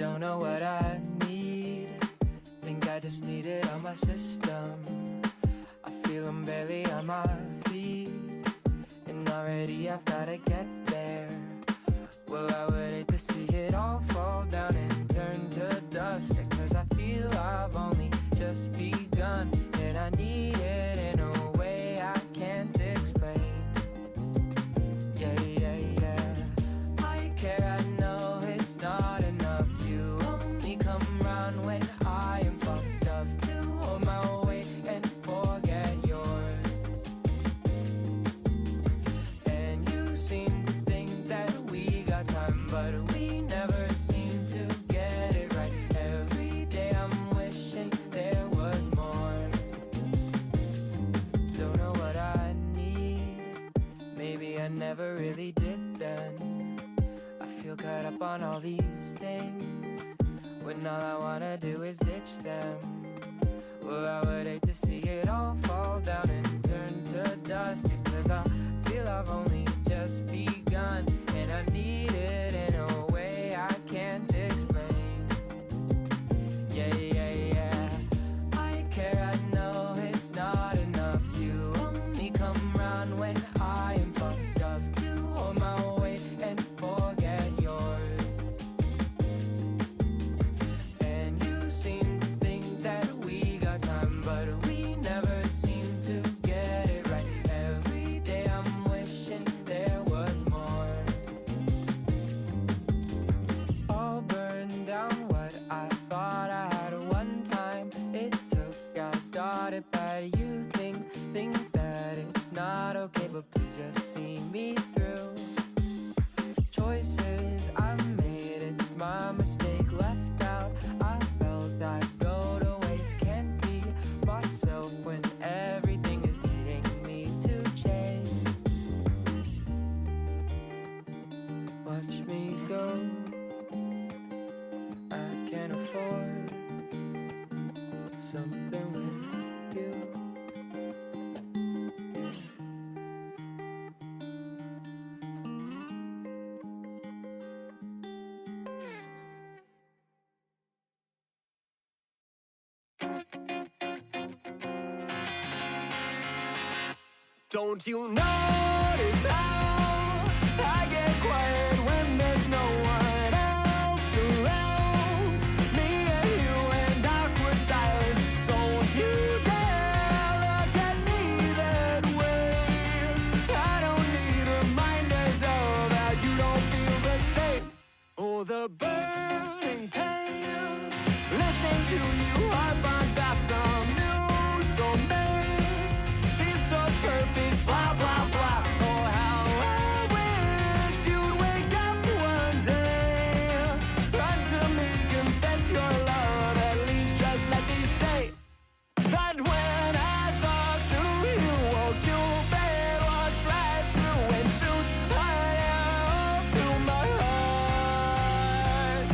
Don't know what I need. Think I just need it on my system. I feel I'm barely on my feet, and already I've gotta get there. Well, I would hate to see it all fall down and turn to dust, cause I feel I've only just begun, and I need it in a way I can't explain. Yeah, yeah, yeah. I care, I know it's not enough. You only come round when I am fucked up, to hold my weight and forget yours. And you seem to think that we got time, but we never seem to get it right. Every day I'm wishing there was more. Don't know what I need. Maybe I never really did then. I feel caught up on all these things, when all I wanna do is ditch them. Well, I would hate to see it all fall down and turn to dust, because I feel I've only just begun, and I need it in a way I can't explain. Yeah, yeah, yeah. I care, I know it's not enough. You only come round when I am fucked up, to hold my weight and forget yours. And you seem to think that we got time, but we never seem to get it right. Every day I'm wishing there was more. All burned down what I thought I had one time. It took, I got it bad. You think that it's not okay, but please just see me through. Choices I made, it's my mistake, left out. I felt I'd go to waste, can't be myself when everything is needing me to change. Watch me go, I can't afford something with you. Don't you notice how I get quiet when there's no one else around? Me and you and awkward silence. Don't you dare look at me that way. I don't need reminders of how you don't feel the same. Oh, the burning pain, listening to you harp on about some new soulmate. She's so perfect, blah, blah, blah. Oh, how I wish you'd wake up one day. Run to me, confess your love. At least just let me say that when I talk to you, walk your bed, walks right through and shoots right out through my heart.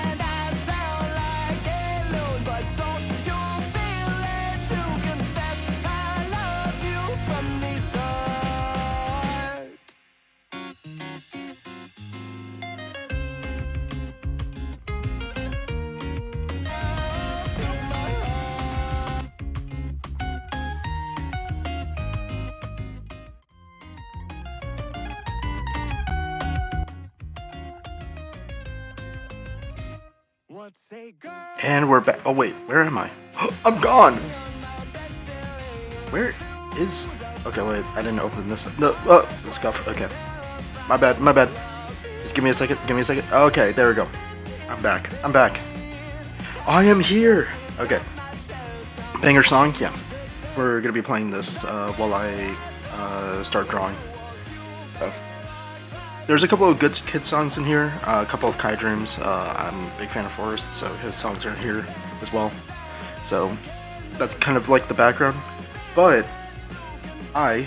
And I sound like a loon, but don't you feel it to confess I loved you from the start? Through my heart. What's a girl? And we're back. Oh wait, where am I? I'm gone. Where is? Okay, wait. I didn't open this. No. Let's go. Okay. My bad. My bad. Just give me a second. Give me a second. Okay, there we go. I'm back. I'm back. I am here. Okay. Banger song. Yeah. We're gonna be playing this while I start drawing. So. There's a couple of good kid songs in here, a couple of Kai Dreams. I'm a big fan of Forrest, so his songs are here as well. So that's kind of like the background. But I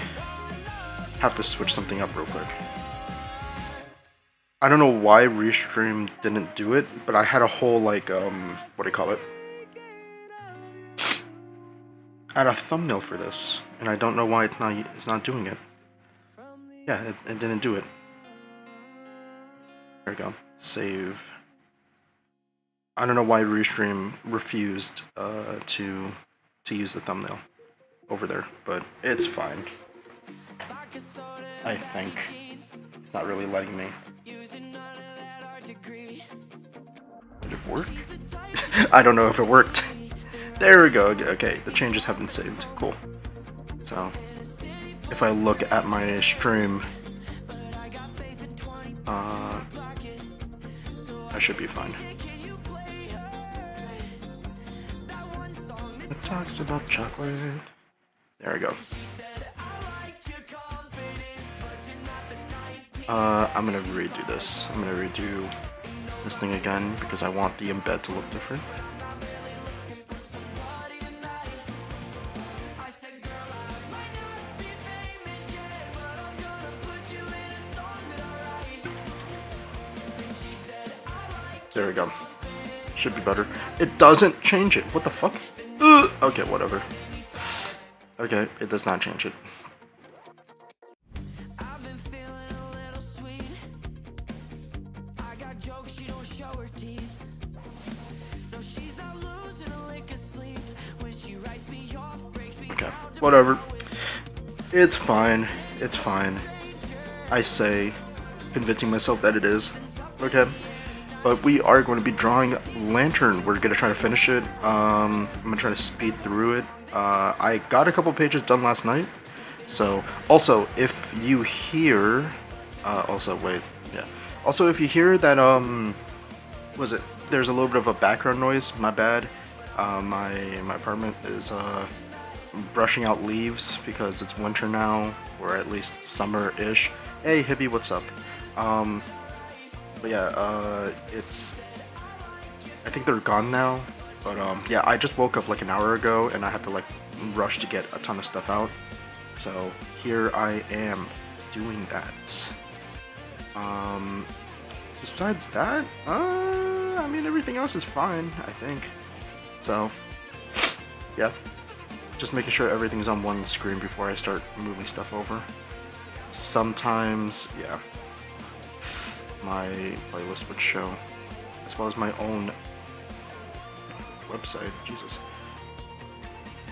have to switch something up real quick. I don't know why Restream didn't do it, but I had a whole like what do you call it? I had a thumbnail for this, and I don't know why it's not doing it. Yeah, it didn't do it. There we go. Save. I don't know why Restream refused to use the thumbnail over there, but it's fine. I think it's not really letting me. Did it work? I don't know if it worked. There we go. Okay, the changes have been saved. Cool. So, if I look at my stream, I should be fine. It talks about chocolate. There we go. I'm gonna redo this. I'm gonna redo this thing again because I want the embed to look different. There we go. Should be better. It doesn't change it. What the fuck? Okay, whatever. Okay, it does not change it. Okay, whatever. It's fine. It's fine. I say, convincing myself that it is. Okay. But we are going to be drawing Lantern. We're going to try to finish it. I'm going to try to speed through it. I got a couple pages done last night. So, also, if you hear... also, if you hear that, there's a little bit of a background noise, my bad. My apartment is brushing out leaves because it's winter now, or at least summer-ish. Hey, Hippie, what's up? But yeah, I think they're gone now, but yeah, I just woke up like an hour ago and I had to like rush to get a ton of stuff out, so here I am doing that. Besides that, I mean, everything else is fine, I think, so yeah, just making sure everything's on one screen before I start moving stuff over. Sometimes, yeah, my playlist would show, as well as my own website, Jesus,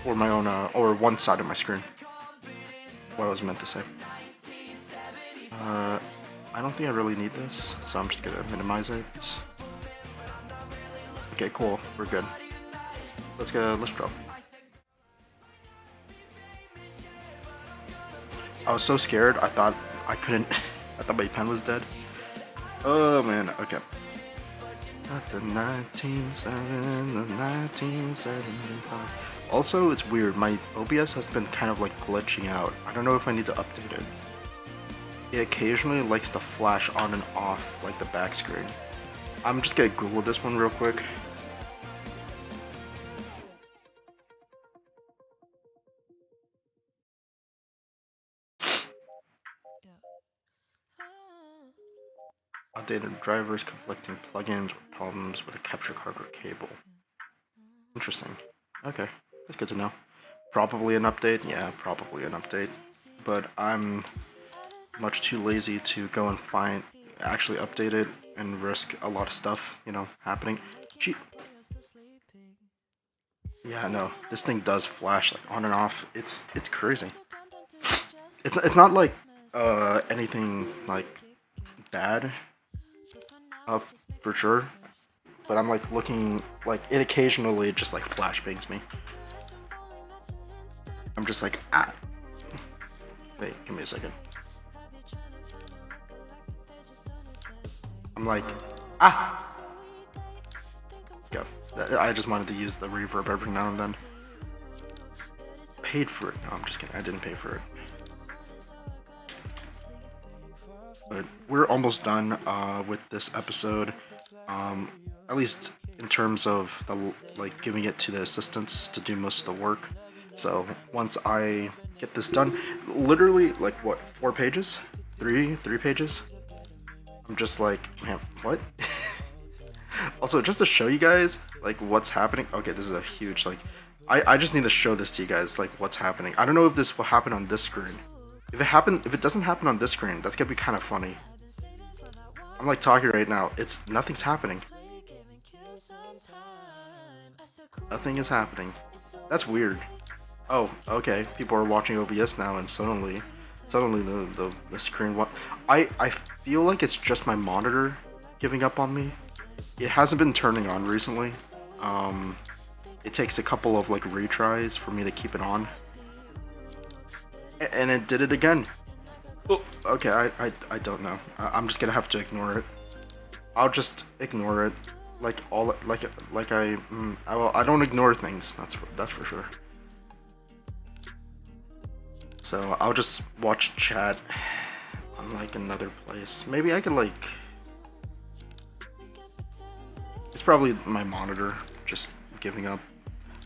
or my own, or one side of my screen, what I was meant to say. I don't think I really need this, so I'm just gonna minimize it. Okay, cool, we're good. Let's draw. I was so scared, I thought I couldn't, I thought my pen was dead. Oh man, okay. Not the 1975. Also, it's weird, my OBS has been kind of like glitching out. I don't know if I need to update it. It occasionally likes to flash on and off like the back screen. I'm just gonna Google this one real quick. Outdated drivers, conflicting plugins, or problems with a capture card or cable. Interesting. Okay, that's good to know. Probably an update? Yeah, probably an update. But I'm much too lazy to go and actually update it and risk a lot of stuff, you know, happening. Cheat. Yeah, no, this thing does flash like on and off. It's crazy. It's not like anything like bad. For sure, but I'm like looking, like it occasionally just like flashbangs me. I'm just like, ah. Wait, give me a second. I'm like, ah. Go. I just wanted to use the reverb every now and then. Paid for it. No, I'm just kidding. I didn't pay for it. But we're almost done with this episode, at least in terms of like giving it to the assistants to do most of the work. So once I get this done, literally like what, 4 pages? 3 pages? I'm just like, man, what? Also, just to show you guys like what's happening. Okay, this is a huge like, I just need to show this to you guys, like what's happening. I don't know if this will happen on this screen. If it doesn't happen on this screen, that's gonna be kind of funny. I'm like talking right now, nothing's happening. Nothing is happening. That's weird. Oh, okay. People are watching OBS now, and suddenly the screen. I feel like it's just my monitor giving up on me. It hasn't been turning on recently. It takes a couple of like retries for me to keep it on, and it did it again. Oh, okay, I don't know. I'm just gonna have to ignore it. I'll just ignore it. Like all I don't ignore things. That's for sure. So I'll just watch chat on like another place. Maybe I could like. It's probably my monitor just giving up.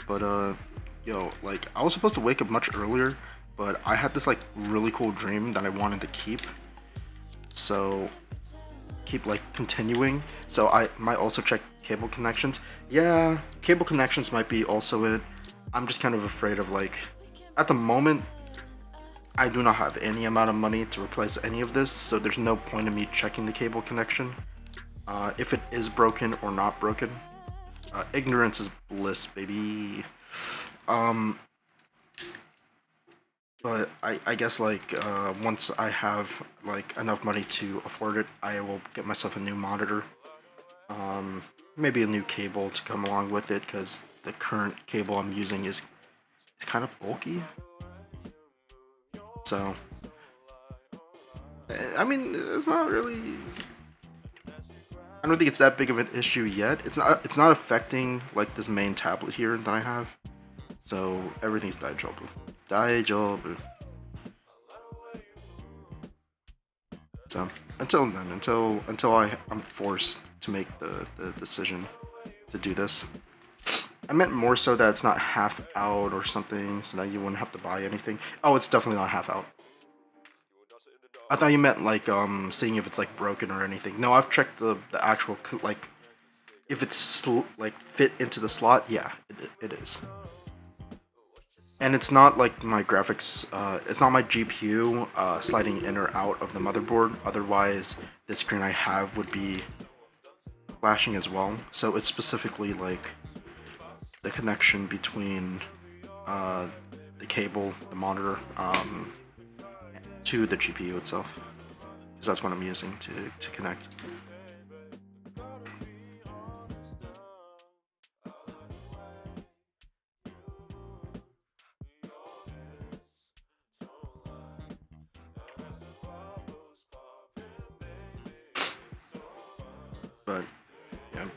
But yo, like I was supposed to wake up much earlier, but I had this like really cool dream that I wanted to keep. So keep like continuing. So I might also check cable connections. Yeah, cable connections might be also it. I'm just kind of afraid of like, at the moment, I do not have any amount of money to replace any of this, so there's no point in me checking the cable connection. If it is broken or not broken. Ignorance is bliss, baby. But I guess like once I have like enough money to afford it, I will get myself a new monitor. Maybe a new cable to come along with it, because the current cable I'm using is kind of bulky. So I mean, it's not really. I don't think it's that big of an issue yet. It's not affecting like this main tablet here that I have. So everything's daijoubu. Daijoubu. So until then, until I'm forced to make the decision to do this. I meant more so that it's not half out or something, so that you wouldn't have to buy anything. Oh, it's definitely not half out. I thought you meant like seeing if it's like broken or anything. No, I've checked the actual like if it's like fit into the slot. Yeah, it is. And it's not like my graphics. It's not my GPU sliding in or out of the motherboard. Otherwise, the screen I have would be flashing as well. So it's specifically like the connection between the cable, the monitor, to the GPU itself, because that's what I'm using to connect. But yeah,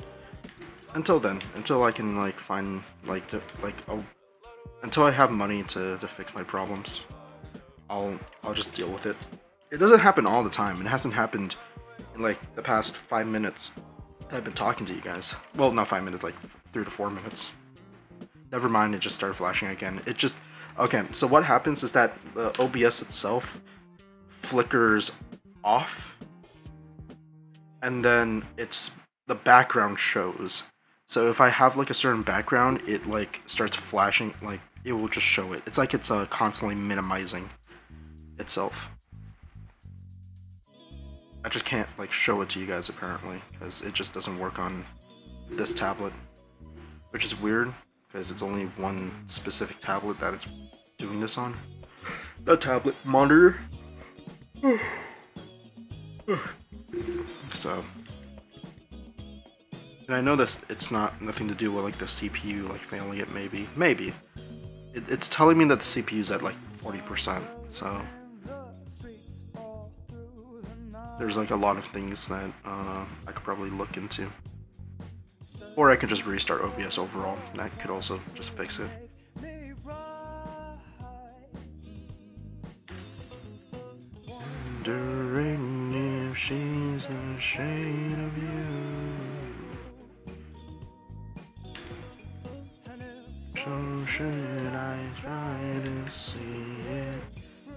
until then, until I can like find like until I have money to fix my problems, I'll just deal with it. It doesn't happen all the time. It hasn't happened in like the past 5 minutes I've been talking to you guys. Well, not 5 minutes, like 3 to 4 minutes. Never mind, it just started flashing again. It just okay. So what happens is that the OBS itself flickers off, and then the background shows. So if I have like a certain background, it like starts flashing. Like it will just show it. It's like it's constantly minimizing itself. I just can't like show it to you guys apparently, because it just doesn't work on this tablet, which is weird because it's only one specific tablet that it's doing this on. The tablet monitor. So, and I know that it's nothing to do with like the CPU like failing it. Maybe it's telling me that the CPU is at like 40%. So there's like a lot of things that I could probably look into, or I could just restart OBS overall. That could also just fix it. Wondering if she's a shade of you. So should I try to see it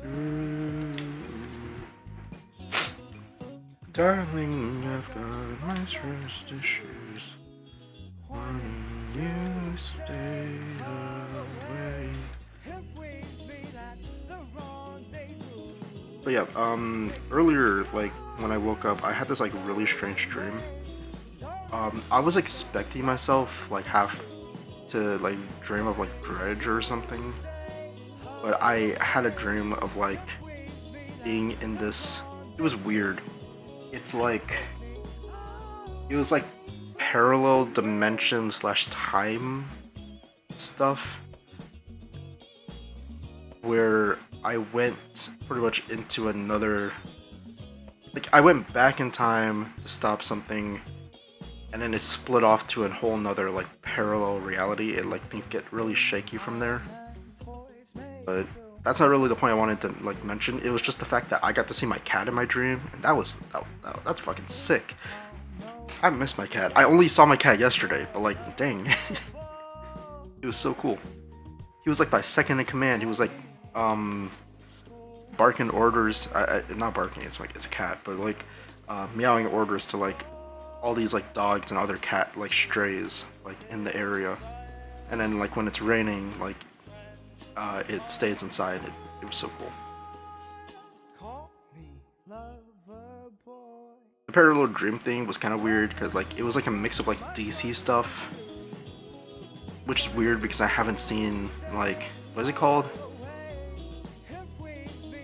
through? Darling, I've got my trust issues. Wanting you stay away. But yeah, earlier, like when I woke up, I had this like really strange dream. I was expecting myself like to like dream of like Dredge or something, but I had a dream of like being in this. It was weird. It's like it was like parallel dimension slash time stuff where I went pretty much into another, like I went back in time to stop something, and then it split off to a whole nother like parallel reality, and like things get really shaky from there. But that's not really the point I wanted to like mention. It was just the fact that I got to see my cat in my dream, and that's fucking sick. I miss my cat. I only saw my cat yesterday, but like dang. It was so cool. He was like my second in command. He was like barking orders. Not barking, it's like it's a cat, but like meowing orders to like all these like dogs and other cat like strays like in the area. And then like when it's raining, like it stays inside. It was so cool. The parallel dream thing was kind of weird because like it was like a mix of like DC stuff, which is weird because I haven't seen like, what is it called?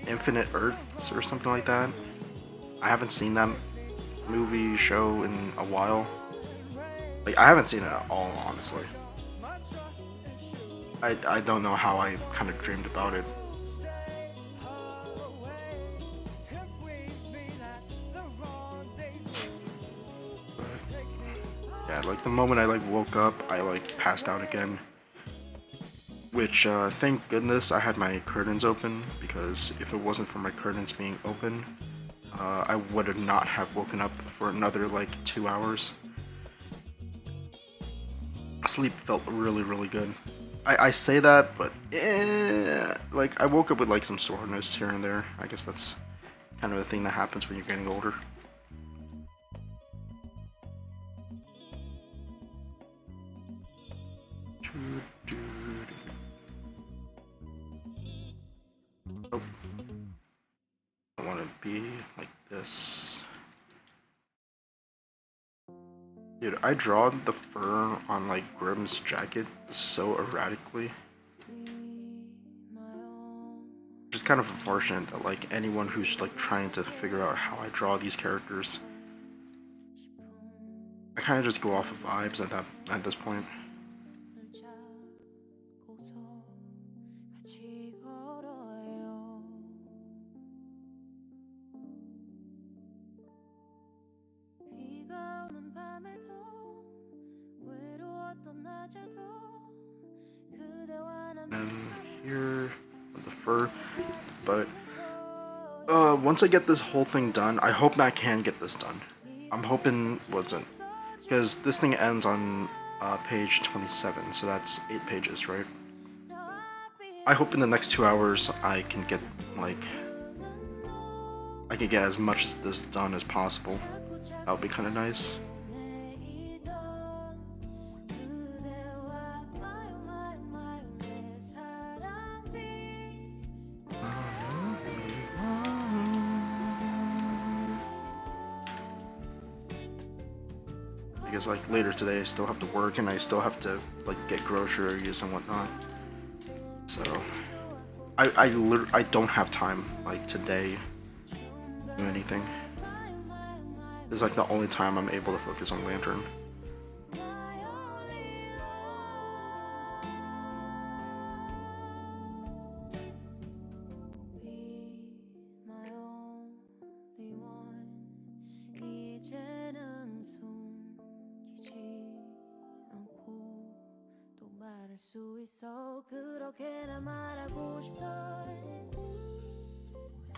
Infinite Earths or something like that. I haven't seen that movie show in a while. Like I haven't seen it at all, honestly. I don't know how I kind of dreamed about it. Yeah, like the moment I like woke up, I like passed out again. Which, thank goodness I had my curtains open, because if it wasn't for my curtains being open, I would not have woken up for another like 2 hours. Sleep felt really, really good. I say that, but like I woke up with like some soreness here and there. I guess that's kind of a thing that happens when you're getting older. Oh. I want to be like this. Dude, I draw the fur on like Grimm's jacket so erratically. Which is kind of unfortunate that like anyone who's like trying to figure out how I draw these characters, I kind of just go off of vibes at this point. And here the fur, but once I get this whole thing done, I hope I can get this done. I'm hoping wasn't, because this thing ends on page 27, so that's 8 pages, right? I hope in the next 2 hours I can get like as much of this done as possible. That would be kind of nice. Because like later today I still have to work and I still have to like get groceries and whatnot. So I don't have time like today to do anything. This is like the only time I'm able to focus on Lantern.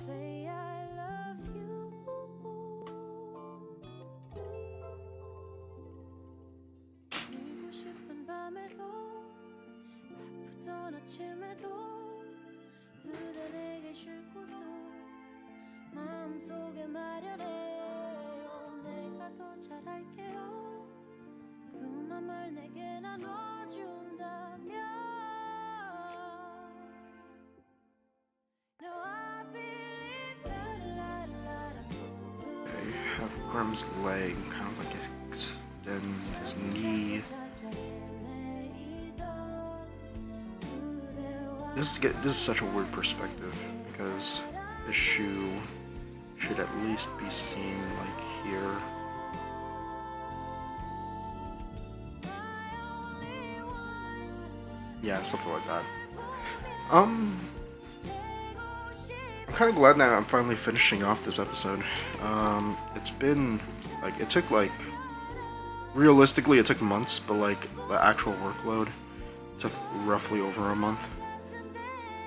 Say I love you. 쉬고 싶은 밤에도 바쁘던 아침에도 그대 내게 쉴 곳을 마음속에 마련해요. 내가 더 잘할게요. 그 맘을 내게 나눠준다면. Grimm's leg, kind of like extend his knee. This is such a weird perspective because the shoe should at least be seen like here. Yeah, something like that. I'm kind of glad that I'm finally finishing off this episode. It's been like realistically it took months, but like the actual workload took roughly over a month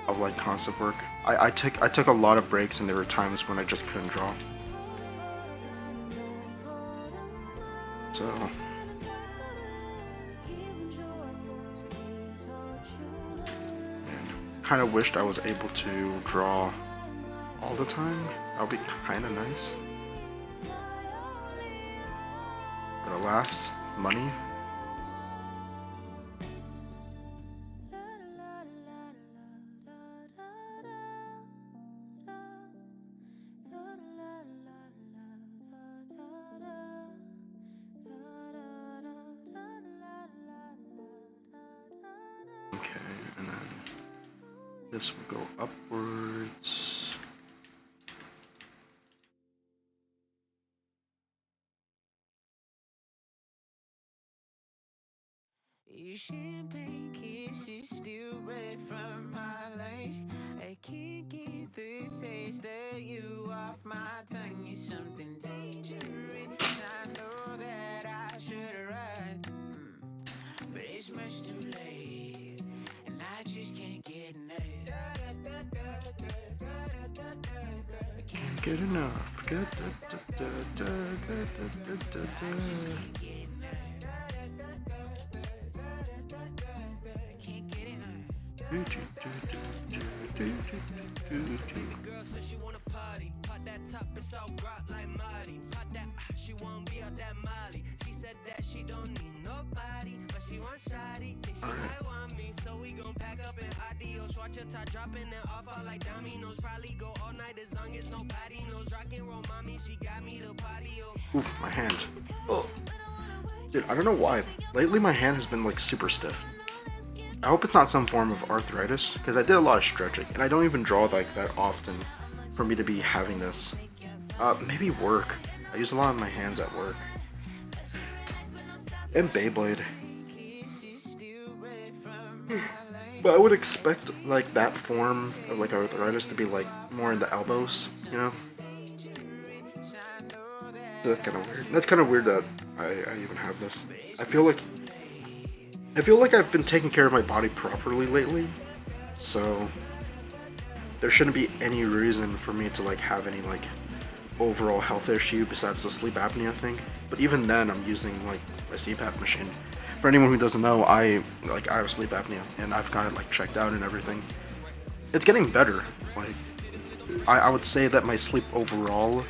of like constant work. I took a lot of breaks, and there were times when I just couldn't draw. So kind of wished I was able to draw all the time. That would be kind of nice. But alas, money. Okay, and then this will go upwards. Your champagne kisses still red from my lunch. I can't get the taste of you off my tongue. You're something dangerous. I know that I should run, but it's much too late, and I just can't get enough. Can't get enough. Girl said she wanna party, pop that top, it's all rock like Molly. Pop that, she won't be out that Molly. She said that she don't need nobody, but she wants shawty. Think she might want me, so we gon' pack up and adios. Watch your top dropping and off all like dominoes. Probably go all night as long as nobody knows. Rock and roll, mommy, she got me the patio. Oof, my hand. Oh, dude, I don't know why. Lately, my hand has been like super stiff. I hope it's not some form of arthritis, because I did a lot of stretching, and I don't even draw like that often for me to be having this. Maybe work. I use a lot of my hands at work. And Beyblade. But I would expect like that form of like arthritis to be like more in the elbows, you know? So that's kind of weird. That's kind of weird that I even have this. I feel like I've been taking care of my body properly lately, so there shouldn't be any reason for me to like have any like overall health issue besides the sleep apnea thing. But even then, I'm using like my CPAP machine. For anyone who doesn't know, I have sleep apnea, and I've got it like checked out and everything. It's getting better. Like I would say that my sleep overall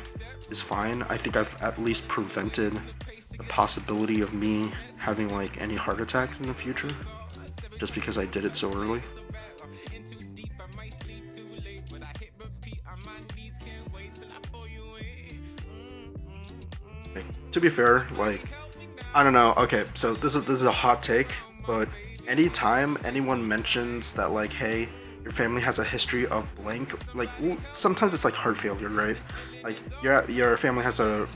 is fine. I think I've at least prevented the possibility of me having like any heart attacks in the future, just because I did it so early. Like, to be fair, like, I don't know. Okay, so this is a hot take, but anytime anyone mentions that like, hey, your family has a history of blank, like sometimes it's like heart failure, right? Like your family has a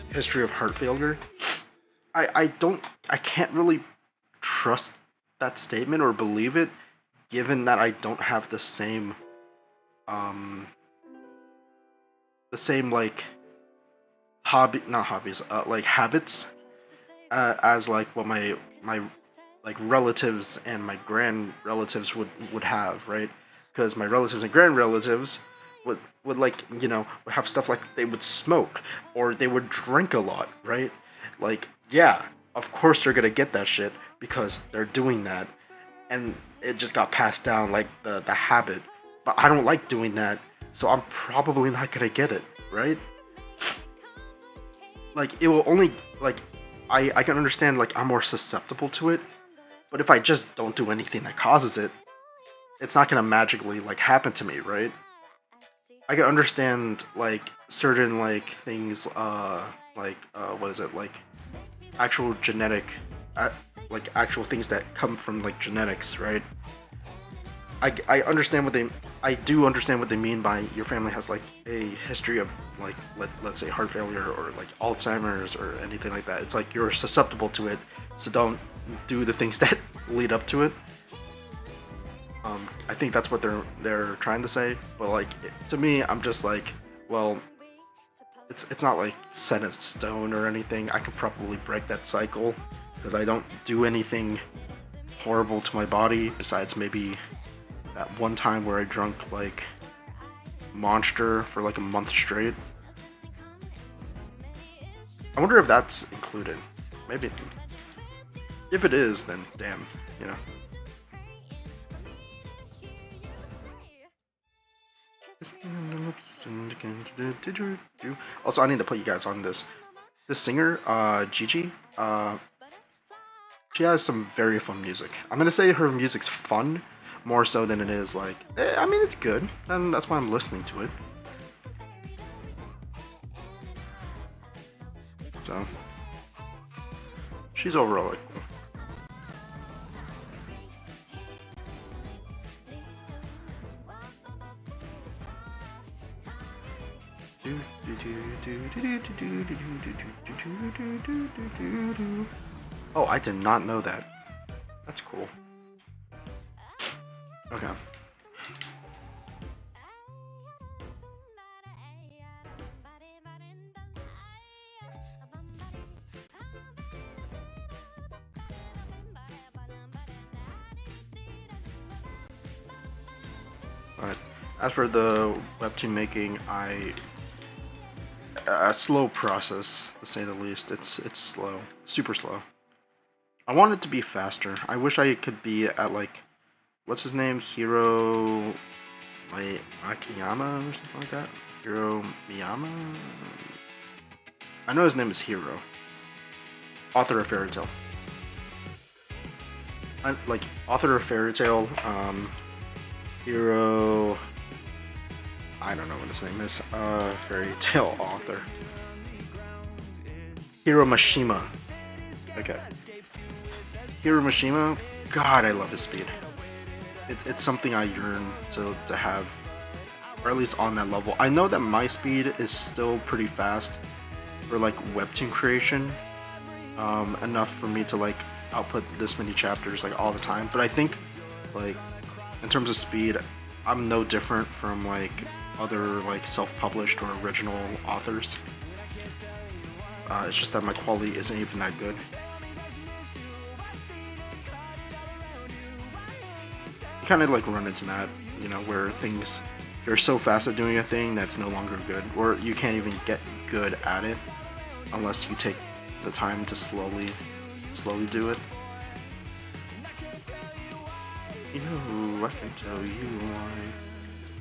history of heart failure. I can't really trust that statement or believe it, given that I don't have the same like not hobbies, like habits as like what my like relatives and my grand relatives would have, right? Because my relatives and grand relatives would like, you know, have stuff like they would smoke or they would drink a lot, right? Like, yeah, of course they're gonna get that shit because they're doing that, and it just got passed down like the habit. But I don't like doing that, so I'm probably not gonna get it, right? Like, it will only, like, I can understand, like, I'm more susceptible to it, but if I just don't do anything that causes it, it's not gonna magically, like, happen to me, right? I can understand, like, certain, like, things, what is it, like, actual genetic, like, actual things that come from, like, genetics, right? I understand what they I do understand what they mean by your family has like a history of like let's say heart failure or like Alzheimer's or anything like that. It's like you're susceptible to it, so don't do the things that lead up to it. I think that's what they're trying to say, but like to me, I'm just like, well, it's not like set in stone or anything. I could probably break that cycle because I don't do anything horrible to my body besides maybe that one time where I drunk like Monster for like a month straight. I wonder if that's included. Maybe. If it is, then damn, you know. Also, I need to put you guys on this. This singer, Gigi, she has some very fun music. I'm gonna say her music's fun, more so than it is like, I mean, it's good, and that's why I'm listening to it. So, she's overall like cool. Oh, I did not know that. That's cool. Okay. Alright. As for the webtoon making, a slow process to say the least. It's slow, super slow. I want it to be faster. I wish I could be at like, what's his name, Hiro Akiyama or something like that. Hiro Miyama. I know his name is Hiro. Author of Fairy Tail. Like author of Fairy Tail. Hiro. I don't know what his name is. Fairy Tail author. Hiro Mashima. Okay. Hiro Mashima. God, I love his speed. It's something I yearn to have, or at least on that level. I know that my speed is still pretty fast for like webtoon creation. Enough for me to like output this many chapters like all the time. But I think like in terms of speed, I'm no different from like other like self-published or original authors. It's just that my quality isn't even that good. You kind of like run into that, you know, where you're so fast at doing a thing that's no longer good, or you can't even get good at it unless you take the time to slowly do it. Ew, I can tell you why.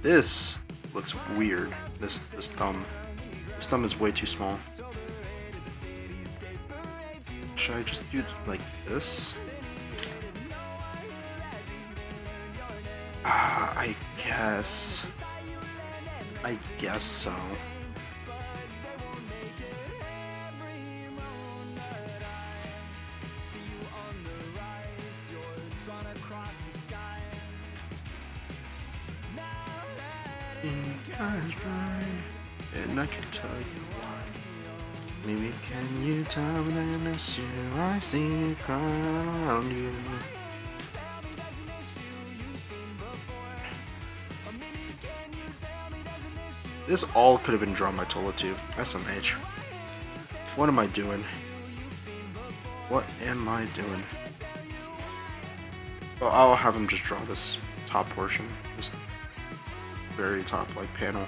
This looks weird. This thumb. This thumb is way too small. Should I just do like this? I guess so. Eyes dry, and I can tell you why. Maybe can you tell me that I miss you? I see you crying around you. This all could have been drawn by Tola too. SMH. What am I doing? What am I doing? Well, I'll have him just draw this top portion. This very top like panel.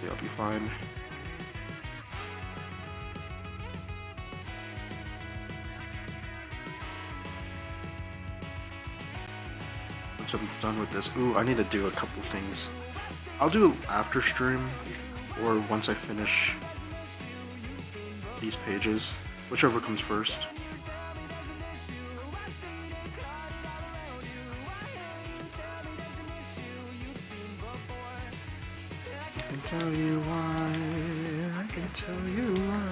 Yeah, I'll be fine. Once I'm done with this, ooh, I need to do a couple things. I'll do it after stream, or once I finish these pages, whichever comes first. I can tell you why, I can tell you why.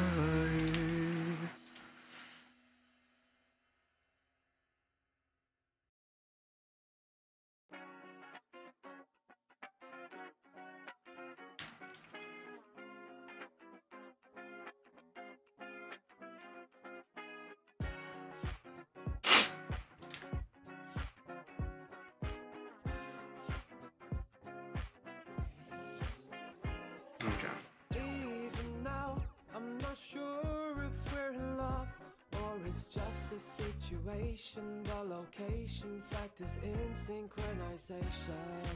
it's just the situation, the location factors in synchronization.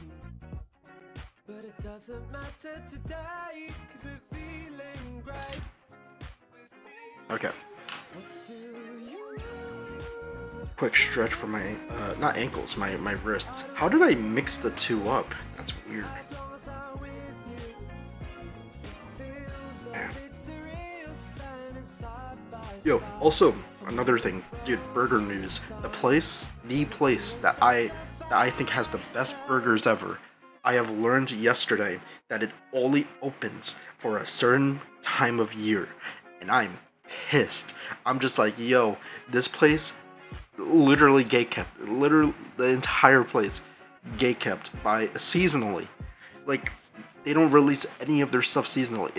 But it doesn't matter today, cause we're feeling great. Okay. What do you Quick stretch for my, not ankles, my wrists. How did I mix the two up? That's weird. Man. Yo, also, another thing, dude, burger news. The place that I think has the best burgers ever, I have learned yesterday that it only opens for a certain time of year. And I'm pissed. I'm just like, yo, this place literally gate kept. Literally, the entire place gate kept by seasonally. Like, they don't release any of their stuff seasonally.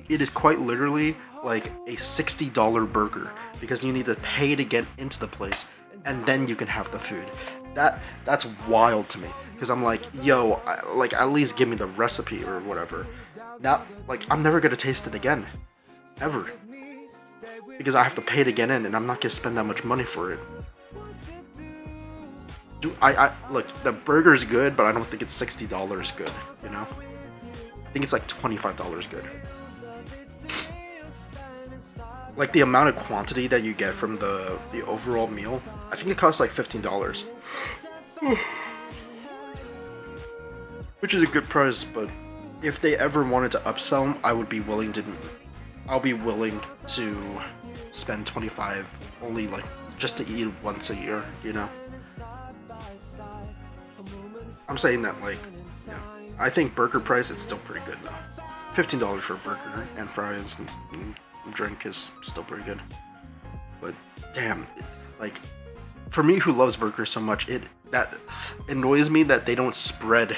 It is quite literally like a $60 burger because you need to pay to get into the place and then you can have the food. That's wild to me because I'm like, yo, like at least give me the recipe or whatever. Now, like, I'm never gonna taste it again, ever, because I have to pay to get in and I'm not gonna spend that much money for it. I look, the burger's good, but I don't think it's $60 good, you know? I think it's like $25 good. Like the amount of quantity that you get from the overall meal, I think it costs like $15. Which is a good price, but if they ever wanted to upsell them, I'll be willing to spend $25 only, like, just to eat once a year, you know? I'm saying that, like, yeah. I think burger price, it's still pretty good though. $15 for a burger and fries and drink is still pretty good. But damn, like, for me who loves burgers so much, that annoys me that they don't spread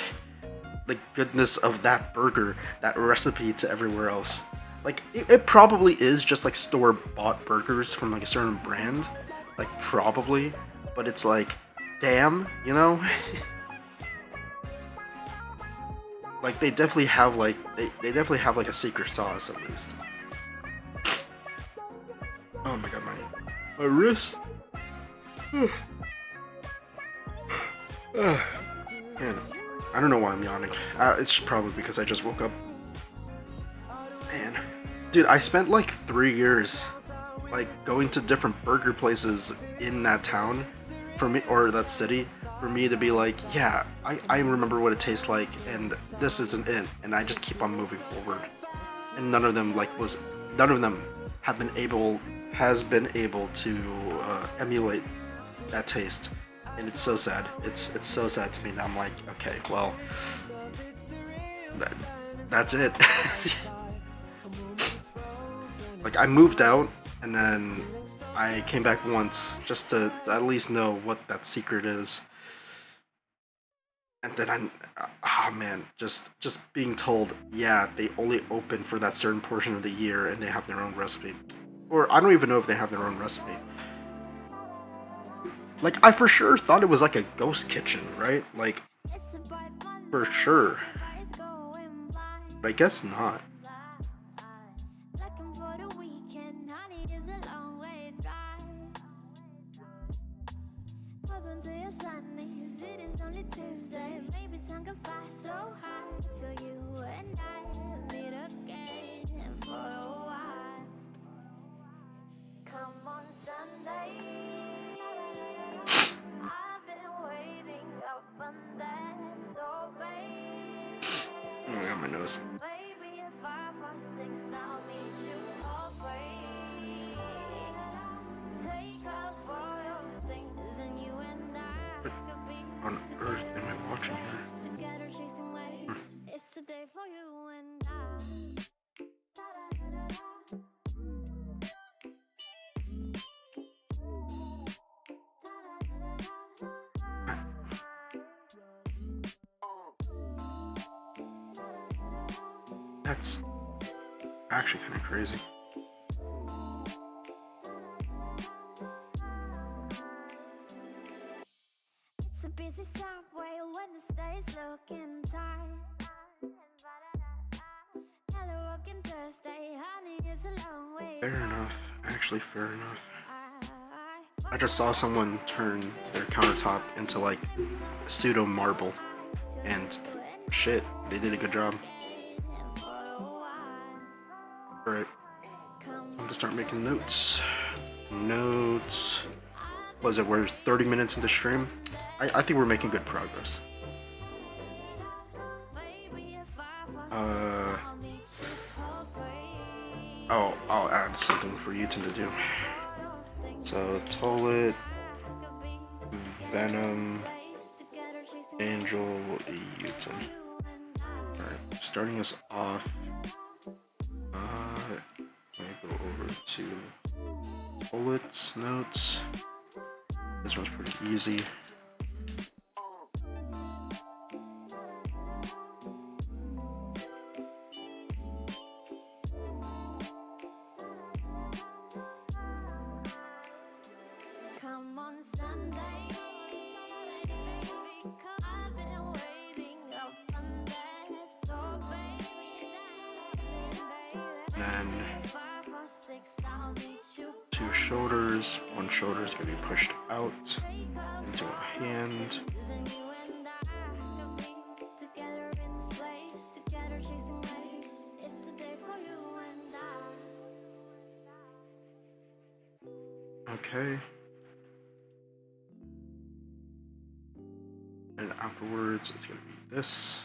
the goodness of that burger, that recipe, to everywhere else. Like, it probably is just like store-bought burgers from like a certain brand, like, probably, but it's like, damn, you know? Like, they definitely have like they definitely have like a secret sauce at least. Oh my god, my wrist. Man, I don't know why I'm yawning. It's probably because I just woke up. Man, dude, I spent like 3 years like going to different burger places in that town for me, or that city, for me to be like, yeah, I remember what it tastes like, and this isn't it, and I just keep on moving forward. And none of them has been able to emulate that taste, and it's so sad. It's so sad to me that I'm like, okay, well, that's it. Like, I moved out and then I came back once just to at least know what that secret is. And then oh man, just being told, yeah, they only open for that certain portion of the year and they have their own recipe. Or I don't even know if they have their own recipe. Like, I for sure thought it was like a ghost kitchen, right? Like, for sure. But I guess not. Oh my god, my nose. What on earth am I watching here? That's actually kind of crazy. It's a busy subway when the stage looking tight. Fair enough. Actually, fair enough. I just saw someone turn their countertop into like pseudo marble, and shit, they did a good job. Alright, I'm gonna start making notes. Notes. Was it? We're 30 minutes into stream. I think we're making good progress. Oh, I'll add something for Yutin to do. So, Toilet, Venom, Angel, Yutin. Alright, starting us off. Let me go over to Toilet's notes. This one's pretty easy. And two shoulders. One shoulder is going to be pushed out into a hand. Okay. And afterwards, it's going to be this.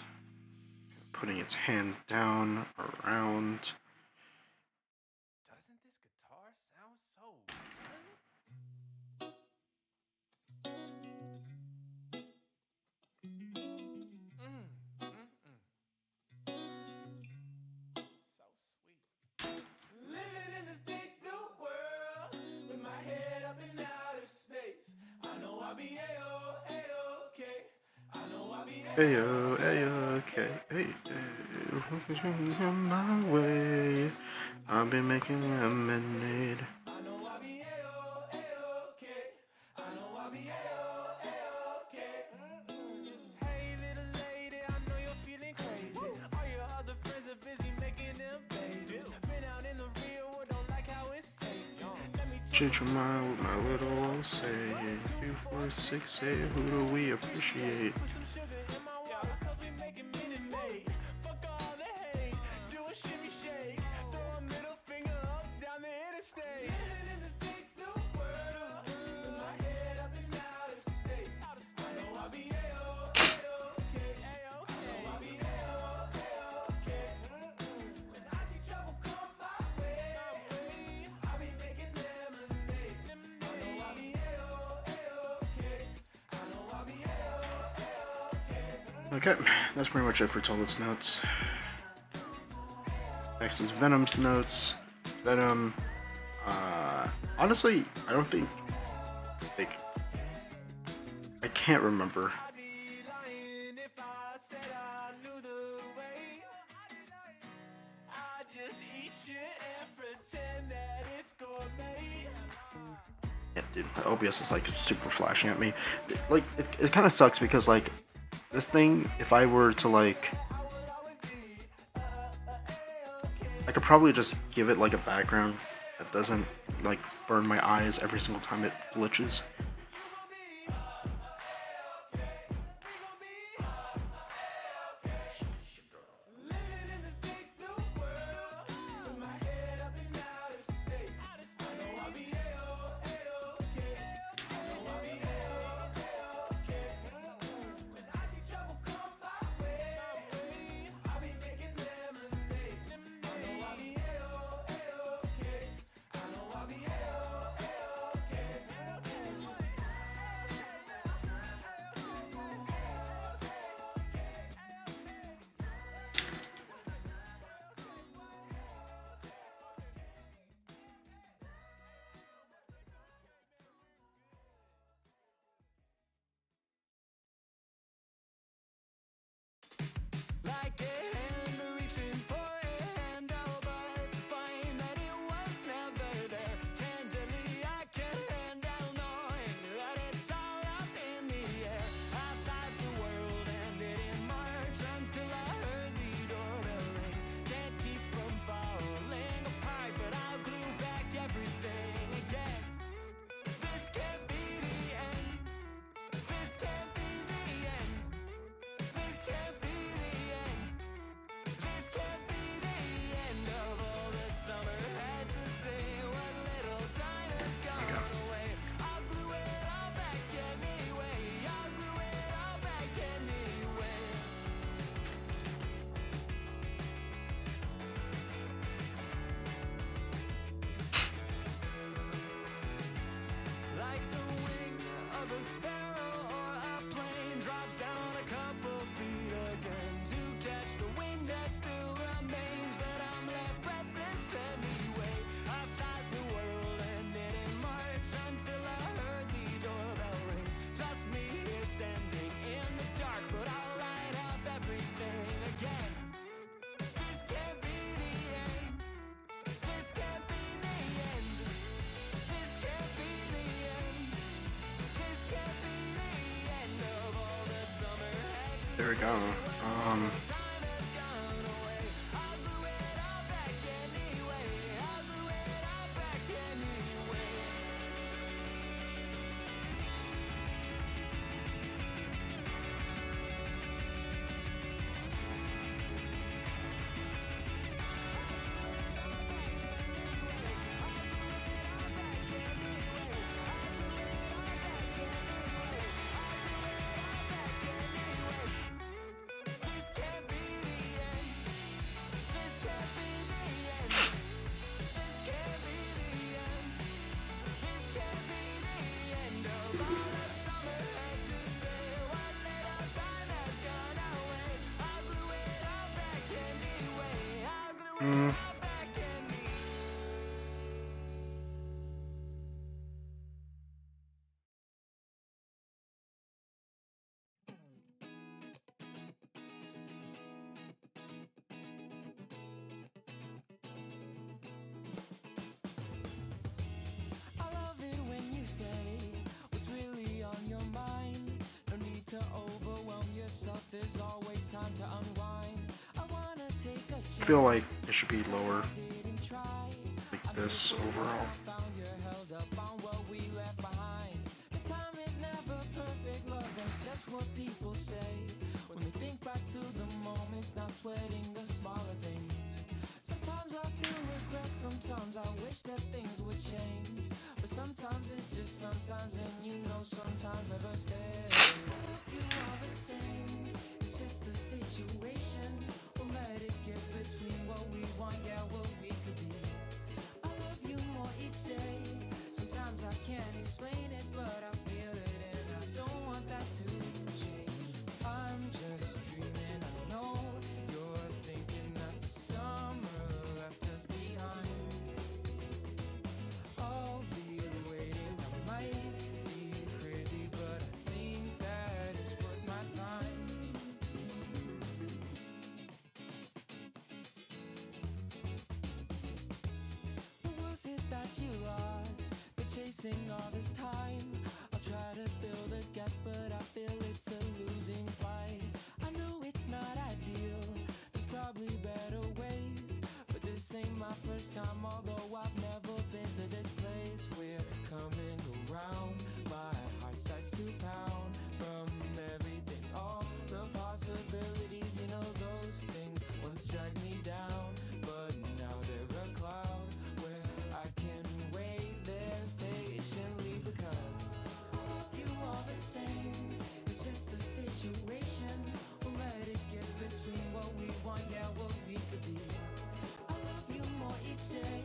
Putting its hand down, around. Doesn't this guitar sound so good? So sweet. Living in this big blue world with my head up in outer space. I know I'll be A-okay. I know I'll be Ayo, ayo, okay. Hey, on my way. I've been making lemonade. I know I'll be A-okay. I know I'll be A-okay. Hey little lady, I know you're feeling crazy. All your other friends are busy making them babies. Been out in the real world, don't like how it's tasting. Let me Change your mind with my little old saying. 2, 4, 6, 8, who do we appreciate? put some sugar in my water, cause we making Minute Maid. Fuck all the hate, do a shimmy shake. Throw a middle finger up down the interstate. Living in this big blue world with my head up in outer space. I know I'll be A-okay. I know I'll be A-okay. When I see trouble come my way, I'll be making lemonade. I know I'll be A-okay. I know I'll be A-okay. Okay, that's pretty much it for Toilet's notes. Next is Venom's notes. Venom, honestly, I don't think, like, I can't remember. I'd be lying if I said I knew the way. I just eat shit and pretend that it's gourmet. Yeah, dude, my OBS is like super flashing at me. Like, it kind of sucks because like this thing, if I were to like, I could probably just give it like a background that doesn't like burn my eyes every single time it glitches. Living in this big blue world with my head up in outer space. I know I'll be A-okay. I know I'll be A-okay. When I see trouble come my way, I'll be making lemonade. I know I'll be A-okay. I know I'll be A-okay. There we go. I love it when you say what's really on your mind. No need to overwhelm yourself, there's always time to unwind. I wanna take a chance. I feel like it should be lower, like this overall. Found you're held up on what we left behind. The time is never perfect, love, that's just what people say. When they think back to the moments, not sweating the smaller things. Sometimes I feel regret, sometimes I wish that things would change. But sometimes it's just sometimes, and you know sometimes never stay. If you are the same, it's just a situation. We'll let it get between what we want, yeah, what we could be. I love you more each day. Sometimes I can't explain it, but I feel it, and I don't want that to change. I'm just dreaming, I know you're thinking that the summer left us behind. I'll be waiting, I might be crazy, but I think that it's worth my time. What was it that you lost? Been chasing all this time. I'll try to build a guess, but I feel it's a losing fight. I know it's not ideal, there's probably better ways, but this ain't my first time, although I've never been to this place. We're coming around, my heart starts to pound from everything, all the possibilities, you know those things once dragged me down, but now they're a cloud where I can wait there patiently, because you are the same, it's just a situation. We'll let it get between what we want, yeah, what we could be. I love you more each day.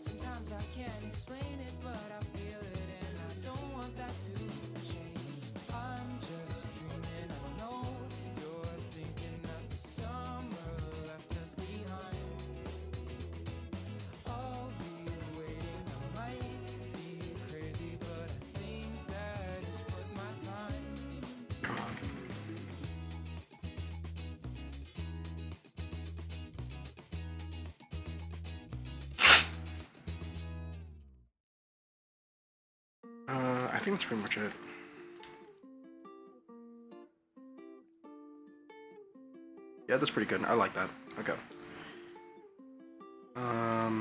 Sometimes I can't explain it, but I feel it, and I don't want that to change. I'm just dreaming, I know you're thinking that the summer left us behind. I'll be waiting, I might be crazy, but I think that it's worth my time. Come on. I think that's pretty much it. Yeah, that's pretty good. I like that. Okay. Hold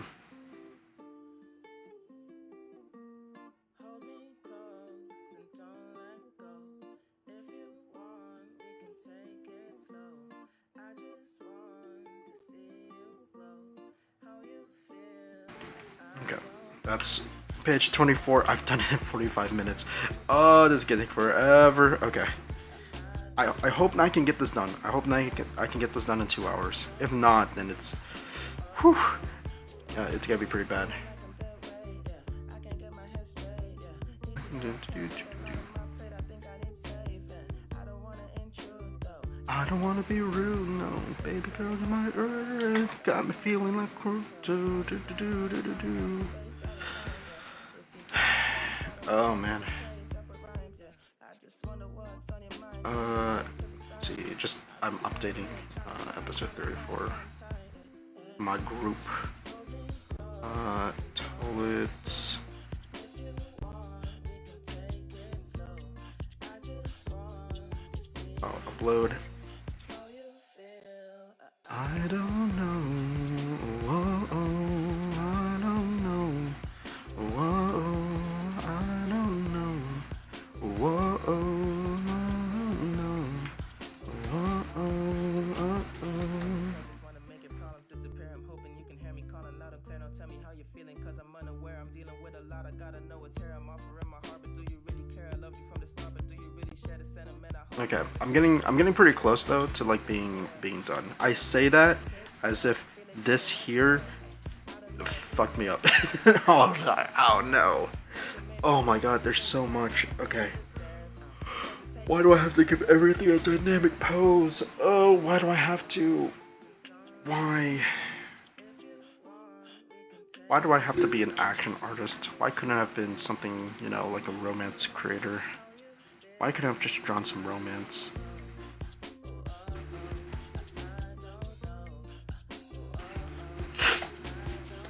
me close and don't let go. If you want, we can take it slow. I just want to see you glow. How you feel. Okay. That's page 24. I've done it in 45 minutes. Oh, this is getting forever. Okay. I hope I can get this done. I hope I can get this done in 2 hours. If not, then it's, whew, it's gonna be pretty bad. I don't wanna be rude, no, baby girl, in my earth got me feeling like oh man. Let's see, just I'm updating episode 34. My group. Toilets. I'll upload. I don't know. Whoa, I don't know. Whoa, I don't know. Whoa, I don't know. Whoa, Just wanna make it problems disappear. I'm hoping you can hear me calling loud and clear. Now tell me how you're feeling, cause I'm unaware. I'm dealing with a lot. I gotta know it's here. I'm offering my heart, but do you really care? I love you from the start, but do you really share the sentiment? Okay, I'm getting pretty close though to like being done. I say that as if this here fucked me up. Oh no. Oh my god, there's so much. Okay. Why do I have to give everything a dynamic pose? Oh, why do I have to? Why? Why do I have to be an action artist? Why couldn't I have been something, you know, like a romance creator? Why couldn't I have just drawn some romance?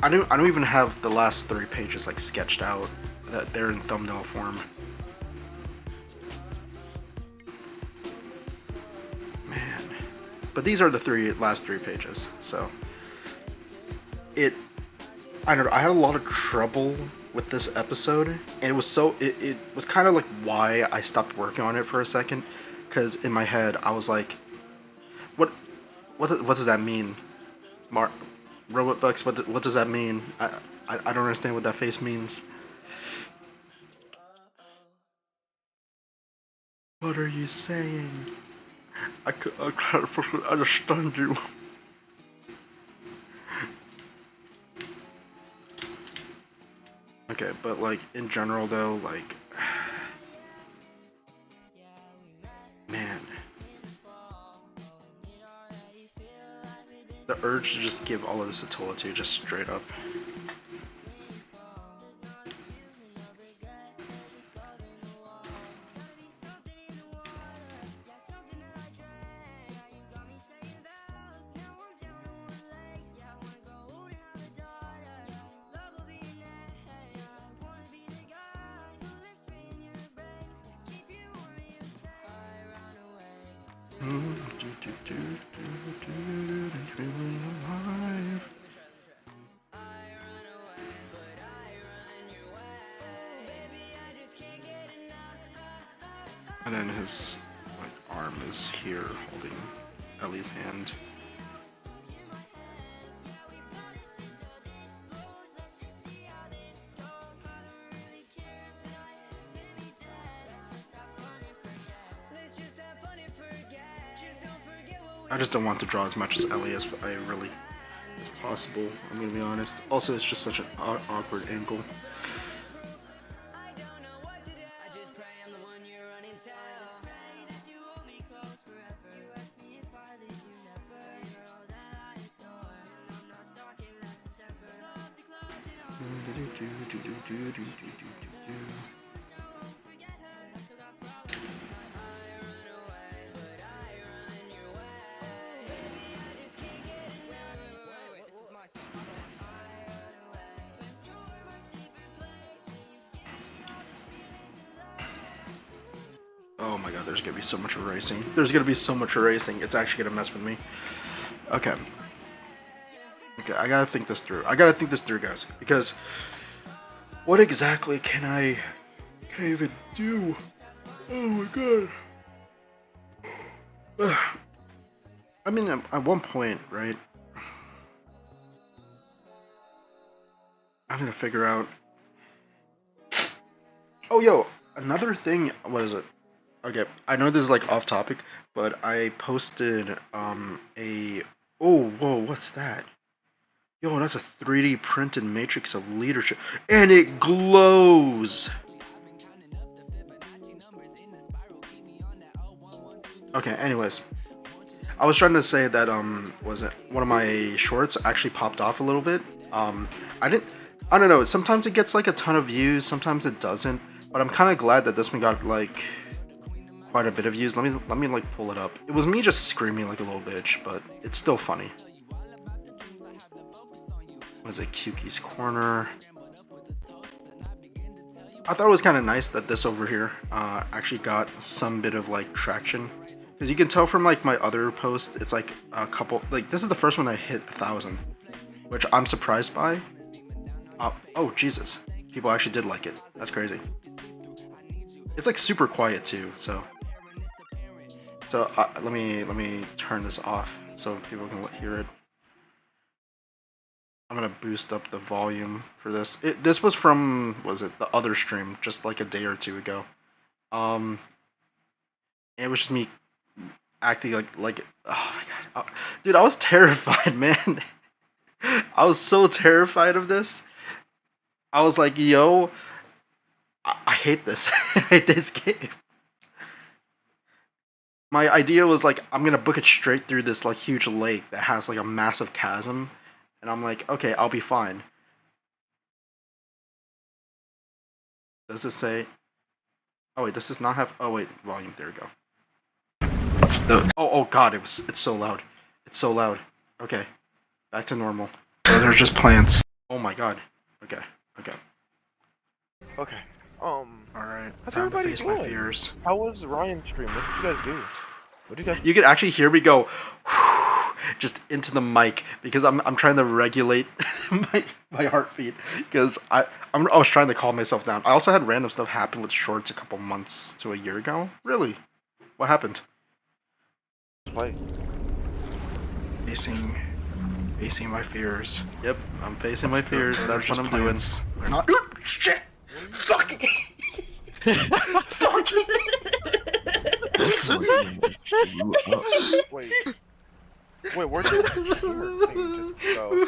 I don't even have the last 3 pages like sketched out. That they're in thumbnail form. Man, but these are the last 3 pages. So I don't know. I had a lot of trouble with this episode, and it was kind of like why I stopped working on it for a second, because in my head I was like, what does that mean? Robot Bucks, what does that mean? I don't understand what that face means. What are you saying? I can't fully understand you. Okay, but like in general though, like, man, the urge to just give all of this a Tolatu just straight up. And then his like arm is here holding Ellie's hand. I just don't want to draw as much as Ellie as possible, I'm gonna be honest. Also, it's just such an awkward angle. Oh my god, there's gonna be so much erasing. There's gonna be so much erasing. It's actually gonna mess with me. Okay. Okay, I gotta think this through. Guys. Because what exactly can I even do? Oh my god. I mean, at one point, right? I'm gonna figure out. Oh, yo, another thing. What is it? Okay, I know this is like off topic, but I posted a. Oh, whoa, what's that? Yo, that's a 3D printed matrix of leadership, and it glows. Okay, anyways, I was trying to say that was it one of my shorts actually popped off a little bit. I don't know. Sometimes it gets like a ton of views, sometimes it doesn't. But I'm kind of glad that this one got like quite a bit of views. Let me like pull it up. It was me just screaming like a little bitch, but it's still funny. Was it Kyuki's Corner? I thought it was kind of nice that this over here actually got some bit of like traction. Because you can tell from like my other post, it's like a couple. Like this is the first one I hit 1,000, which I'm surprised by. Oh Jesus, people actually did like it. That's crazy. It's like super quiet too. So let me turn this off so people can hear it. I'm gonna boost up the volume for this. This was from, was it the other stream, just like a day or two ago. It was just me acting like oh my god, dude, I was terrified, man. I was so terrified of this. I was like, yo, I hate this. I hate this game. My idea was like, I'm gonna book it straight through this like huge lake that has like a massive chasm, and I'm like, okay, I'll be fine. Does this say? Oh wait, this does not have. Oh wait, volume. There we go. Oh god, it's so loud. It's so loud. Okay, back to normal. They're just plants. Oh my god. Okay. Okay. Alright. How's Time to everybody face doing? my fears. How was Ryan's stream? What did you guys do? What did you guys? You can actually hear me go just into the mic because I'm trying to regulate my heartbeat because I was trying to calm myself down. I also had random stuff happen with shorts a couple months to a year ago. Really? What happened? Play. Facing my fears. Yep, I'm facing my fears. That's what I'm doing. They're not. Shit! Fucking. Fucking. Wait, where'd your thing just go?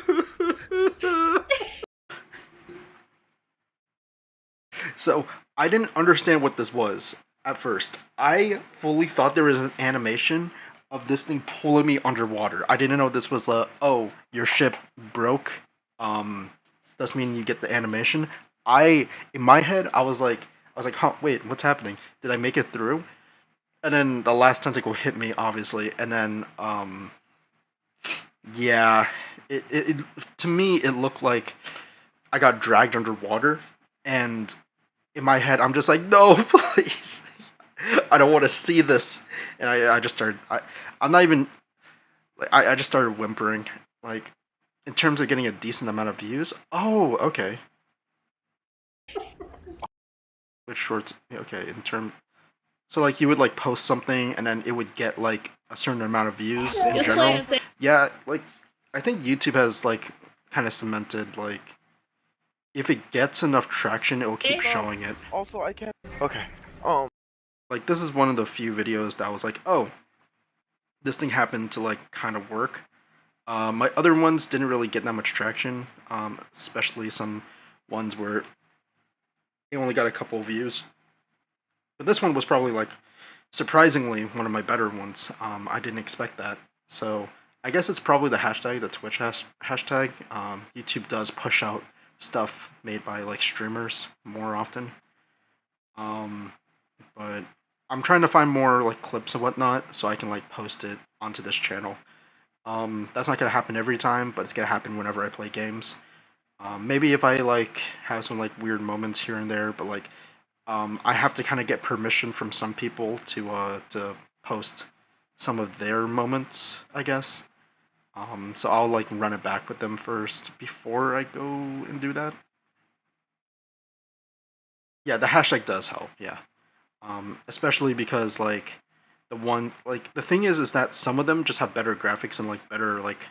So, I didn't understand what this was at first. I fully thought there was an animation of this thing pulling me underwater. I didn't know this was oh, your ship broke. Does mean you get the animation. In my head, I was like, huh, wait, what's happening? Did I make it through? And then the last tentacle hit me, obviously, and then, yeah, it to me, it looked like I got dragged underwater, and in my head, I'm just like, no, please, I don't want to see this, and I just started, I'm not even, like, I just started whimpering, like, in terms of getting a decent amount of views. Oh, okay. Which shorts? Okay, so like you would like post something and then it would get like a certain amount of views in general. Yeah, like I think YouTube has like kind of cemented like if it gets enough traction, it will keep showing it. Also, I can't. Okay. Like this is one of the few videos that was like, oh, this thing happened to like kind of work. My other ones didn't really get that much traction, especially some ones where they only got a couple views. But this one was probably like surprisingly one of my better ones. I didn't expect that. So I guess it's probably the hashtag, the Twitch hashtag. YouTube does push out stuff made by like streamers more often. But I'm trying to find more like clips and whatnot so I can like post it onto this channel. That's not gonna happen every time, but it's gonna happen whenever I play games. Maybe if I like have some like weird moments here and there, but like I have to kind of get permission from some people to post some of their moments, I guess. So I'll like run it back with them first before I go and do that. Yeah, the hashtag does help. Yeah, especially because like the thing is that some of them just have better graphics and like better like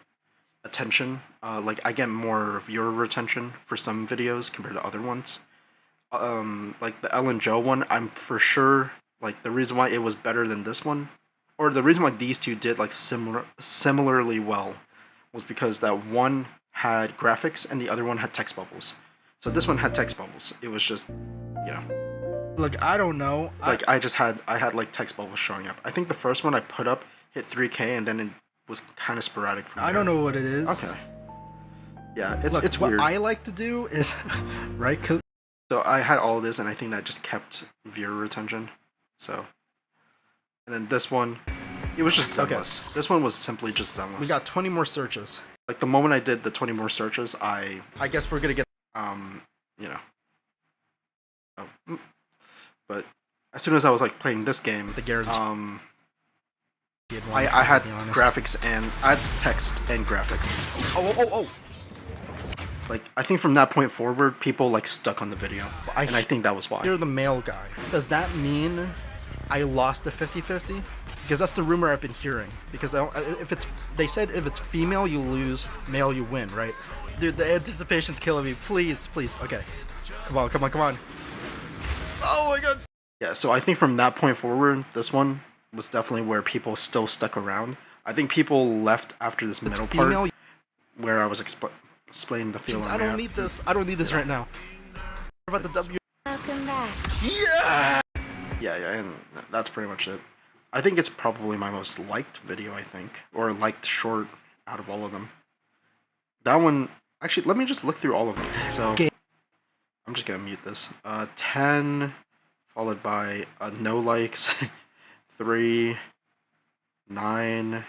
attention. Like I get more viewer retention for some videos compared to other ones. Like the Ellen Joe one, I'm for sure like the reason why it was better than this one, or the reason why these two did like similarly well, was because that one had graphics and the other one had text bubbles. So this one had text bubbles. It was just, you know. Look, I don't know. Like I had like text bubbles showing up. I think the first one I put up hit 3K and then it was kind of sporadic from there. I don't know what it is. Okay. Yeah, it's what weird. What I like to do is, right? So I had all of this, and I think that just kept viewer retention. So, and then this one, it was just zenless. Okay. This one was simply just zenless. We got 20 more searches. Like the moment I did the 20 more searches, I guess we're gonna get you know. Oh, but as soon as I was like playing this game, the guarantee. I had to be honest. graphics and I had text and graphics. Oh. Like, I think from that point forward, people like stuck on the video, and I think that was why. You're the male guy. Does that mean I lost the 50-50? Because that's the rumor I've been hearing. Because they said if it's female you lose, male you win, right? Dude, the anticipation's killing me. Please. Okay. Come on. Oh my god. Yeah, so I think from that point forward, this one was definitely where people still stuck around. I think people left after this middle part where I was explaining the feeling. I don't need this. I don't need this right now. What about the W? Welcome back. Yeah, and that's pretty much it. I think it's probably my most liked video, I think, or liked short out of all of them. That one, actually, let me just look through all of them. So, I'm just gonna mute this. 10, followed by no likes, 3, 9.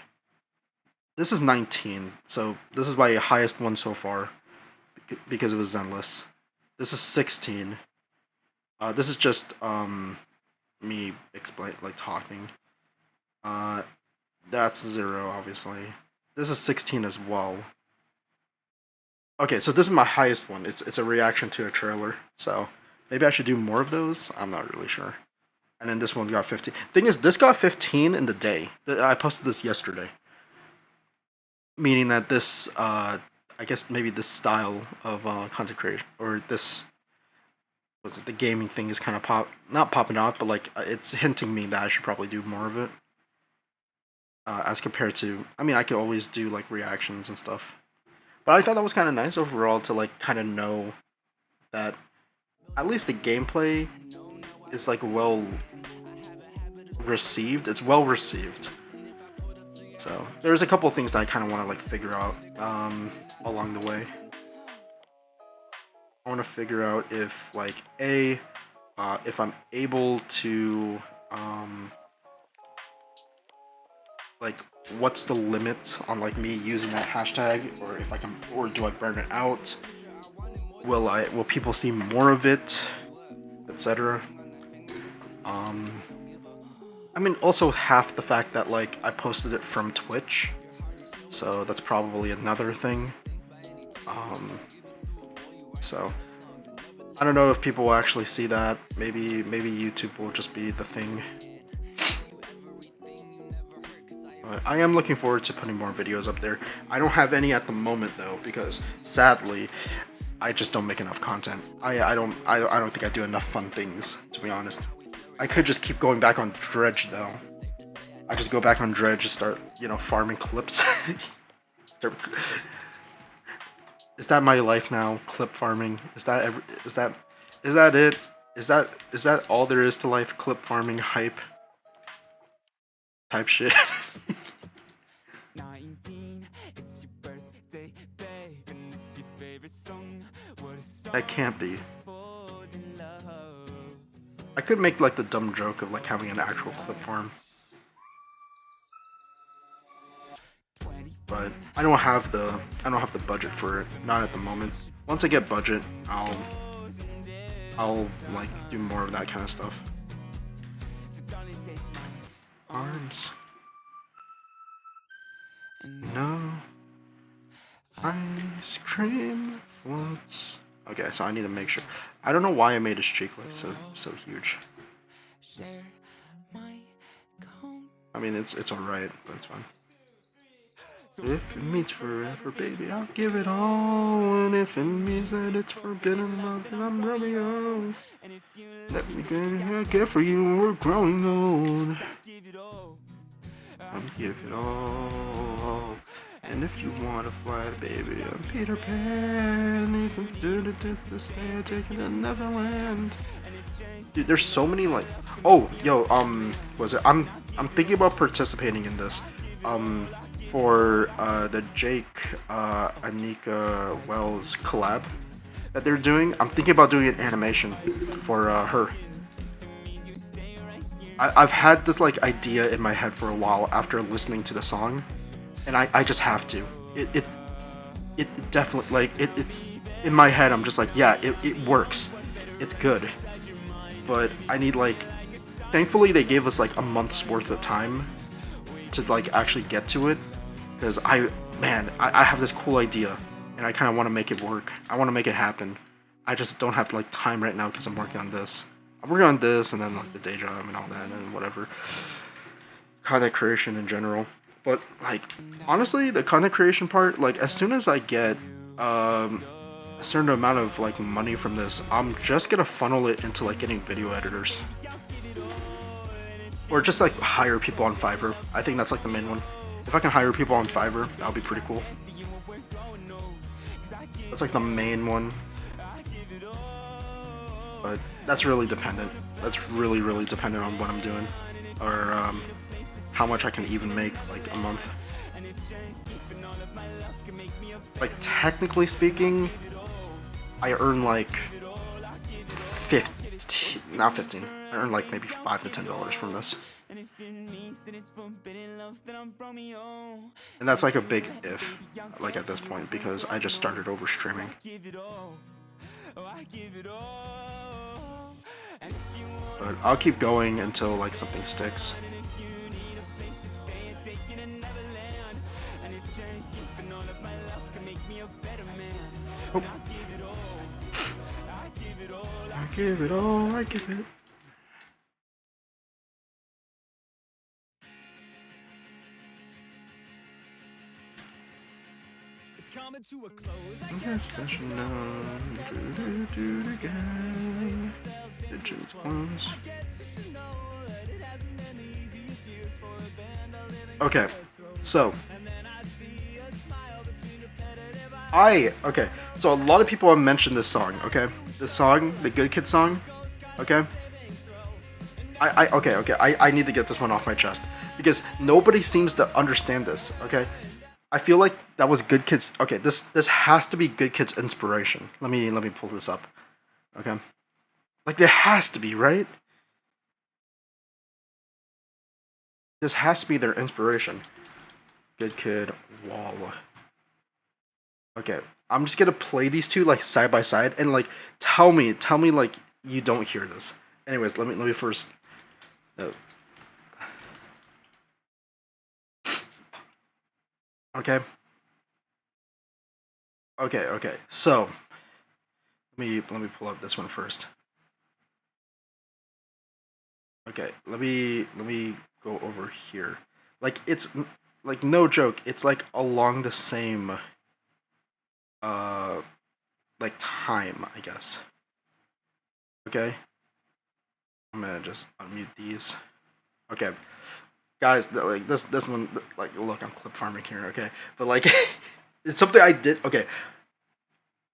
This is 19, so this is my highest one so far, because it was Zenless. This is 16. This is just me talking. That's 0, obviously. This is 16 as well. Okay, so this is my highest one. It's a reaction to a trailer, so maybe I should do more of those. I'm not really sure. And then this one got 15. Thing is, this got 15 in the day. I posted this yesterday. Meaning that this, I guess maybe this style of content creation, or this, the gaming thing is kind of not popping off, but like it's hinting me that I should probably do more of it. As compared to, I mean, I could always do like reactions and stuff. But I thought that was kind of nice overall to like kind of know that at least the gameplay is like well received. It's well received. So there's a couple of things that I kind of want to like figure out along the way. I want to figure out if like if I'm able to like what's the limit on like me using that hashtag, or if I can, or do I burn it out? Will people see more of it, etc. I mean, also half the fact that like I posted it from Twitch, so that's probably another thing. So I don't know if people will actually see that. Maybe YouTube will just be the thing. But I am looking forward to putting more videos up there. I don't have any at the moment though, because sadly, I just don't make enough content. I don't think I do enough fun things, to be honest. I could just keep going back on Dredge though. I just go back on Dredge and start, farming clips. Is that my life now? Clip farming? Is that it? Is that all there is to life? Clip farming, hype type shit. That can't be. I could make like the dumb joke of like having an actual clip farm, but I don't have the budget for it. Not at the moment. Once I get budget, I'll like do more of that kind of stuff. Arms. No. Ice cream floats. Okay, so I need to make sure. I don't know why I made his cheek look so huge. I mean, it's alright, but it's fine. If it means forever, baby, I'll give it all. And if it means that it's forbidden love, then I'm Romeo. Let me get it, I care for you, we're growing old. I'll give it all. And if you wanna fly, baby, I'm Peter Pan. You can do the stay, take it to Neverland. Dude, there's so many like, oh, yo, was it? I'm thinking about participating in this, for the Jake, Anika Wells collab that they're doing. I'm thinking about doing an animation for her. I've had this like idea in my head for a while after listening to the song. And I just have to. It definitely, like, it's in my head. I'm just like, yeah, it works. It's good. But I need like, thankfully they gave us like a month's worth of time to like actually get to it, because I have this cool idea, and I kind of want to make it work. I want to make it happen. I just don't have like time right now because I'm working on this. I'm working on this, and then like the day job and all that, and whatever. Content creation in general. But like honestly, the content creation part, like as soon as I get a certain amount of like money from this, I'm just gonna funnel it into like getting video editors. Or just like hire people on Fiverr. I think that's like the main one. If I can hire people on Fiverr, that'll be pretty cool. That's like the main one. But that's really dependent. That's really, really dependent on what I'm doing. Or how much I can even make like a month. Like technically speaking, I earn like 15, not 15. I earn like maybe $5 to $10 from this. And that's like a big if, like at this point, because I just started over streaming. But I'll keep going until like something sticks. Oh. I give it all, I give it. It's coming to a close. Okay, so so a lot of people have mentioned this song, okay? This song, the Good Kid song, okay? I need to get this one off my chest because nobody seems to understand this, okay? I feel like that was Good Kid's, okay, this has to be Good Kid's inspiration. Let me pull this up, okay? Like, there has to be, right? This has to be their inspiration. Good Kid, Wall. Okay, I'm just gonna play these two like side by side and like tell me like you don't hear this. Anyways, let me first. Okay. So let me pull up this one first. Okay, let me go over here. Like it's like no joke, it's like along the same like time, I guess. Okay. I'm gonna just unmute these. Okay. Guys, like this one, like look, I'm clip farming here, okay? But like it's something I did. Okay.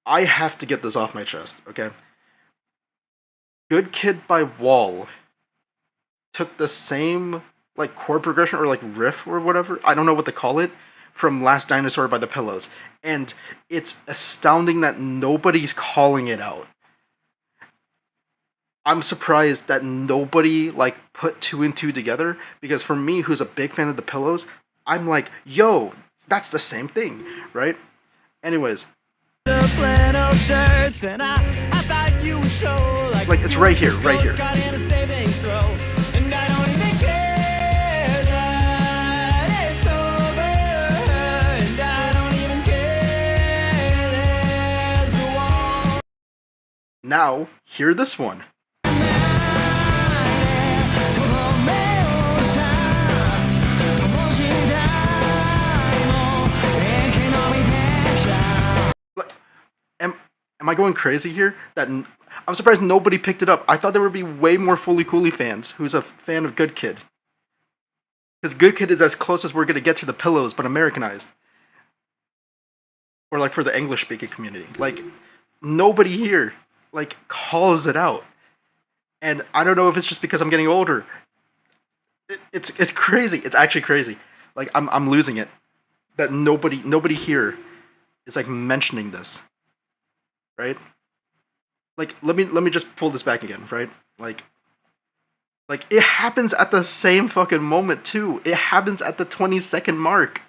I have to get this off my chest, okay? Good Kid by Wall took the same like chord progression or like riff or whatever, I don't know what to call it, from Last Dinosaur by the Pillows. And it's astounding that nobody's calling it out. I'm surprised that nobody like put two and two together, because for me, who's a big fan of the Pillows, I'm like, yo, that's the same thing, right? Anyways. Flannel shirts and I thought you would show like it's right here. And I don't even care that it's over, and I don't even care there's a wall. Now, hear this one. Am I going crazy here? I'm surprised nobody picked it up. I thought there would be way more Fully Cooley fans who's a fan of Good Kid. Because Good Kid is as close as we're going to get to the Pillows, but Americanized. Or like for the English-speaking community. Like, nobody here, like, calls it out. And I don't know if it's just because I'm getting older. It's crazy. It's actually crazy. Like, I'm losing it. That nobody here is, like, mentioning this. Right? Like, let me just pull this back again, right? Like it happens at the same fucking moment too. It happens at the 20-second mark.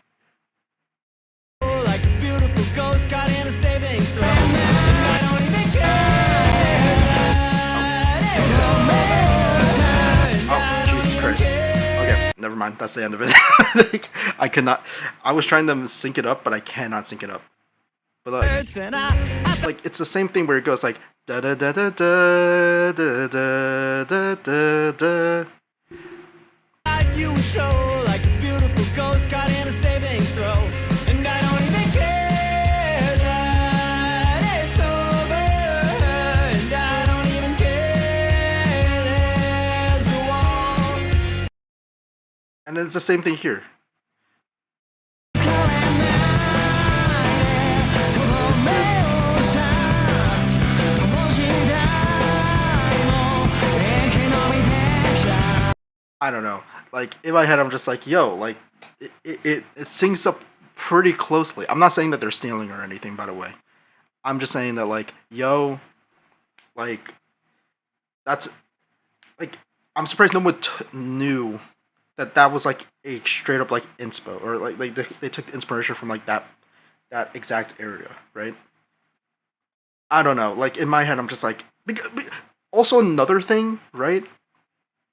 Like a beautiful ghost got in a saving throw. I don't even care. Oh, Jesus Christ. Okay, never never mind. That's the end of it. Like, I cannot. I was trying to sync it up, but I cannot sync it up. But like it's the same thing where it goes like da da da da da da da da da da. You show like a beautiful ghost caught in a saving throw, and I don't even care that it's over, and I don't even care there's a wall. And then it's the same thing here. I don't know. Like in my head, I'm just like, yo, like it syncs up pretty closely. I'm not saying that they're stealing or anything, by the way. I'm just saying that like, yo, like that's like I'm surprised no one knew that was like a straight up like inspo or like they took the inspiration from like that exact area, right? I don't know. Like in my head, I'm just like. Also, another thing, right?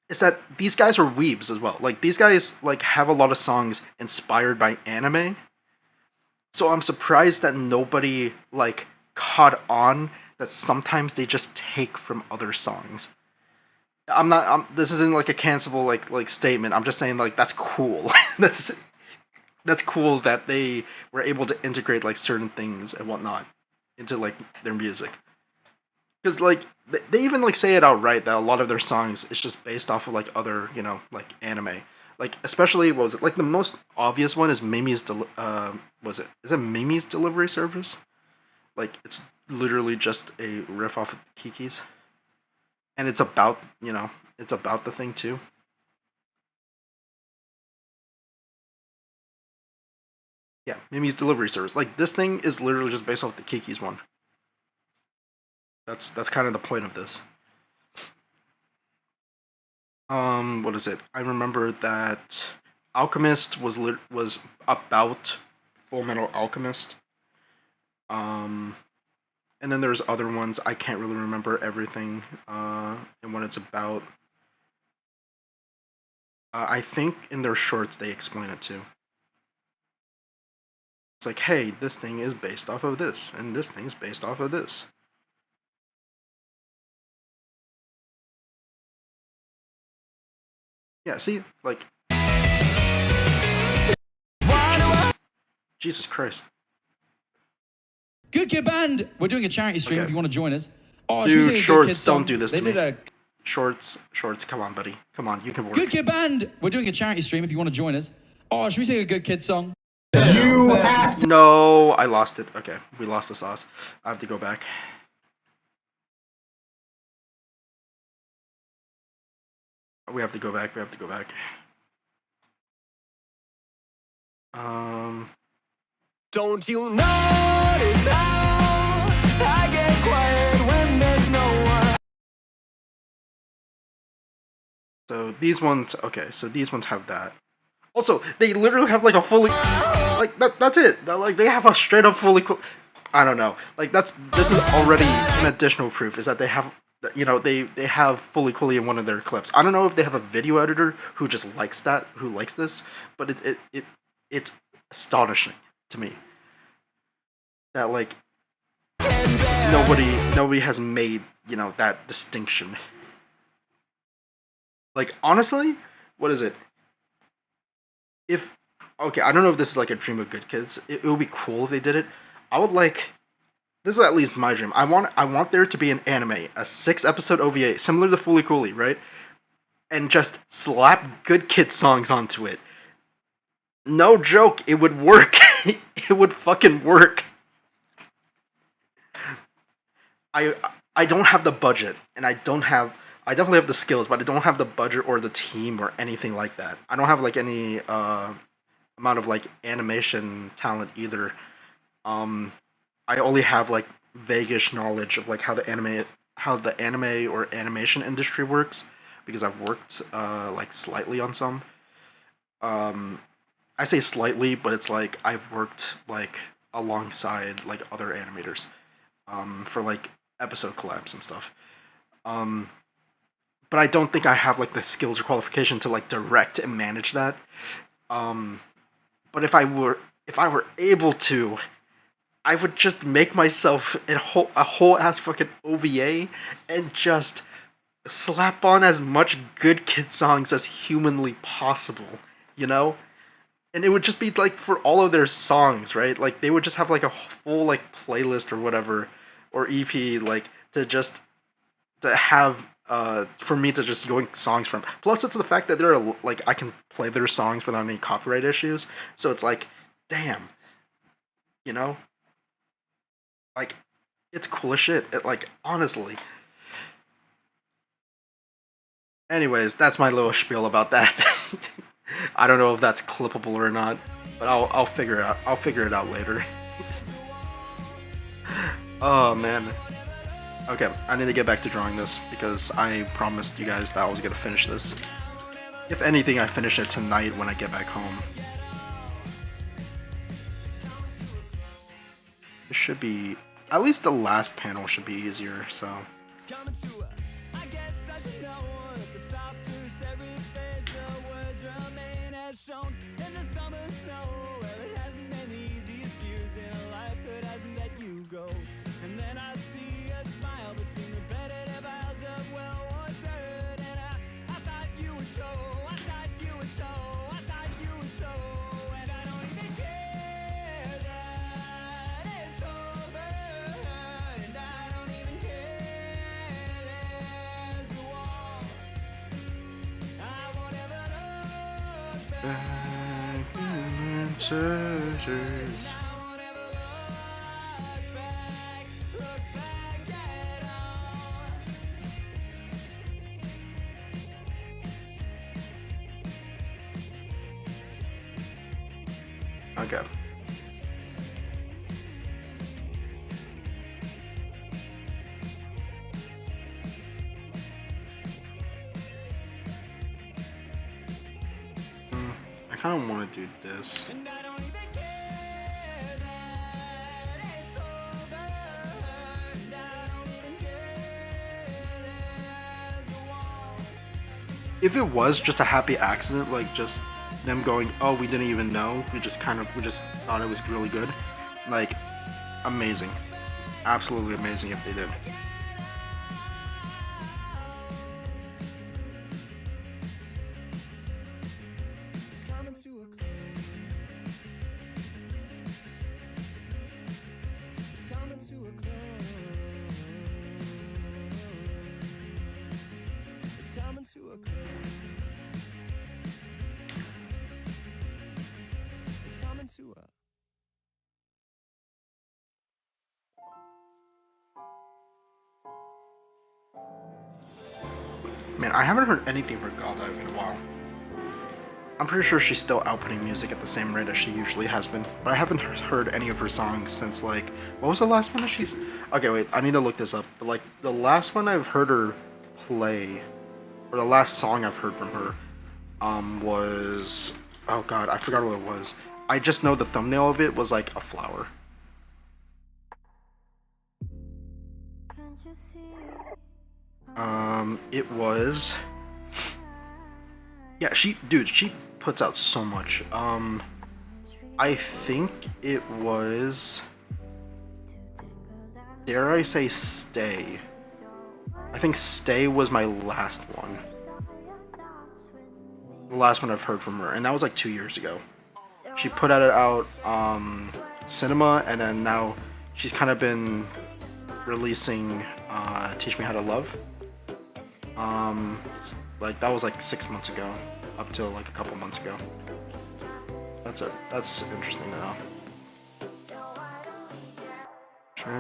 Is that these guys are weebs as well. Like these guys like have a lot of songs inspired by anime. So I'm surprised that nobody like caught on that sometimes they just take from other songs. This isn't like a cancelable like statement. I'm just saying like that's cool. that's cool that they were able to integrate like certain things and whatnot into like their music. Because, like, they even, like, say it outright that a lot of their songs is just based off of, like, other, you know, like, anime. Like, especially, what was it? Like, the most obvious one is Mimi's, is it Mimi's Delivery Service? Like, it's literally just a riff off of Kiki's. And it's about, you know, it's about the thing, too. Yeah, Mimi's Delivery Service. Like, this thing is literally just based off the Kiki's one. That's kind of the point of this. What is it? I remember that Alchemist was about Full Metal Alchemist. And then there's other ones I can't really remember everything. And what it's about. I think in their shorts they explain it too. It's like, hey, this thing is based off of this, and this thing is based off of this. Yeah, see, like, Jesus Christ. Good Kid Band, we're doing a charity stream Okay. if you want to join us. Oh, Dude, should we sing a Good shorts, Kid song? don't do this They to me. did a Shorts, come on, buddy. Come on, you can work. Good Kid Band, we're doing a charity stream if you want to join us. Oh, should we sing a Good Kid song? No, I lost it. Okay, we lost the sauce. I have to go back. We have to go back. Don't you notice how I get quiet when there's no one? So these ones, okay, so these ones have that. Also, they literally have like a fully, like that's it. Like they have a straight up fully, I don't know. Like this is already an additional proof is that they have, you know, they have fully Cooley in one of their clips. I don't know if they have a video editor who just likes that, who likes this, but it's astonishing to me that like nobody has made, you know, that distinction. Like honestly, what is it? If okay, I don't know if this is like a dream of good kids. It would be cool if they did it. I would like. This is at least my dream. I want there to be an anime, a 6-episode OVA, similar to Fooly Cooley, right? And just slap good kid songs onto it. No joke, it would work. It would fucking work. I don't have the budget, and I definitely have the skills, but I don't have the budget or the team or anything like that. I don't have like any amount of like animation talent either. I only have like vaguish knowledge of like how the anime or animation industry works because I've worked like slightly on some. I say slightly, but it's like I've worked like alongside like other animators for like episode collabs and stuff. but I don't think I have like the skills or qualification to like direct and manage that. But if I were able to, I would just make myself a whole ass fucking OVA and just slap on as much good kid songs as humanly possible, you know? And it would just be like for all of their songs, right? Like they would just have like a full like playlist or whatever or EP like to have for me to just yoink songs from. Plus it's the fact that they're like I can play their songs without any copyright issues. So it's like, damn. You know? Like it's cool as shit. Like honestly. Anyways, that's my little spiel about that. I don't know if that's clippable or not, but I'll figure it out. I'll figure it out later. Oh man. Okay, I need to get back to drawing this because I promised you guys that I was gonna finish this. If anything, I finish it tonight when I get back home. It should be, at least the last panel should be easier, so. Shown in the summer snow. Well, it hasn't been the easiest years in a life that hasn't let you go. And then I see a smile between repetitive aisles of well-worn dirt. And I thought you would show, I thought you would show, I thought you would show. And I don't even care that it's over. And I don't even care there's a wall. I won't ever look back. Okay. I kind of want to do this. If it was just a happy accident, like just them going, oh, we didn't even know, we just thought it was really good, like, amazing. Absolutely amazing if they did. It's coming to a close. It's coming to a close. It's coming to a close. It's coming to a. Man, I haven't heard anything from Goldive in a while. I'm pretty sure she's still outputting music at the same rate as she usually has been, but I haven't heard any of her songs since, like, what was the last one that she's... Okay, wait, I need to look this up, but, like, the last one I've heard her play, or the last song I've heard from her, was... Oh god, I forgot what it was. I just know the thumbnail of it was, like, a flower. It was... Yeah, she puts out so much. I think it was... Dare I say Stay? I think Stay was my last one. The last one I've heard from her, and that was like 2 years ago. She put it out, Cinema, and then now she's kind of been releasing, Teach Me How to Love. Like, that was like 6 months ago, up till like a couple months ago. That's it. That's interesting to know. Okay.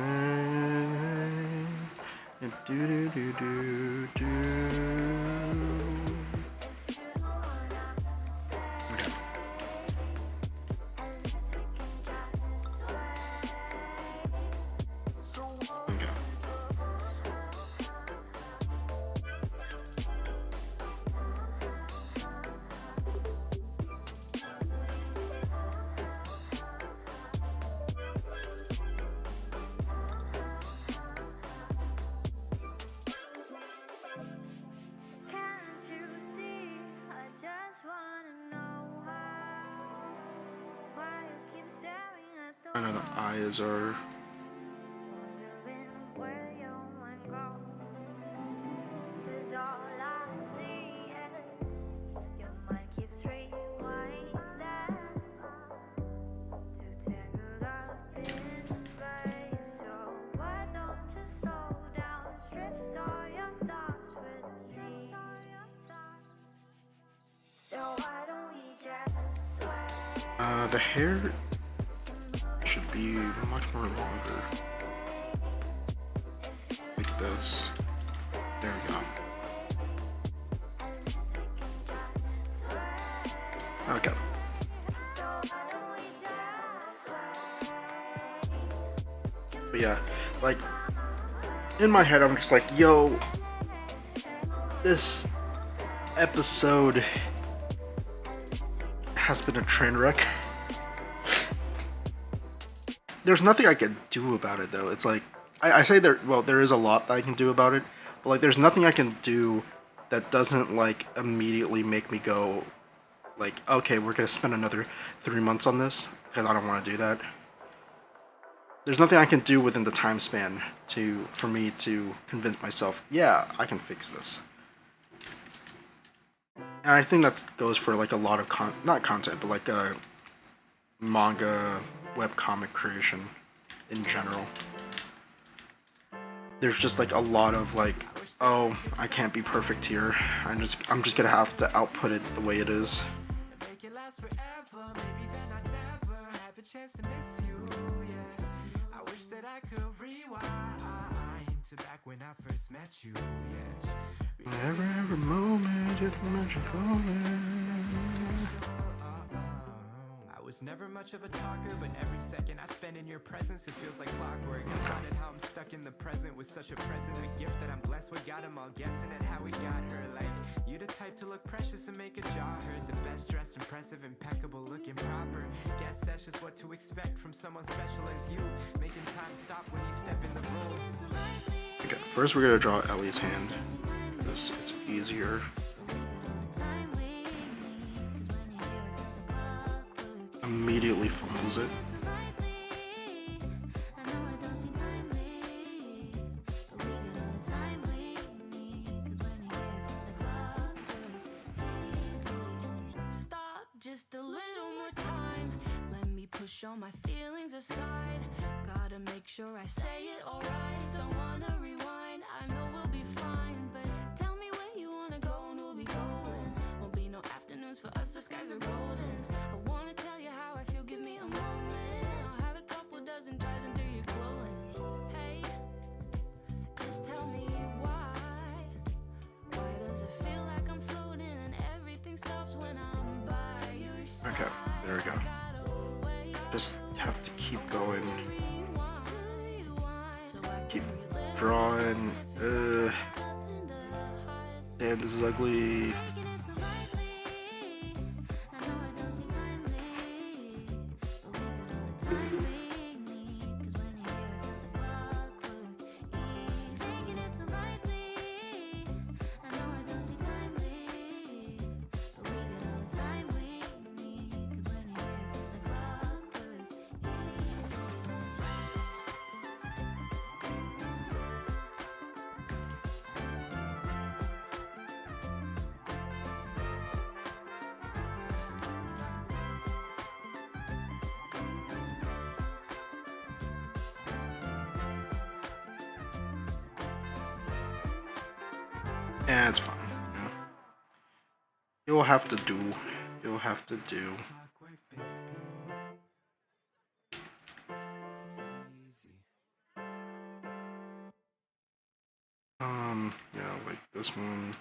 Okay. I know the eyes are. The hair should be much more longer. Like this. There we go. Okay. But yeah, like, in my head I'm just like, yo, this episode has been a train wreck. There's nothing I can do about it though. It's like, I say there is a lot that I can do about it, but like there's nothing I can do that doesn't like immediately make me go like, okay, we're gonna spend another 3 months on this, because I don't want to do that. There's nothing I can do within the time span for me to convince myself, yeah, I can fix this. And I think that goes for like a lot of not content, but like manga, webcomic creation in general. There's just like a lot of like, oh, I can't be perfect here. I'm just gonna have to output it the way it is. Every moment is magical. I was never much of a talker, but every second I spend in your presence, it feels like clockwork. I wanted how I'm stuck in the present with such a present, a gift that I'm blessed with. Got 'em all guessing at how we got her. Like, you the type to look precious and make a jaw hurt. The best dressed, impressive, impeccable, looking proper. Guess that's just what to expect from someone special as you. Making time stop when you step in the room. Okay, first we're gonna draw Ellie's hand. It's easier. Immediately fumbles it. Stop just a little more time. Let me push all my feelings aside. Gotta make sure I say it alright. Don't wanna rewind, I know we'll be fine. But tell me where you wanna go and we'll be going. Won't be no afternoons for us, the skies are golden. I wanna tell you how I feel, give me a moment. I'll have a couple dozen tries until you're glowing. Hey, just tell me why. Why does it feel like I'm floating and everything stops when I'm by your side? Okay, there we go. Just have to keep going. Keep drawing. Damn, this is ugly. Yeah, it's fine. Yeah. You'll have to do. You'll have to do. Yeah, like this one.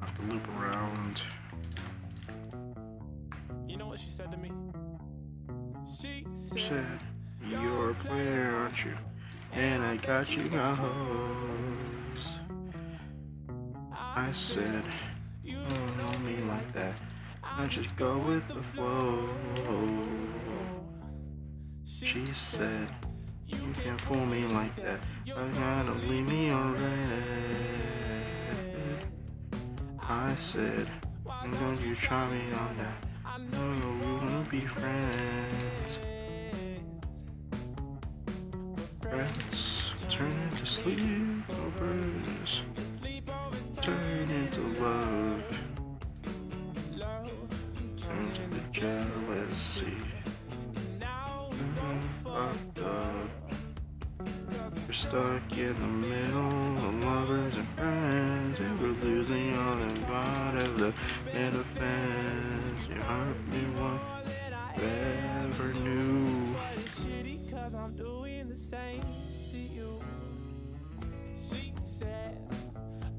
Have to loop around. You know what she said to me? She Said, you're a player, aren't you? And I got you now. I said, you don't know me like that. I just go with the flow. She said, you can't fool me like that. I gotta leave me on red. I said, don't you try me on that. I know we wanna be friends. Sleepovers turn into love, turn to jealousy. Fucked up. We're stuck in the middle of lovers and friends, and we're losing all the part of the middle fence. You hardly want ever knew. Shitty 'cause I'm doing the same to you. She said,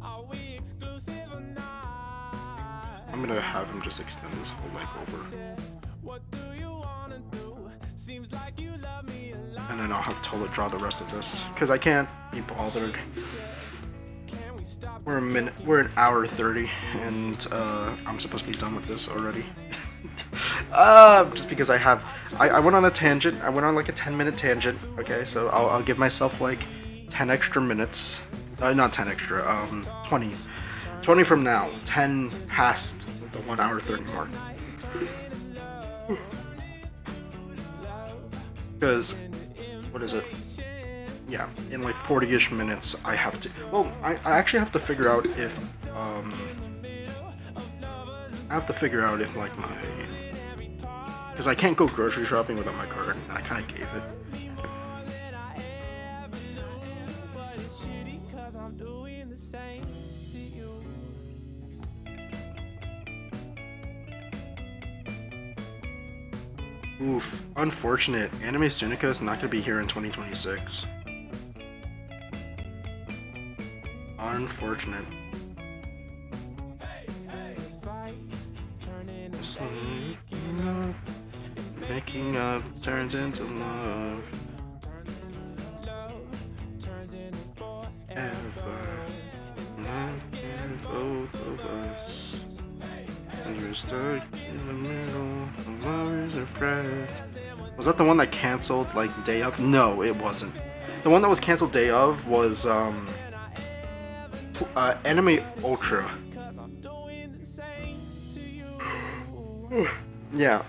are we exclusive or not? I'm gonna have him just extend this whole leg over, What do you wanna do? Seems like you love me a lot. and then I'll have Tola draw the rest of this because I can't be bothered. Can we stop? We're an hour 30, and I'm supposed to be done with this already. Just because I went on a tangent. I went on like a 10-minute tangent. Okay, so I'll give myself like 10 extra minutes. Not 10 extra. 20 from now. 10 past the 1 hour 30 mark. Because what is it? Yeah, in like 40-ish minutes, I have to. Well, I actually have to figure out if like my, because I can't go grocery shopping without my card, and I kind of gave it. But it's shitty 'cause I'm doing the same to you. Oof, unfortunate. Anime Stunica is not gonna be here in 2026. Unfortunate. This fight's turning into Making up turns into love. love, turns into forever. Ever. Not in both of us. And we're stuck in the middle of lovers and friends. Was that the one that canceled like day of? No, it wasn't. The one that was canceled day of was Anime Ultra. Yeah,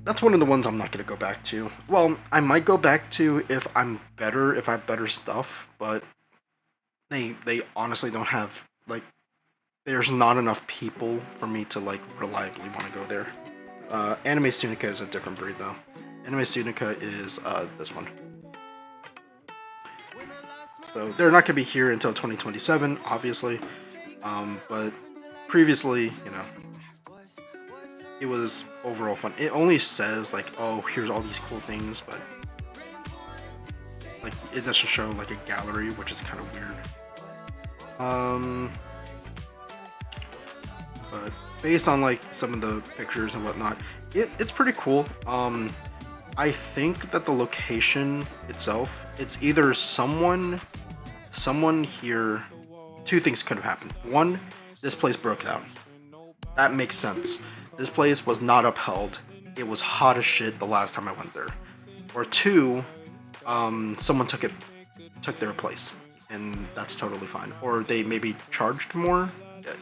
that's one of the ones I'm not gonna go back to. Well, I might go back to if I'm better, if I have better stuff, but they honestly don't have, like, there's not enough people for me to like reliably want to go there. Anime Stunica is a different breed though. Anime Stunica is this one. So they're not gonna be here until 2027, obviously. But previously, you know, it was overall fun. It only says like, oh, here's all these cool things, but like it doesn't show like a gallery, which is kind of weird. But based on like some of the pictures and whatnot, it's pretty cool. I think that the location itself, it's either someone here. Two things could have happened. One, this place broke down. That makes sense. This place was not upheld. It was hot as shit the last time I went there. Or two, someone took their place, and that's totally fine. Or they maybe charged more.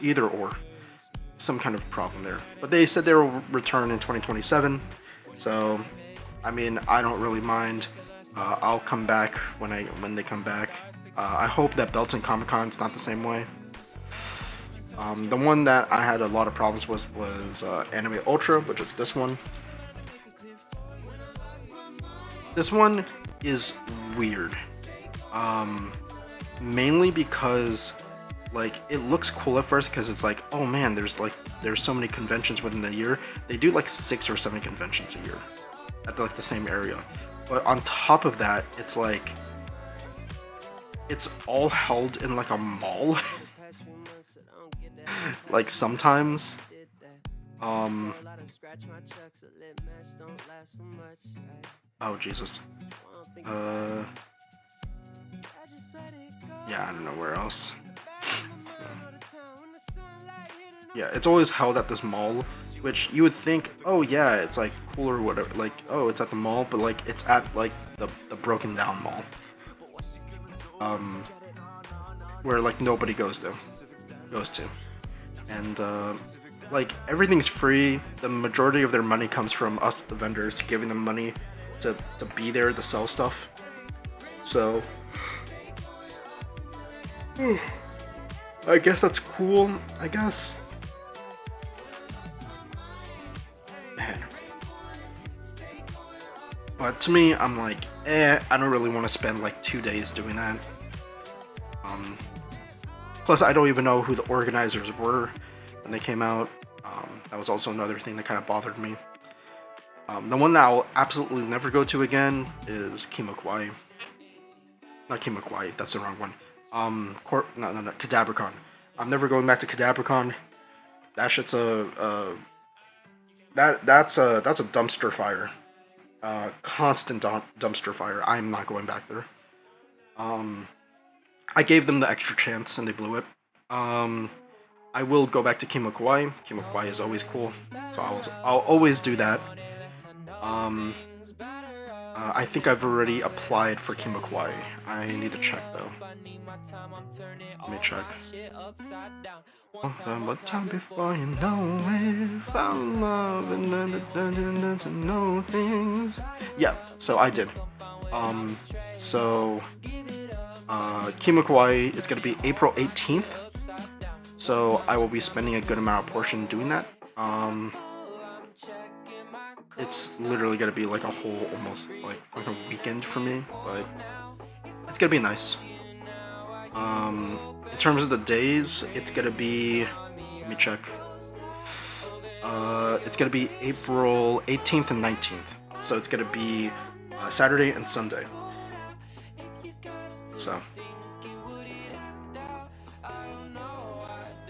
Either or, some kind of problem there. But they said they will return in 2027. So, I mean, I don't really mind. I'll come back when they come back. I hope that Belton Comic Con's not the same way. The one that I had a lot of problems with was Anime Ultra, which is this one. This one is weird. Mainly because like it looks cool at first because it's like, oh man, there's so many conventions within the year. They do like 6 or 7 conventions a year at like the same area. But on top of that, it's like it's all held in like a mall. Like sometimes oh Jesus. Yeah, I don't know where else. Yeah, it's always held at this mall, which you would think, oh yeah, it's like cool or whatever, like, oh, it's at the mall, but like it's at like the broken down mall. Where like nobody goes to. And like everything's free. The majority of their money comes from us, the vendors, giving them money to be there to sell stuff. So I guess that's cool. I guess. Man. But to me, I'm like, I don't really want to spend like 2 days doing that. Plus, I don't even know who the organizers were when they came out. That was also another thing that kind of bothered me. The one that I'll absolutely never go to again is Kimakwai. Not Kimakwai, that's the wrong one. No, Cadabricon. I'm never going back to Cadabricon. That shit's that's a dumpster fire. Constant dumpster fire. I'm not going back there. I gave them the extra chance and they blew it. I will go back to Kimakwai. Kimakwai is always cool, so I'll always do that. I think I've already applied for Kimakwai. I need to check though. Let me check. One time before you know it, found love and then to know things. Yeah, so I did. Kimakwai, it's gonna be April 18th. So I will be spending a good amount of portion doing that. It's literally gonna be like a whole, almost like a weekend for me, but it's gonna be nice. In terms of the days, it's gonna be, let me check. It's gonna be April 18th and 19th. So it's gonna be Saturday and Sunday. So.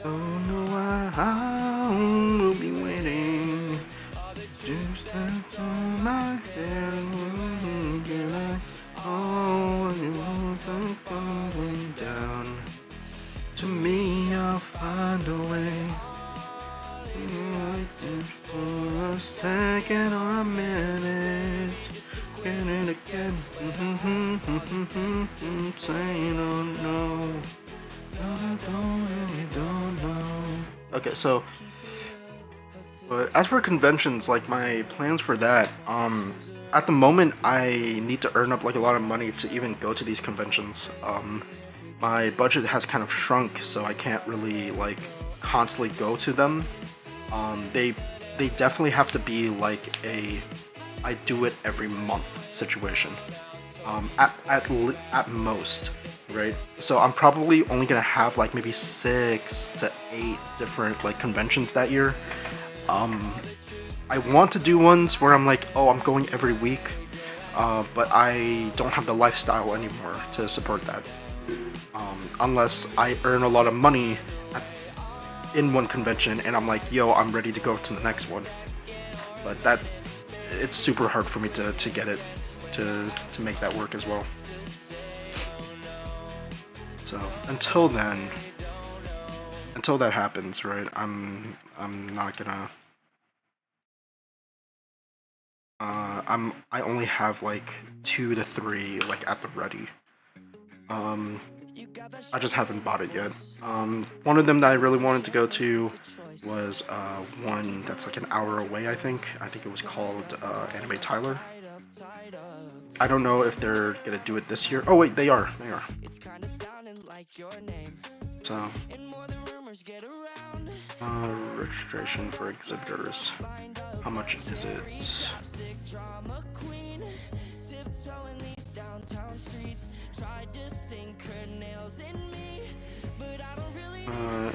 Don't know why I'll be waiting. Just that's on my head. Oh, you want to come down. To me, I'll find a way. Just for a second or a minute. Again and again. Saying, oh no. Okay, so, but as for conventions, like my plans for that, at the moment I need to earn up like a lot of money to even go to these conventions. My budget has kind of shrunk, so I can't really like constantly go to them. They definitely have to be like a I do it every month situation. At most, right? So I'm probably only gonna have like maybe 6 to 8 different like conventions that year. I want to do ones where I'm like, oh, I'm going every week, but I don't have the lifestyle anymore to support that. Unless I earn a lot of money in one convention and I'm like, yo, I'm ready to go to the next one. But it's super hard for me to get it. To make that work as well. So until that happens, right? I'm not gonna. I only have like 2 to 3 like at the ready. I just haven't bought it yet. One of them that I really wanted to go to was one that's like an hour away. I think it was called Anime Tyler. I don't know if they're gonna do it this year. Oh wait, they are. So, registration for exhibitors. How much is it?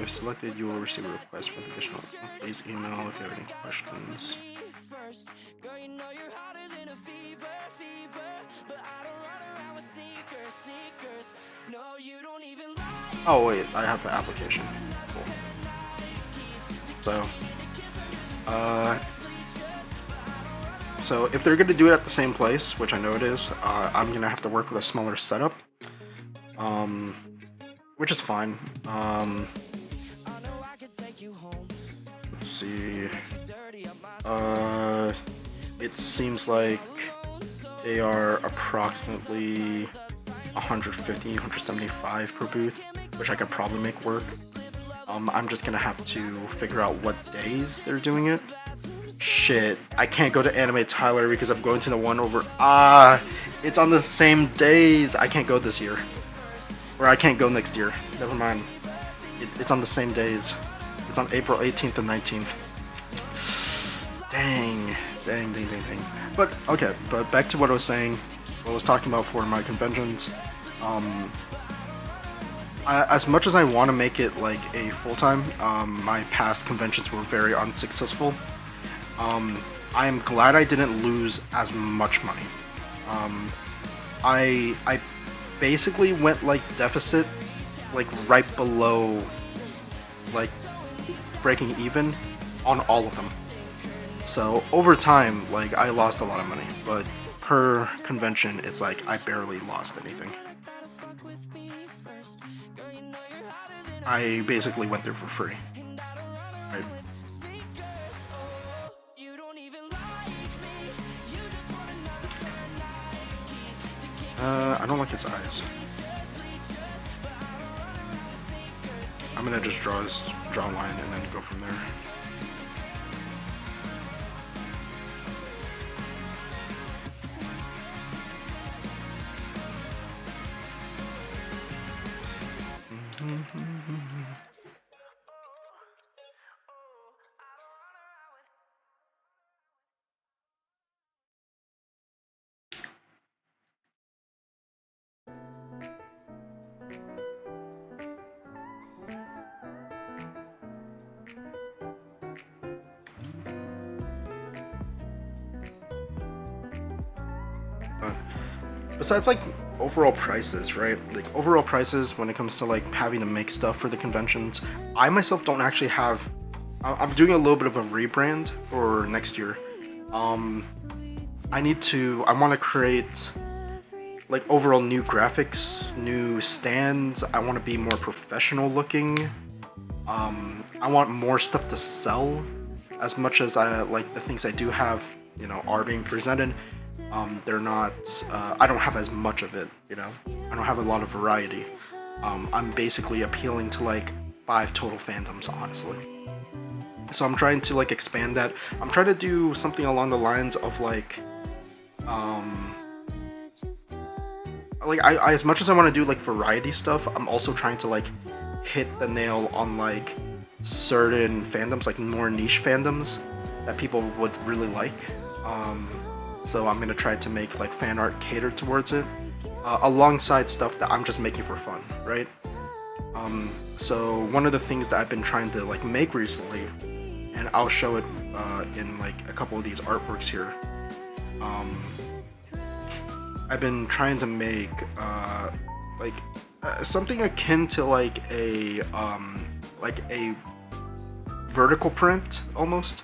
If selected, you will receive a request for additional. Please email if you have any questions. Oh wait, I have the application. Cool. So if they're gonna do it at the same place, which I know it is, I'm gonna have to work with a smaller setup, which is fine. Let's see. It seems like they are approximately 150, 175 per booth, which I could probably make work. I'm just gonna have to figure out what days they're doing it. Shit, I can't go to Anime Tyler because I'm going to the one over. It's on the same days. I can't go this year. Or I can't go next year. Never mind. It's on the same days. It's on April 18th and 19th. Dang. But okay, but back to what I was saying. What I was talking about for my conventions. As much as I want to make it like a full-time, my past conventions were very unsuccessful. I am glad I didn't lose as much money. I basically went like deficit, like right below like breaking even on all of them. So over time, like I lost a lot of money, but per convention, it's like I barely lost anything. I basically went there for free. Right? I don't like his eyes. I'm gonna just draw a line and then go from there. Besides like overall prices, right? Like overall prices when it comes to like having to make stuff for the conventions, I myself don't actually have. I'm doing a little bit of a rebrand for next year. I want to create like overall new graphics, new stands. I want to be more professional looking. I want more stuff to sell. As much as I like the things I do have, you know, are being presented. They're not, I don't have as much of it, you know, I don't have a lot of variety. I'm basically appealing to like 5 total fandoms, honestly. So I'm trying to like expand that. I'm trying to do something along the lines of like, I as much as I want to do like variety stuff, I'm also trying to like hit the nail on like certain fandoms, like more niche fandoms that people would really like. So I'm gonna try to make like fan art catered towards it, alongside stuff that I'm just making for fun, right? So one of the things that I've been trying to like make recently, and I'll show it in like a couple of these artworks here. I've been trying to make something akin to like a vertical print almost.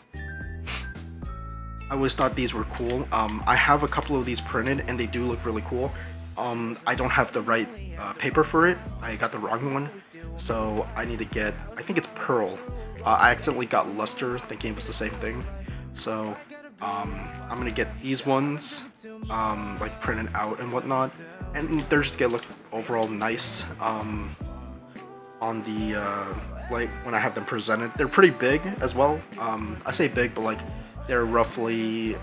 I always thought these were cool. I have a couple of these printed and they do look really cool. I don't have the right paper for it. I got the wrong one. So I need to get, I think it's Pearl. I accidentally got Luster thinking it was the same thing. So I'm gonna get these ones like printed out and whatnot. And they're just gonna look overall nice on the, like when I have them presented. They're pretty big as well. I say big, but like, they're roughly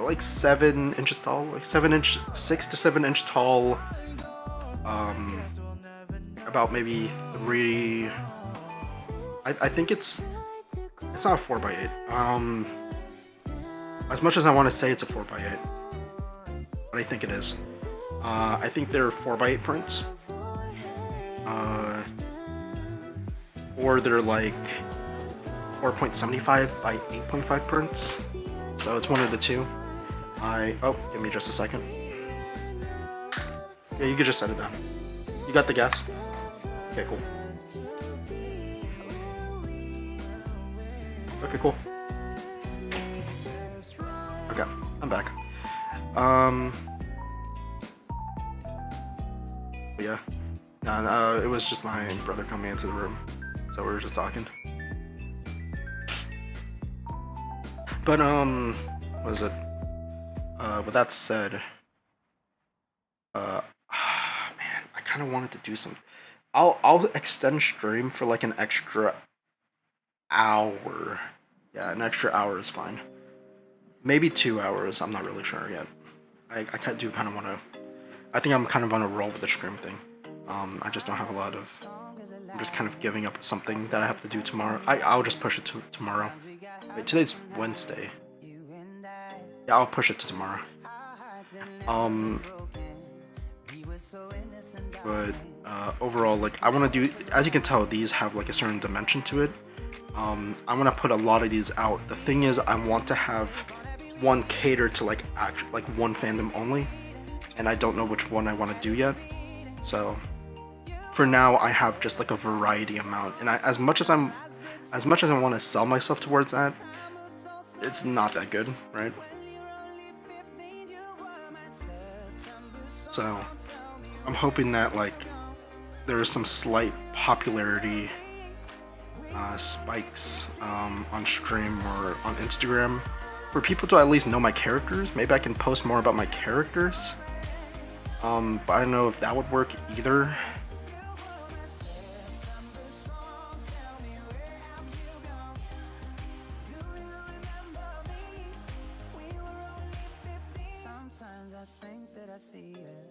like 7 inches tall, like 6 to 7 inch tall. About maybe 3. I think it's not a 4x8. As much as I want to say it's a 4x8, but I think it is. I think they're 4x8 prints, or they're like 4.75 by 8.5 prints, so it's one of the two. Oh, give me just a second. Yeah, you could just set it down. You got the gas? Okay, cool. Okay, cool. Okay, I'm back. But yeah. No, it was just my brother coming into the room, so we were just talking. But what is it? With that said, man, I kind of wanted to do some. I'll extend stream for like an extra hour. Yeah, an extra hour is fine. Maybe 2 hours. I'm not really sure yet. I kind of want to. I think I'm kind of on a roll with the stream thing. I just don't have a lot of. I'm just kind of giving up something that I have to do tomorrow. I'll just push it to tomorrow. Wait, today's Wednesday. Yeah, I'll push it to tomorrow. But overall, like, I want to do, as you can tell, these have like a certain dimension to it. I want to put a lot of these out. The thing is, I want to have one catered to like one fandom only, and I don't know which one I want to do yet. So for now, I have just like a variety amount, and as much as I want to sell myself towards that, it's not that good, right? So I'm hoping that like there is some slight popularity spikes on stream or on Instagram for people to at least know my characters. Maybe I can post more about my characters, but I don't know if that would work either. Sometimes I think that I see it,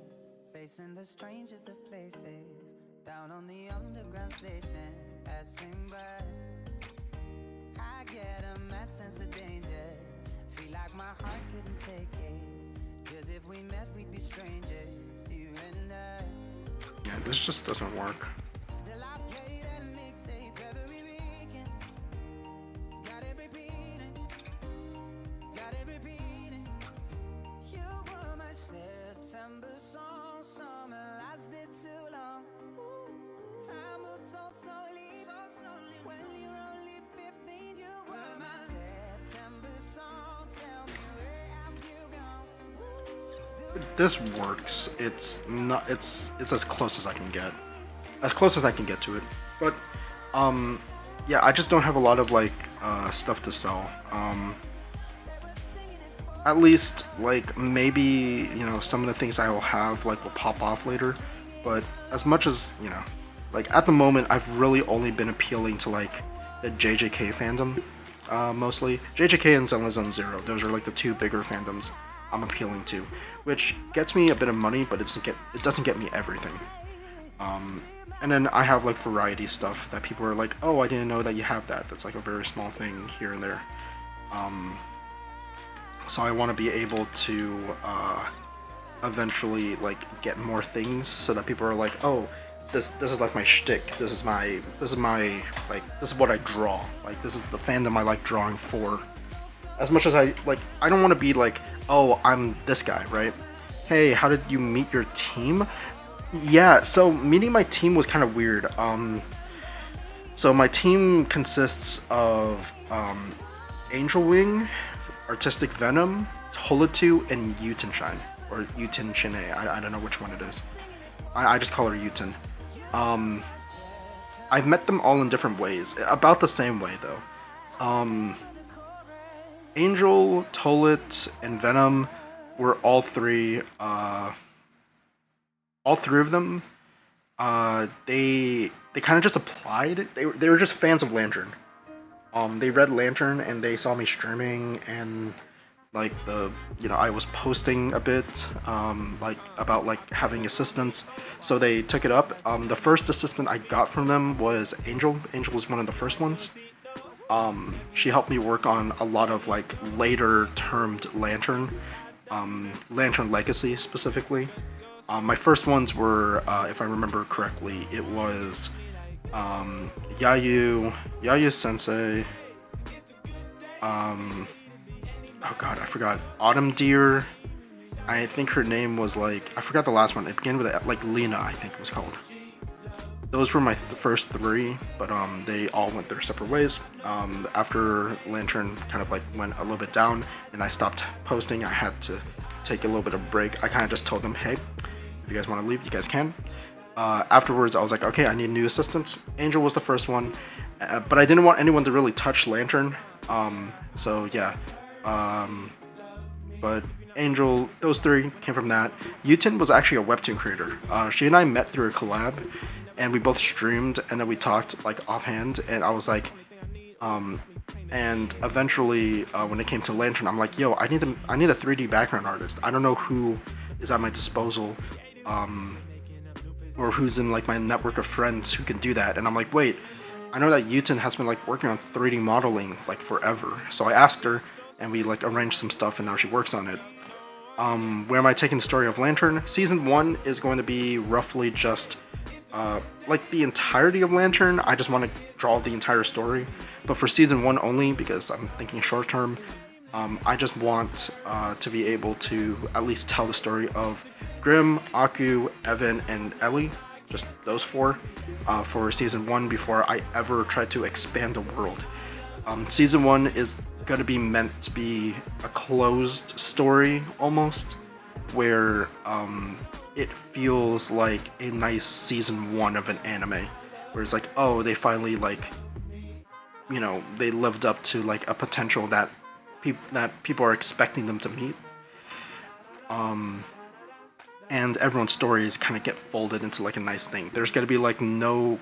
facing the strangest of places, down on the underground station, passing by. I get a mad sense of danger, feel like my heart couldn't take it, 'cause if we met we'd be strangers, you and I. Yeah, this just doesn't work. Still I play that mixtape every weekend, got it repeating, got it repeating. You were my September song, summer lasted too long. Time moves so slowly, when you're only 15, you were my September song. Tell me where have you gone? This works. It's not. It's as close as I can get. As close as I can get to it. But yeah, I just don't have a lot of like stuff to sell. At least like maybe, you know, some of the things I will have like will pop off later. But as much as, you know, like at the moment I've really only been appealing to like the JJK fandom, mostly. JJK and Zenless Zone Zero. Those are like the two bigger fandoms I'm appealing to, which gets me a bit of money, but it doesn't get me everything. And then I have like variety stuff that people are like, oh, I didn't know that you have that. That's like a very small thing here and there. So I want to be able to eventually like get more things, so that people are like, oh, this is like my shtick. This is my like, this is what I draw. Like, this is the fandom I like drawing for. As much as I don't want to be like, oh, I'm this guy, right? Hey, how did you meet your team? Yeah, so meeting my team was kind of weird. So my team consists of Angel Wing, Artistic Venom, Tolatu, and Yutenshine, or Yutenshine. I don't know which one it is. I just call her Yuten. I've met them all in different ways, about the same way though. Angel, Tolit, and Venom were all three of them. They kind of just applied. They were just fans of Lantern. They read Lantern and they saw me streaming, and like I was posting a bit like about like having assistants, so they took it up. The first assistant I got from them was Angel. Angel was one of the first ones. She helped me work on a lot of like later termed Lantern, Lantern Legacy specifically. My first ones were, if I remember correctly, it was Yayu Sensei, oh god, I forgot, Autumn Deer. I think her name was like, I forgot the last one. It began with like Lena, I think it was called. Those were my first three, but they all went their separate ways. After Lantern kind of like went a little bit down and I stopped posting, I had to take a little bit of break. I kind of just told them, hey, if you guys want to leave, you guys can. Afterwards, I was like, okay, I need new assistants. Angel was the first one, but I didn't want anyone to really touch Lantern. So yeah, but Angel, those three came from that. Yuten was actually a webtoon creator. She and I met through a collab, and we both streamed, and then we talked like offhand, and I was like, and eventually when it came to Lantern, I'm like, yo, I need a 3D background artist. I don't know who is at my disposal. or who's in like my network of friends who can do that. And I'm like, wait, I know that Yuten has been like working on 3D modeling like forever. So I asked her, and we like arranged some stuff, and now she works on it. Where am I taking the story of Lantern? Season 1 is going to be roughly just like the entirety of Lantern. I just want to draw the entire story. But for season 1 only, because I'm thinking short term, I just want to be able to at least tell the story of Grimm, Aku, Evan, and Ellie. Just those 4 for season 1 before I ever try to expand the world. Season 1 is going to be meant to be a closed story almost, where it feels like a nice season 1 of an anime, where it's like, oh, they finally like, you know, they lived up to like a potential that people are expecting them to meet. And everyone's stories kind of get folded into like a nice thing. There's gonna be like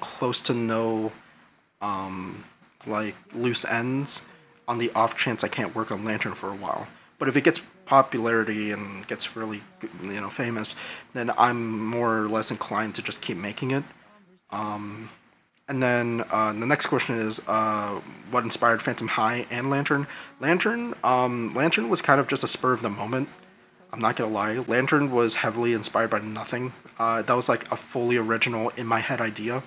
close to no like loose ends on the off chance I can't work on Lantern for a while. But if it gets popularity and gets really, you know, famous, then I'm more or less inclined to just keep making it. And then the next question is what inspired Phantom High and Lantern? Lantern was kind of just a spur of the moment. I'm not gonna lie. Lantern was heavily inspired by nothing. That was like a fully original in my head idea.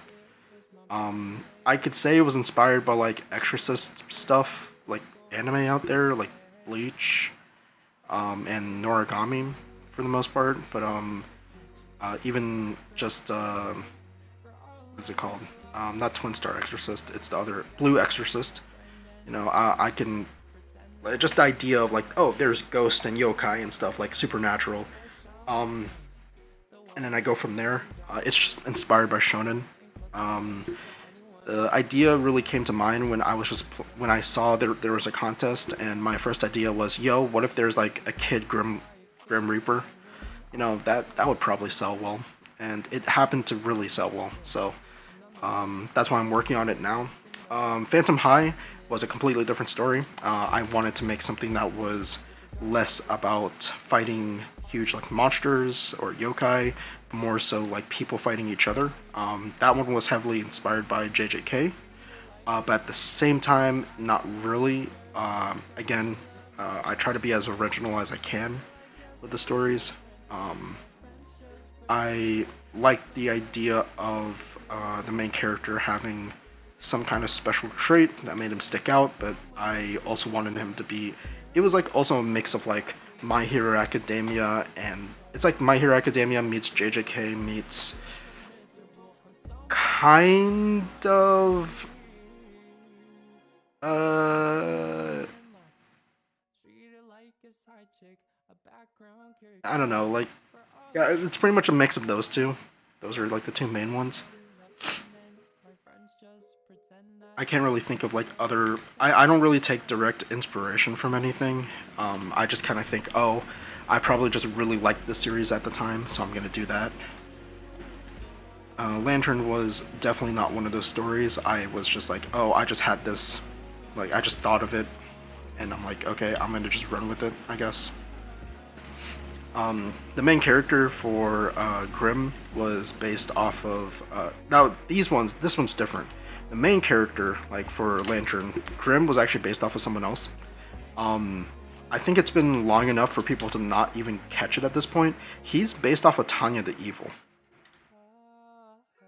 I could say it was inspired by like Exorcist stuff, like anime out there, like Bleach, and Noragami for the most part. But even just what's it called? Not Twin Star Exorcist. It's the other Blue Exorcist. You know, I can just the idea of like, oh, there's ghosts and yokai and stuff like supernatural. And then I go from there. It's just inspired by shonen. The idea really came to mind when I saw there was a contest, and my first idea was, yo, what if there's like a kid Grim Reaper? You know, that would probably sell well, and it happened to really sell well. So that's why I'm working on it now. Phantom High was a completely different story. I wanted to make something that was less about fighting huge like monsters or yokai, more so like people fighting each other. That one was heavily inspired by JJK, but at the same time, not really. Again, I try to be as original as I can with the stories. I like the idea of the main character having some kind of special trait that made him stick out, but I also wanted him to be, it was like also a mix of like My Hero Academia, and it's like My Hero Academia meets JJK meets kind of I don't know, like, yeah, it's pretty much a mix of those two. Those are like the two main ones. I can't really think of like other, I don't really take direct inspiration from anything. I just kind of think, oh, I probably just really liked this series at the time, so I'm gonna do that. Lantern was definitely not one of those stories. I was just like, oh, I just had this, like, I just thought of it, and I'm like, okay, I'm gonna just run with it, I guess. The main character for Grimm was based off of, now this one's different. The main character, like for Lantern, Grimm was actually based off of someone else. I think it's been long enough for people to not even catch it at this point. He's based off of Tanya the Evil.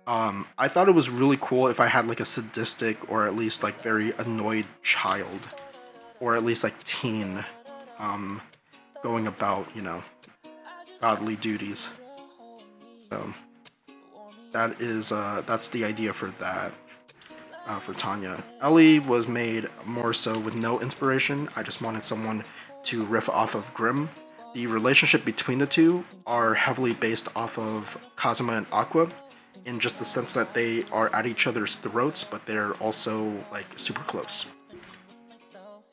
I thought it was really cool if I had like a sadistic or at least like very annoyed child, or at least like teen, going about, you know, godly duties. So that is that's the idea for that. For Tanya. Ellie was made more so with no inspiration. I just wanted someone to riff off of Grimm. The relationship between the two are heavily based off of Kazuma and Aqua, in just the sense that they are at each other's throats, but they're also like super close.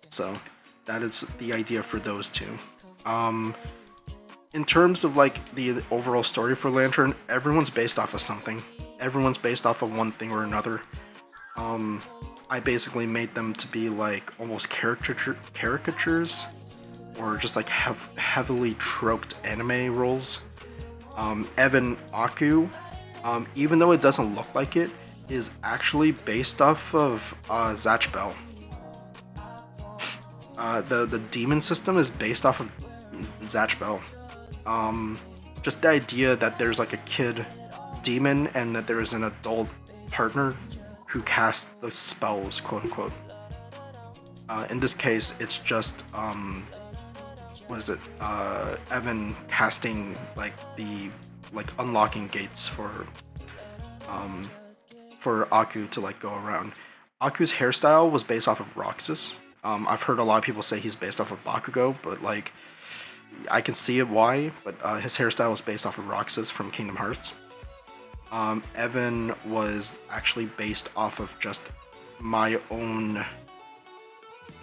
So that is the idea for those two. In terms of like the overall story for Lantern, everyone's based off of something. Everyone's based off of one thing or another. I basically made them to be like almost caricatures, or just like heavily troped anime roles. Evan Aku, even though it doesn't look like it, is actually based off of Zatch Bell. The demon system is based off of Zatch Bell. Just the idea that there's like a kid demon and that there is an adult partner who casts the spells, quote unquote. In this case, it's just what is it? Evan casting like the unlocking gates for Aku to like go around. Aku's hairstyle was based off of Roxas. I've heard a lot of people say he's based off of Bakugo, but like I can see it why. But his hairstyle was based off of Roxas from Kingdom Hearts. Evan was actually based off of just my own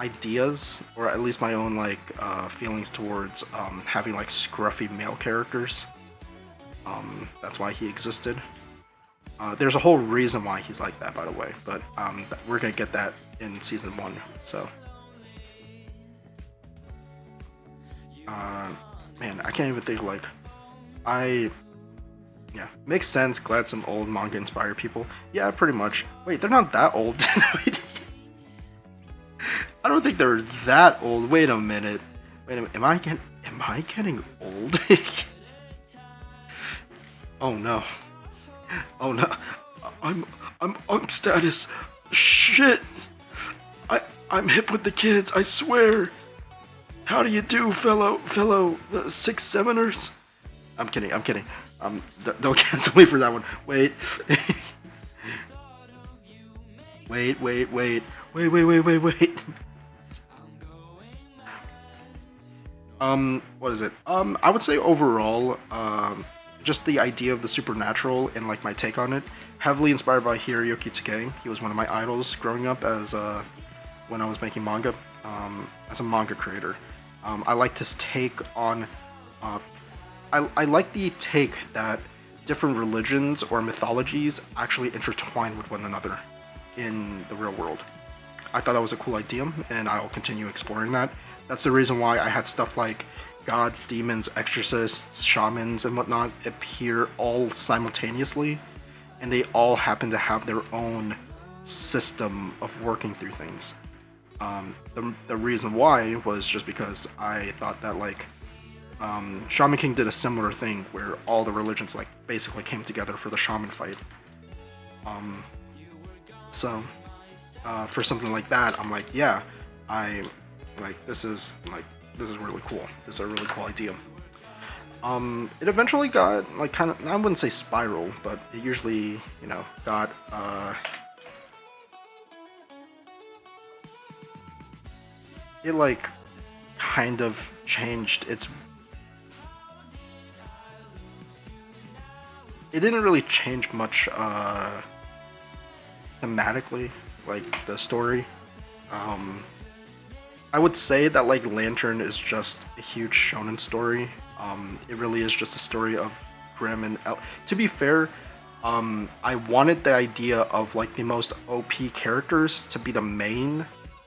ideas, or at least my own like feelings towards having like scruffy male characters. That's why he existed. There's a whole reason why he's like that, by the way, but we're gonna get that in season 1. So, man, I can't even think like yeah, makes sense. Glad some old manga inspired people. Yeah, pretty much. Wait, they're not that old. I don't think they're that old. Wait a minute. Am I getting old? Oh no. Oh no. I'm unk status. Shit. I'm hip with the kids, I swear. How do you do, fellow 6-7ers? I'm kidding. Don't cancel me for that one. Wait. Wait. What is it? I would say overall, just the idea of the supernatural and like my take on it, heavily inspired by Hiroyuki Takei. He was one of my idols growing up as when I was making manga, as a manga creator. I liked his take on, I like the take that different religions or mythologies actually intertwine with one another in the real world. I thought that was a cool idea, and I'll continue exploring that. That's the reason why I had stuff like gods, demons, exorcists, shamans, and whatnot appear all simultaneously, and they all happen to have their own system of working through things. The reason why was just because I thought that like Shaman King did a similar thing where all the religions like basically came together for the shaman fight. So for something like that, I'm like, yeah, this is really cool. This is a really cool idea. It eventually got like kind of, I wouldn't say spiral, but it usually, you know, got it like kind of changed its. It didn't really change much thematically, like the story. I would say that like Lantern is just a huge shonen story. It really is just a story of Grimm and to be fair, I wanted the idea of like the most OP characters to be the main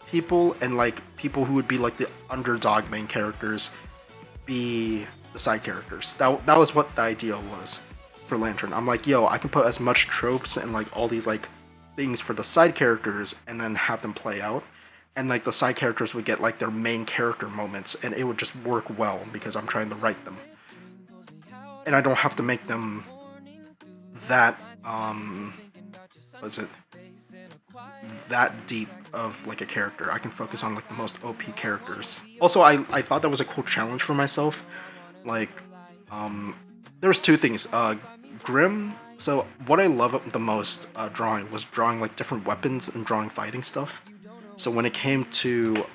people, and like people who would be like the underdog main characters be the side characters. That was what the idea was for Lantern. I'm like, yo, I can put as much tropes and like all these like things for the side characters and then have them play out, and like the side characters would get like their main character moments, and it would just work well because I'm trying to write them, and I don't have to make them that that deep of like a character. I can focus on like the most OP characters. Also, I thought that was a cool challenge for myself. Like there was two things. Grimm. So what I love the most drawing was drawing like different weapons and drawing fighting stuff. So when it came to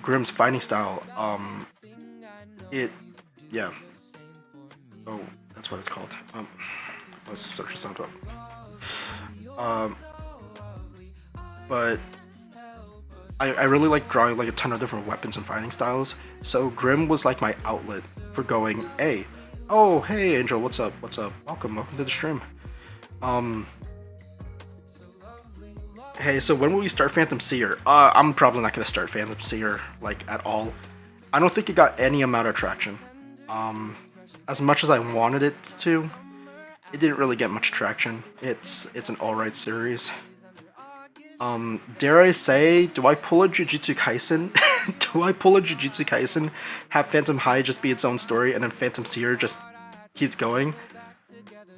Grimm's fighting style, yeah. Oh, that's what it's called. Let's search this up. But I really like drawing like a ton of different weapons and fighting styles. So Grimm was like my outlet for going, hey, oh, hey Angel, what's up? Welcome to the stream. Hey, so when will we start Phantom Seer? I'm probably not gonna start Phantom Seer like at all. I don't think it got any amount of traction. I as much as I wanted it to, it didn't really get much traction. It's an alright series. Dare I say, do I pull a Jujutsu Kaisen? Do I pull a Jujutsu Kaisen, have Phantom High just be its own story, and then Phantom Seer just keeps going?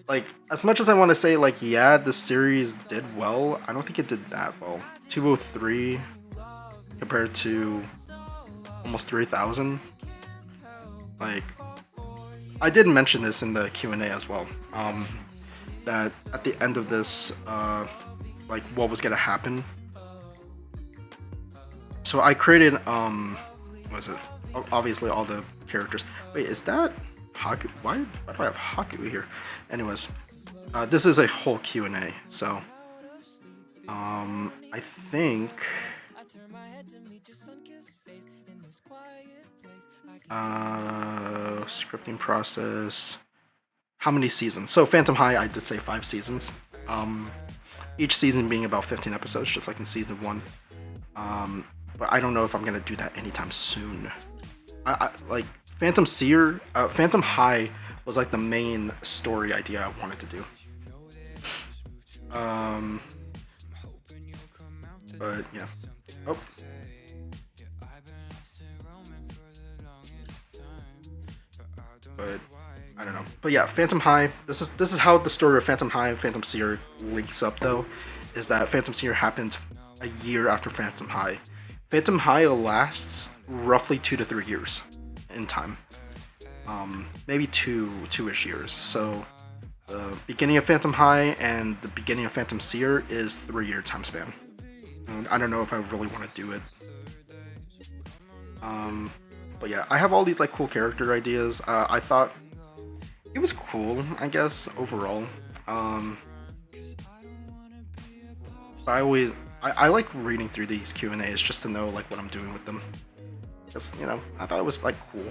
Like, as much as I want to say, like, yeah, the series did well, I don't think it did that well. 203 compared to almost 3,000. Like, I did mention this in the Q&A as well, that at the end of this, like, what was gonna happen. So I created, what was it? Obviously all the characters. Wait, is that Haku? Why do I have Haku here? Anyways, this is a whole Q&A, so, I think, scripting process, how many seasons? So Phantom High, I did say 5 seasons. Each season being about 15 episodes, just like in season 1. But I don't know if I'm gonna do that anytime soon. I like Phantom Seer, Phantom High was like the main story idea I wanted to do. But yeah. Oh. But I don't know. But yeah, Phantom High. This is how the story of Phantom High and Phantom Seer links up, though, is that Phantom Seer happened a year after Phantom High. Phantom High lasts roughly 2 to 3 years in time. Maybe two-ish years. So the beginning of Phantom High and the beginning of Phantom Seer is 3-year time span. And I don't know if I really want to do it. But yeah, I have all these like cool character ideas. I thought it was cool, I guess, overall. But I like reading through these Q&As just to know like what I'm doing with them. Because, you know, I thought it was like cool.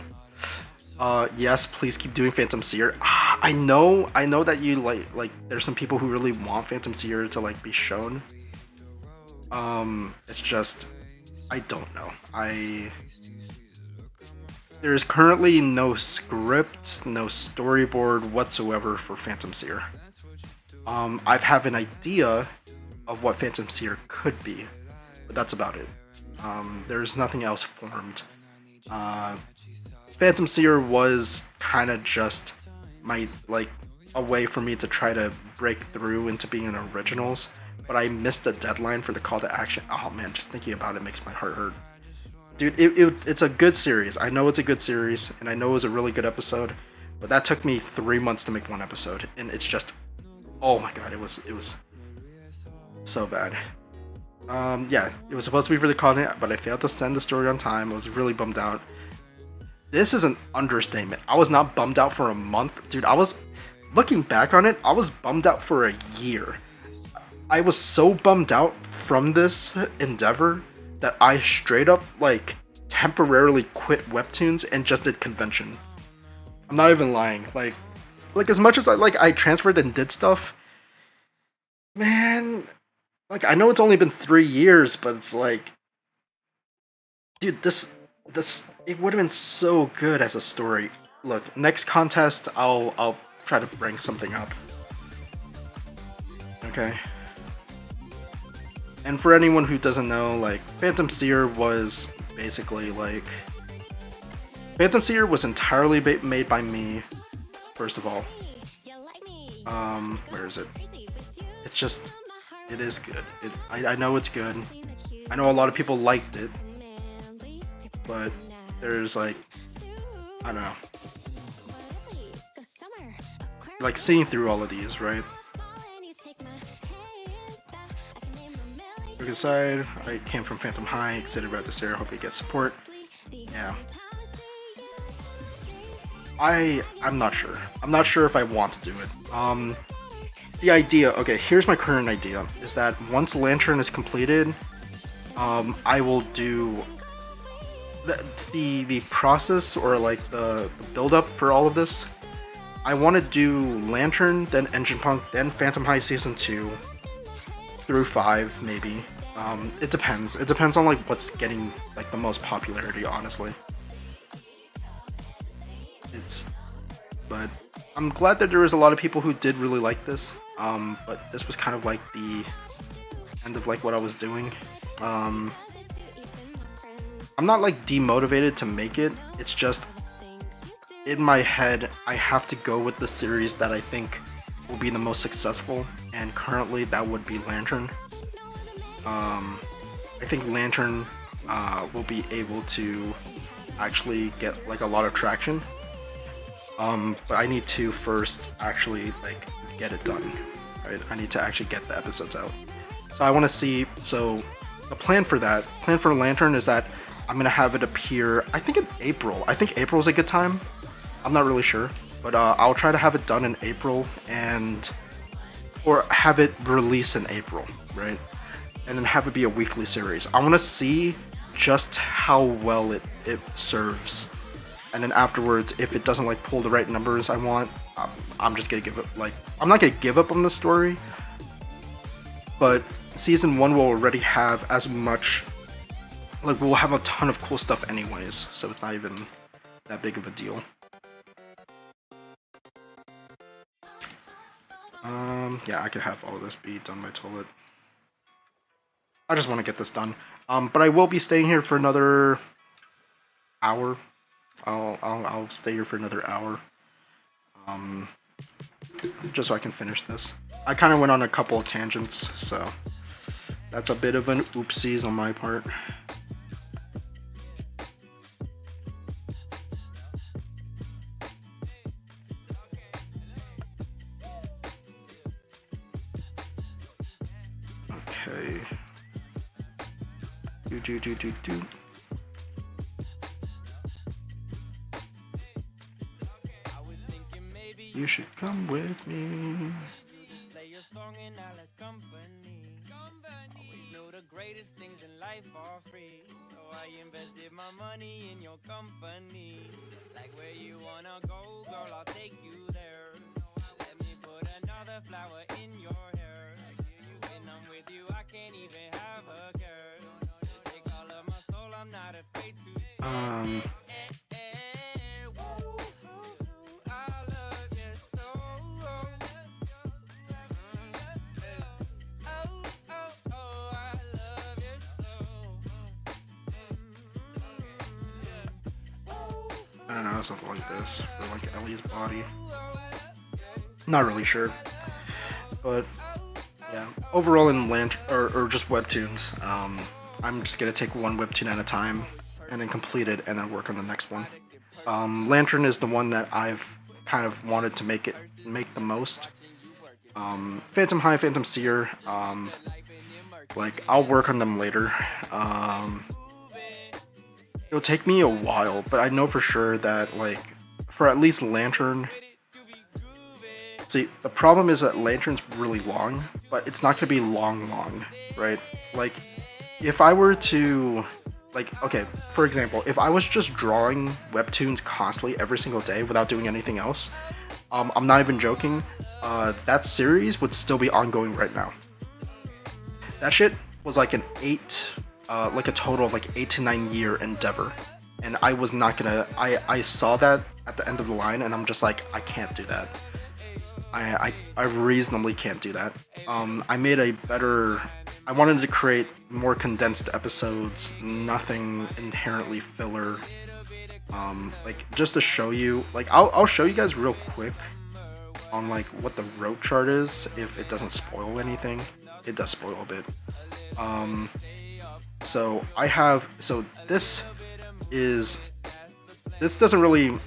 Yes, please keep doing Phantom Seer. I know that you like there's some people who really want Phantom Seer to like be shown. It's just I don't know. There's currently no script, no storyboard whatsoever for Phantom Seer. I have an idea of what Phantom Seer could be, but that's about it. There's nothing else formed. Phantom Seer was kind of just my, like, a way for me to try to break through into being an originals, but I missed the deadline for the call to action. Oh man, just thinking about it makes my heart hurt. Dude, it's a good series. I know it's a good series, and I know it was a really good episode, but that took me 3 months to make one episode, and it's just, oh my god, it was so bad. Yeah, it was supposed to be for the content, but I failed to send the story on time. I was really bummed out. This is an understatement. I was not bummed out for a month. Dude, looking back on it, I was bummed out for a year. I was so bummed out from this endeavor that I straight up, like, temporarily quit webtoons and just did convention. I'm not even lying. Like as much as I transferred and did stuff, man, like, I know it's only been 3 years, but it's like, dude, this it would have been so good as a story. Look, next contest, I'll try to bring something up. Okay. And for anyone who doesn't know, like, Phantom Seer was basically like, Phantom Seer was entirely made by me, first of all. Where is it? It's just, it is good. I know it's good. I know a lot of people liked it, but there's like, I don't know. Like, seeing through all of these, right? Aside, I came from Phantom High, excited about this area, hope it gets support. Yeah. I'm not sure. I'm not sure if I want to do it. The idea, okay, here's my current idea, is that once Lantern is completed, I will do the process, or like the build up for all of this. I want to do Lantern, then Engine Punk, then Phantom High Season 2 through 5, maybe. It depends. It depends on like what's getting like the most popularity, honestly. but I'm glad that there was a lot of people who did really like this. But this was kind of like the end of like what I was doing. I'm not like demotivated to make it. It's just in my head I have to go with the series that I think will be the most successful, and currently that would be Lantern. I think Lantern will be able to actually get like a lot of traction. But I need to first actually like get it done, right? I need to actually get the episodes out. So I want to see, so the plan for Lantern is that I'm gonna have it appear, I think in April. I think April is a good time. I'm not really sure, but I'll try to have it done in April, or have it release in April, right? And then have it be a weekly series. I want to see just how well it serves, and then afterwards, if it doesn't like pull the right numbers I want, I'm just gonna give it like, I'm not gonna give up on the story, but season 1 will already have as much, like we'll have a ton of cool stuff anyways, so it's not even that big of a deal. Yeah, I could have all of this be done by toilet. I just want to get this done. But I will be staying here for another hour. I'll stay here for another hour. Just so I can finish this. I kind of went on a couple of tangents, so that's a bit of an oopsies on my part. Okay. Do. You should come with me. Play your song and I'll accompany. Always know the greatest things in life are free. So I invested my money in your company. Like where you wanna go, girl, I'll take you there. Let me put another flower in your hair. When I'm with you, I can't even have a care. Take all of my soul, I'm not afraid to share. I don't know, something like this for like Ellie's body. Not really sure, but yeah. Overall, in or just webtoons, I'm just gonna take one webtoon at a time and then complete it and then work on the next one. Lantern is the one that I've kind of wanted to make the most. Phantom High, Phantom Seer, like I'll work on them later. It'll take me a while, but I know for sure that, like, for at least Lantern... See, the problem is that Lantern's really long, but it's not going to be long, right? Like, if I were to... Like, okay, for example, if I was just drawing webtoons constantly every single day without doing anything else, I'm not even joking, that series would still be ongoing right now. That shit was like an like a total of like 8 to 9 year endeavor, and I was not gonna, I saw that at the end of the line and I'm just like, I can't do that. I reasonably can't do that. I made a better, I wanted to create more condensed episodes, nothing inherently filler, like just to show you, like I'll show you guys real quick on like what the rope chart is, if it doesn't spoil anything. It does spoil a bit. So I have, so this doesn't really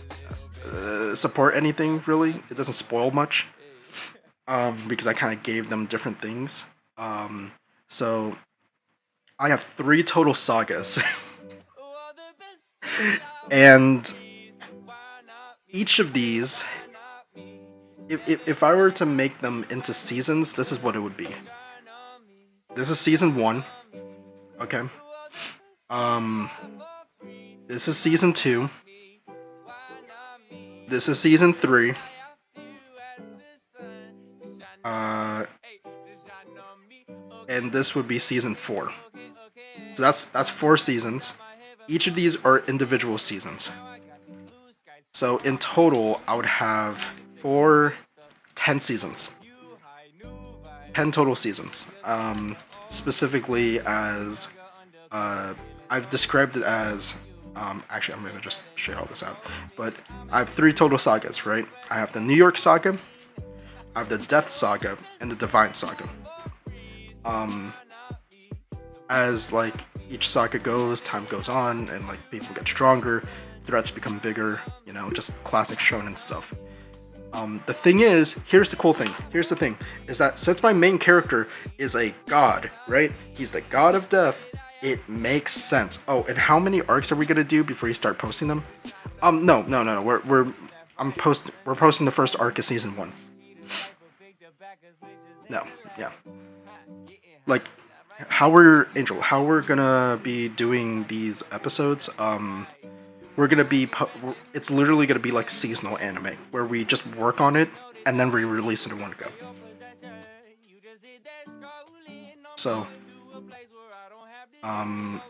support anything really. It doesn't spoil much, because I kind of gave them different things. So I have 3 total sagas, and each of these, if I were to make them into seasons, this is what it would be. This is season 1. Okay. This is season 2. This is season 3. And this would be season 4. So that's 4 seasons. Each of these are individual seasons. So in total, I would have 10 seasons. 10 total seasons. Specifically as, I've described it as, actually I'm gonna just share all this out. But I have 3 total sagas, right? I have the New York Saga, I have the Death Saga, and the Divine Saga. As like each saga goes, time goes on, and like people get stronger, threats become bigger, you know, just classic shonen stuff. The thing is, here's the cool thing. Here's the thing, is that since my main character is a god, right? He's the god of death. It makes sense. Oh, and how many arcs are we gonna do before you start posting them? No. We're posting the first arc of season 1. No, yeah. Like, how we're gonna be doing these episodes, we're gonna be, it's literally gonna be like seasonal anime, where we just work on it, and then we release it in one go. So,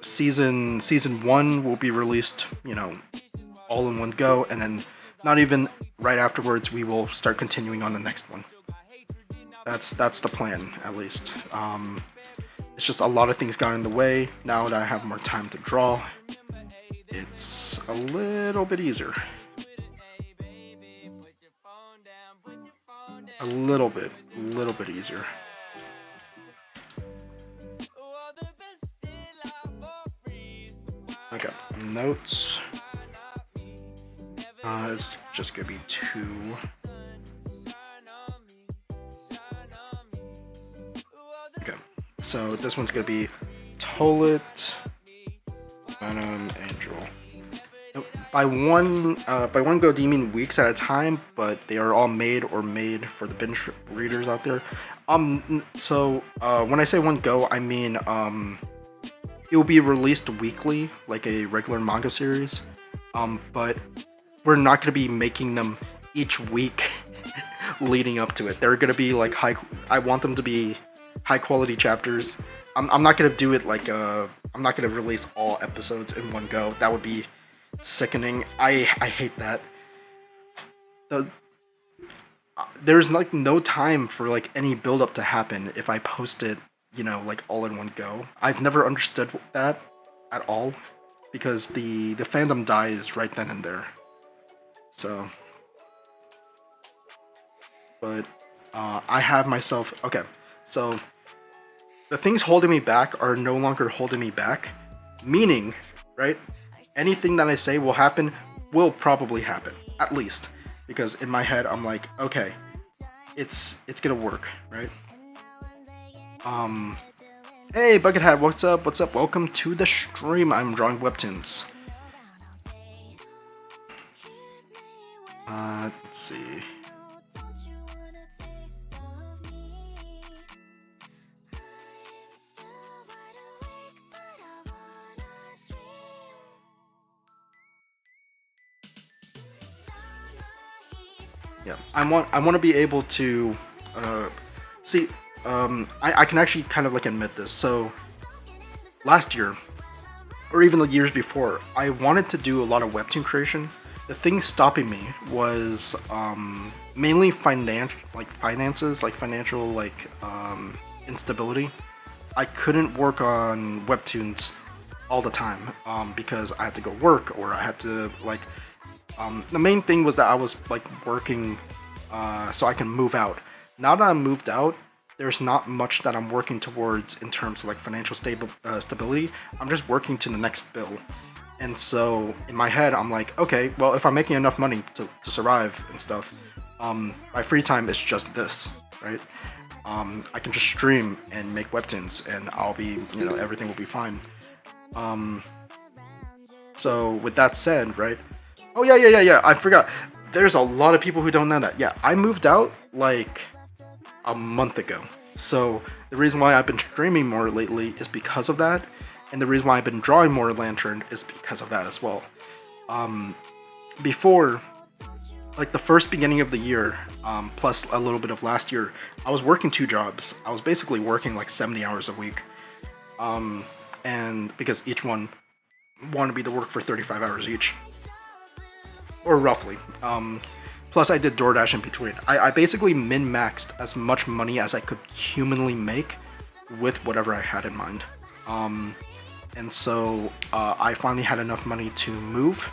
season 1 will be released, you know, all in one go, and then not even right afterwards, we will start continuing on the next one. That's the plan, at least. It's just a lot of things got in the way. Now that I have more time to draw, it's a little bit easier. A little bit easier. Okay, notes. It's just gonna be 2. Okay, so this one's gonna be Toilet, Venom, Angel. By one go, do you mean weeks at a time? But they are all made for the binge readers out there. So when I say one go, I mean it will be released weekly, like a regular manga series. But we're not gonna be making them each week leading up to it. They're gonna be like I want them to be high quality chapters. I'm not gonna do it like I'm not gonna release all episodes in one go. That would be sickening. I hate that. There's like no time for like any build up to happen if I post it, you know, like all in one go. I've never understood that at all, because the fandom dies right then and there. So, but I have myself, okay, so the things holding me back are no longer holding me back, meaning, right, anything that I say will probably happen, at least, because in my head I'm like, okay, it's gonna work, right? Hey Buckethead, what's up, welcome to the stream. I'm drawing webtoons. Let's see. Yeah, I want to be able to see. I can actually kind of like admit this. So last year, or even the years before, I wanted to do a lot of webtoon creation. The thing stopping me was mainly finances, like financial instability. I couldn't work on webtoons all the time because I had to go work, or I had to like. The main thing was that I was like working so I can move out. Now that I'm moved out, there's not much that I'm working towards in terms of like financial stability. I'm just working to the next bill. And so in my head, I'm like, okay, well, if I'm making enough money to survive and stuff, my free time is just this, right? I can just stream and make webtoons, and I'll be, you know, everything will be fine. So with that said, right? Oh yeah, I forgot. There's a lot of people who don't know that. Yeah, I moved out like a month ago. So the reason why I've been streaming more lately is because of that. And the reason why I've been drawing more Lantern is because of that as well. Before, like the first beginning of the year, plus a little bit of last year, I was working 2 jobs. I was basically working like 70 hours a week. And because each one wanted me to work for 35 hours each. or roughly. Plus I did DoorDash in between. I basically min-maxed as much money as I could humanly make with whatever I had in mind. And so I finally had enough money to move,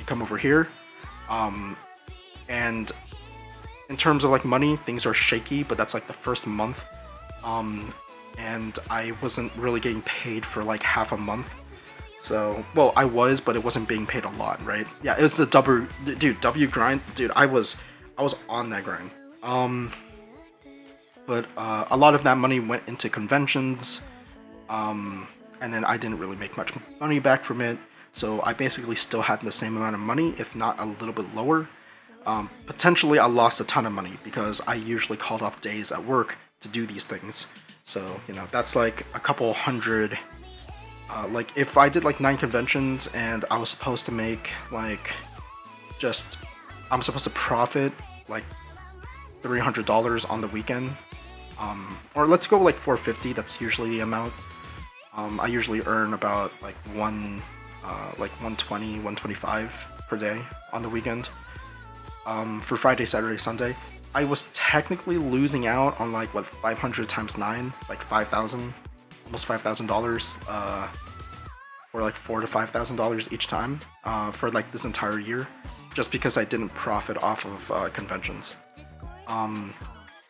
come over here. And in terms of like money, things are shaky, but that's like the first month. And I wasn't really getting paid for like half a month. So, well, I was, but it wasn't being paid a lot, right? Yeah, it was the W grind, dude. I was on that grind. But a lot of that money went into conventions, and then I didn't really make much money back from it. So I basically still had the same amount of money, if not a little bit lower. Potentially, I lost a ton of money because I usually called off days at work to do these things. So, you know, that's like a couple hundred. Like if I did like 9 conventions and I was supposed to make like I'm supposed to profit like $300 on the weekend, or let's go like $450. That's usually the amount. I usually earn about like 120, 125 per day on the weekend. For Friday, Saturday, Sunday, I was technically losing out on like what 500 times 9, like 5,000, almost $5,000, or like $4,000 to $5,000 each time for like this entire year, just because I didn't profit off of conventions,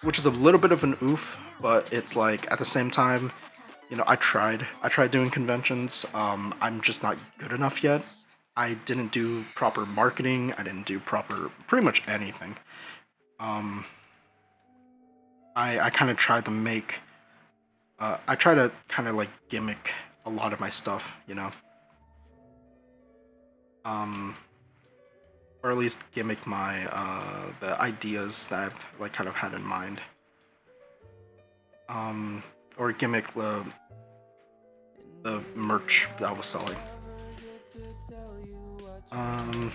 which is a little bit of an oof, but it's like at the same time, you know, I tried doing conventions. I'm just not good enough yet. I didn't do proper marketing. I didn't do pretty much anything. I kind of tried to make, I try to kind of like gimmick a lot of my stuff, you know, or at least gimmick my the ideas that I've like kind of had in mind, or gimmick the merch that I was selling. And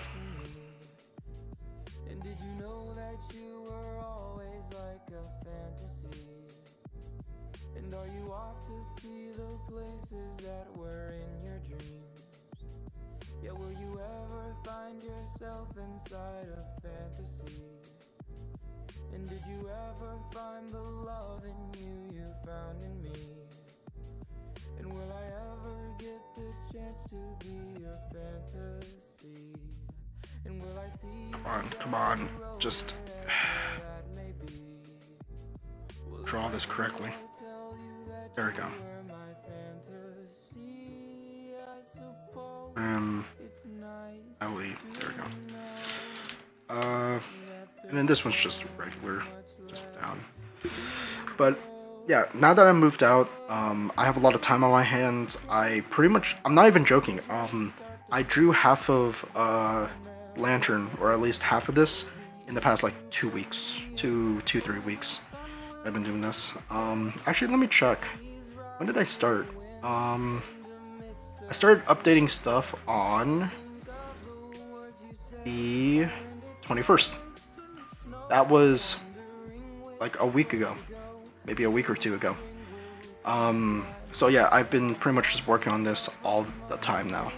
did you know that you were always like a fantasy? And are you off to see the places that were in your dreams? Yeah, will you ever find yourself inside a fantasy? And did you ever find the love in you found in me? And will I ever get the chance to be your fantasy? And will I see Come on, just draw this correctly. There we go. Ellie, there we go. And then this one's just regular, just down. But yeah, now that I moved out, I have a lot of time on my hands. I'm not even joking. I drew half of Lantern, or at least half of this, in the past like 2 weeks, 3 weeks. I've been doing this. Actually, let me check. When did I start? I started updating stuff on the 21st. That was like a week ago, maybe a week or 2 ago. So yeah, I've been pretty much just working on this all the time now.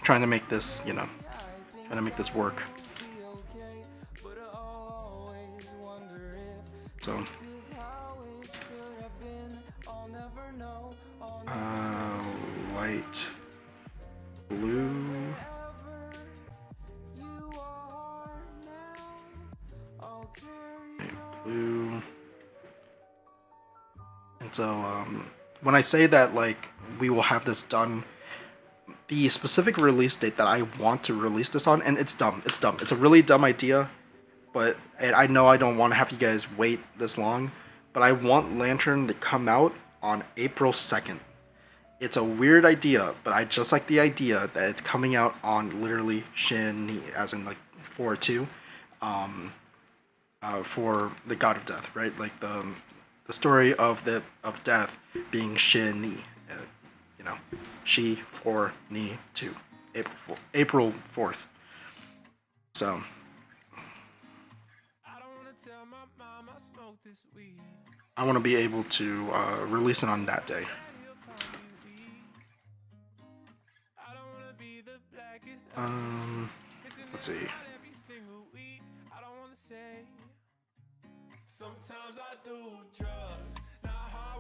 Trying to make this, you know, trying to make this work. So, light blue. Blue. And so, when I say that, like, we will have this done, the specific release date that I want to release this on, and it's dumb. It's a really dumb idea, but I know I don't want to have you guys wait this long, but I want Lantern to come out on April 2nd. It's a weird idea, but I just like the idea that it's coming out on literally Shin-Ni, as in like 4/2, for the God of Death, right? Like the story of death being Shin-Ni, you know, Shi 4 Ni 2, April 4th. So. I want to be able to release it on that day. Let's see.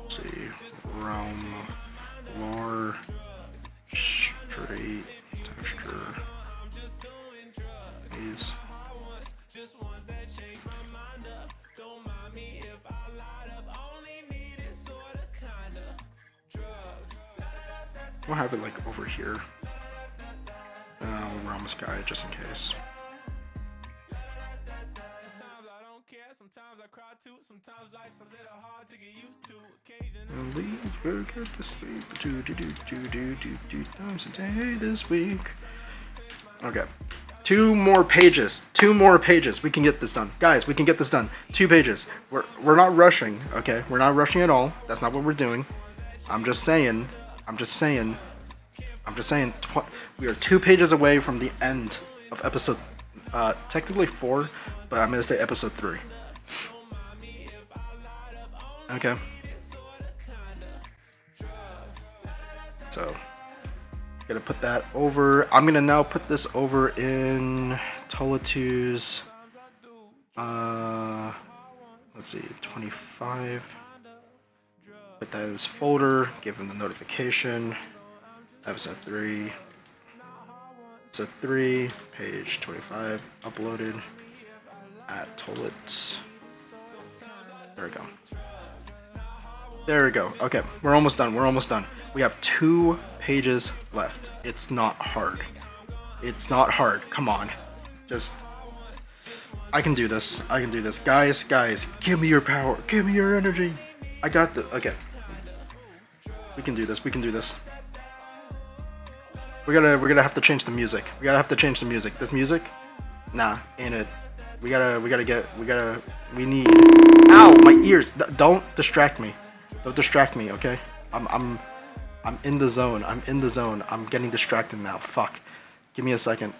Let's see. Realm, lore, straight, texture, these. We'll have it like over here. Realm sky just in case. And leave work at the sleep. Do times a day this week. Okay. 2 more pages. 2 more pages. We can get this done. Guys, we can get this done. 2 pages. We're not rushing, okay? We're not rushing at all. That's not what we're doing. I'm just saying. We are 2 pages away from the end of episode, technically 4, but I'm gonna say episode 3. Okay. So, gonna put that over. I'm gonna now put this over in Tolitu's, let's see, 25. Put that in his folder, give him the notification. Episode 3. Episode 3, page 25, uploaded at Tolit. There we go. There we go. Okay, we're almost done. We're almost done. We have 2 pages left. It's not hard. It's not hard. Come on. Just... I can do this. I can do this. Guys, give me your power. Give me your energy. I got the... Okay. We can do this. We can do this. We're gonna have to change the music. This music? Nah, ain't it. We need... Ow! My ears! Don't distract me. Don't distract me, okay? I'm in the zone. I'm getting distracted now. Fuck. Give me a second.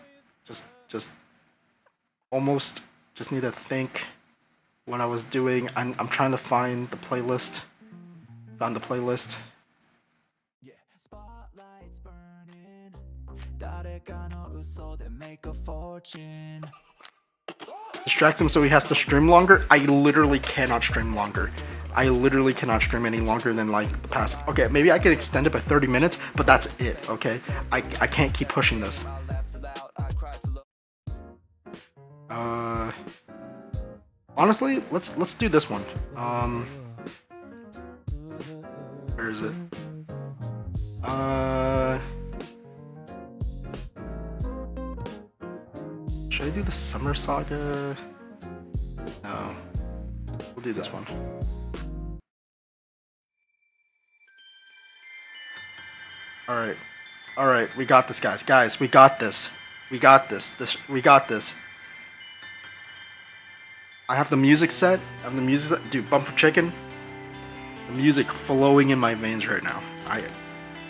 Just almost just need to think what I was doing. I'm trying to find the playlist. Found the playlist. Distract him so he has to stream longer? I literally cannot stream longer. I literally cannot stream any longer than like the past. Okay, maybe I could extend it by 30 minutes, but that's it, okay? I can't keep pushing this. Honestly, let's do this one. Where is it? Should I do the Summer Saga? No. We'll do this one. Alright, we got this, guys. Guys, we got this. We got this. We got this. I have the music set. Dude, Bumper Chicken. The music flowing in my veins right now.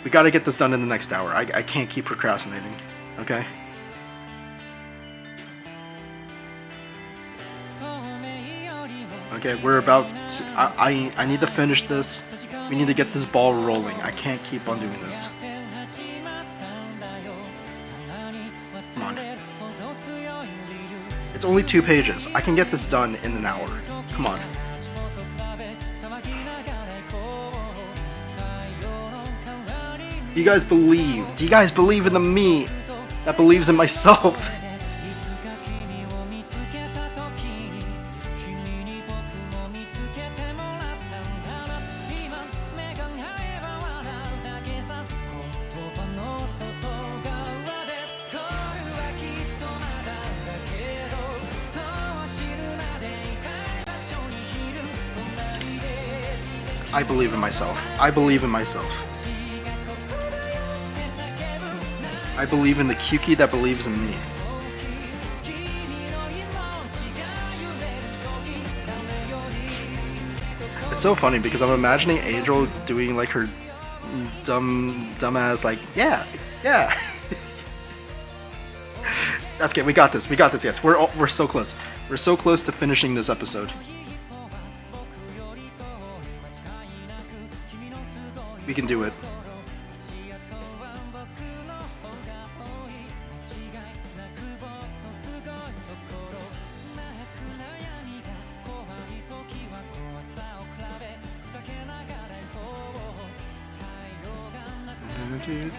We gotta get this done in the next hour. I can't keep procrastinating. Okay? Okay, we're about to, I need to finish this. We need to get this ball rolling. I can't keep on doing this. Come on. It's only 2 pages. I can get this done in an hour. Come on. Do you guys believe? Do you guys believe in the me that believes in myself? I believe in myself. I believe in myself. I believe in the Kyuki that believes in me. It's so funny because I'm imagining Angel doing like her dumbass like, yeah. That's good. We got this. Yes, we're so close. We're so close to finishing this episode. We can do it. Come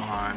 on.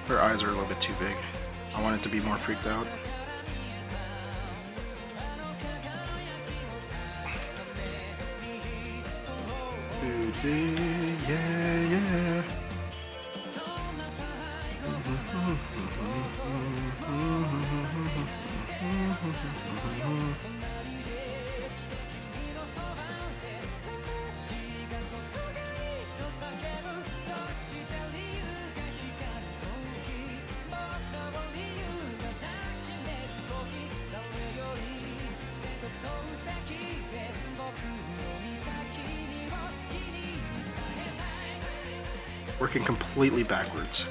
Her eyes are a little bit too big. I want it to be more freaked out. Yeah, yeah. Working completely backwards.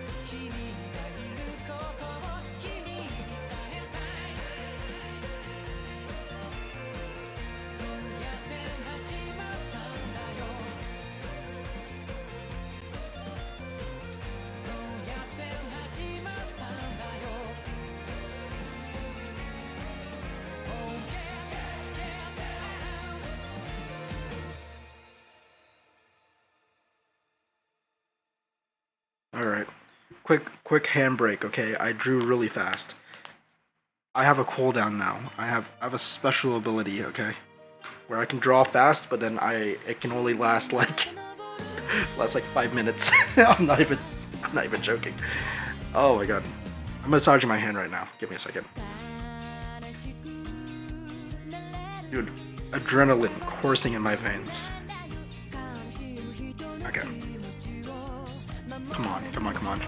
Alright. Quick handbrake, okay? I drew really fast. I have a cooldown now. I have a special ability, okay? Where I can draw fast, but then it can only last like 5 minutes. I'm not even joking. Oh my god. I'm massaging my hand right now. Give me a second. Dude, adrenaline coursing in my veins. Okay. Come on, come on, come on.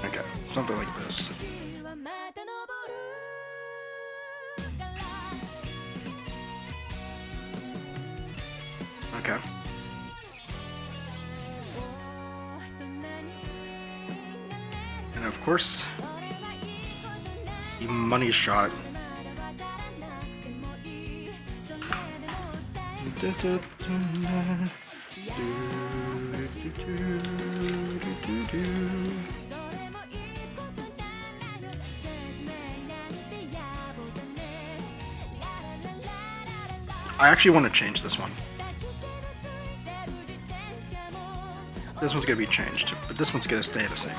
Okay, something like this. Okay. And of course, the money shot. I actually want to change this one. This one's gonna be changed, but this one's gonna stay the same.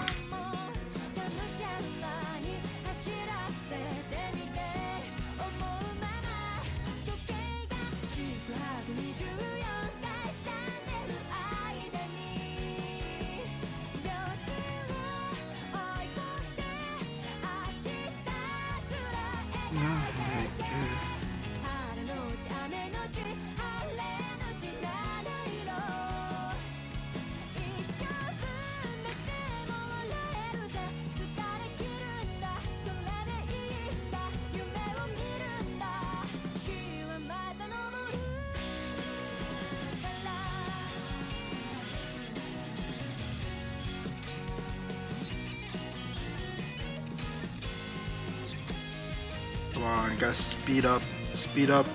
Come on, gotta speed up. Speed up.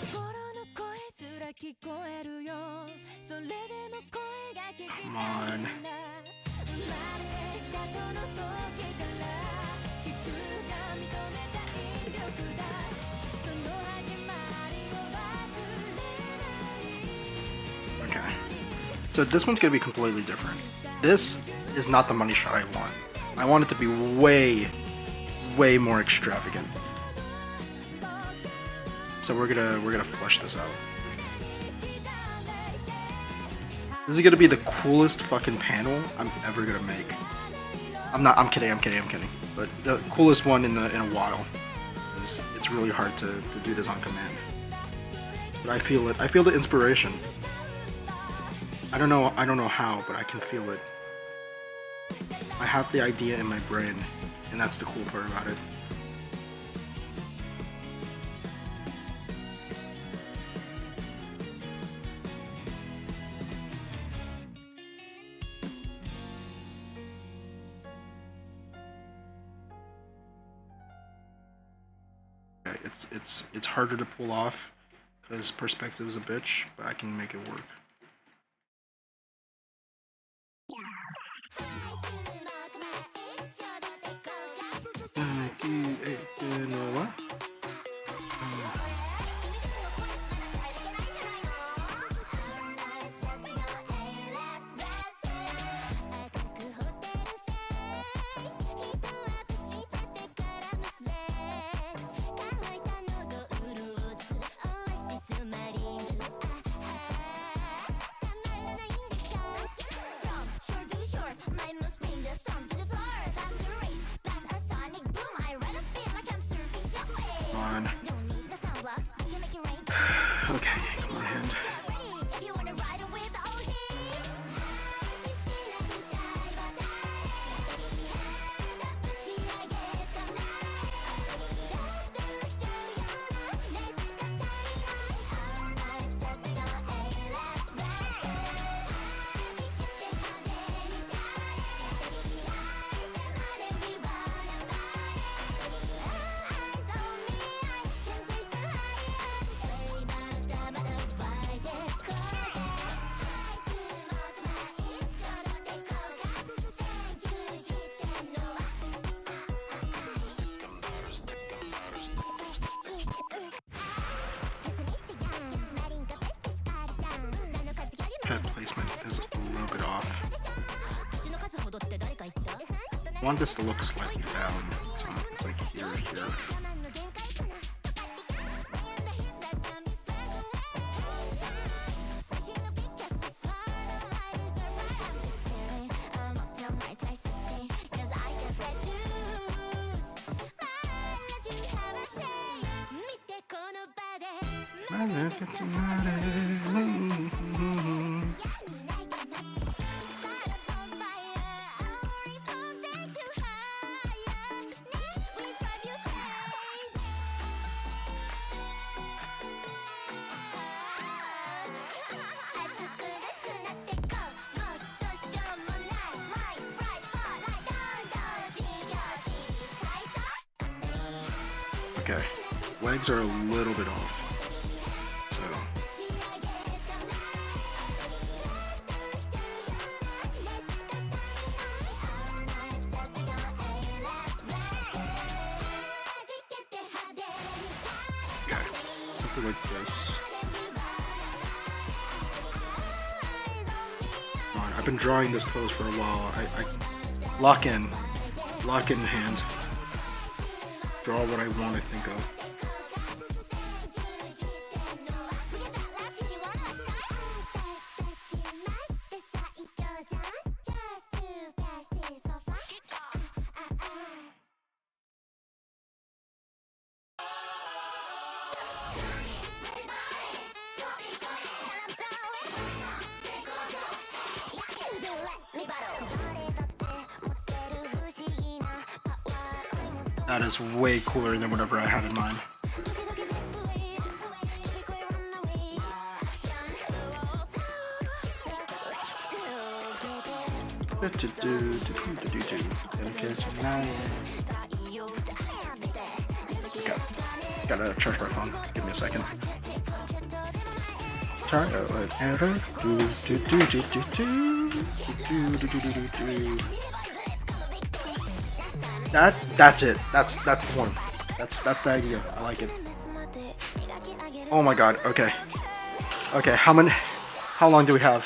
Come on. Okay. So this one's gonna be completely different. This is not the money shot I want. I want it to be way, way more extravagant. So we're gonna flush this out. This is gonna be the coolest fucking panel I'm ever gonna make. I'm kidding. But the coolest one in a while. It's really hard to do this on command. But I feel it. I feel the inspiration. I don't know how, but I can feel it. I have the idea in my brain, and that's the cool part about it. It's harder to pull off because perspective is a bitch, but I can make it work. What? Okay, come on, hand. Head placement is a little bit off. I want this to look slightly down, so it's like here. Okay, legs are a little bit off. So okay, something like this. Come on, I've been drawing this pose for a while. I lock in hand. Draw what I want to think of. That is way cooler than whatever I had in mind. Okay. Gotta charge my phone. Give me a second. Charge whatever. That's it. That's the one. That's the idea. I like it. Oh my god. Okay. Okay. How long do we have?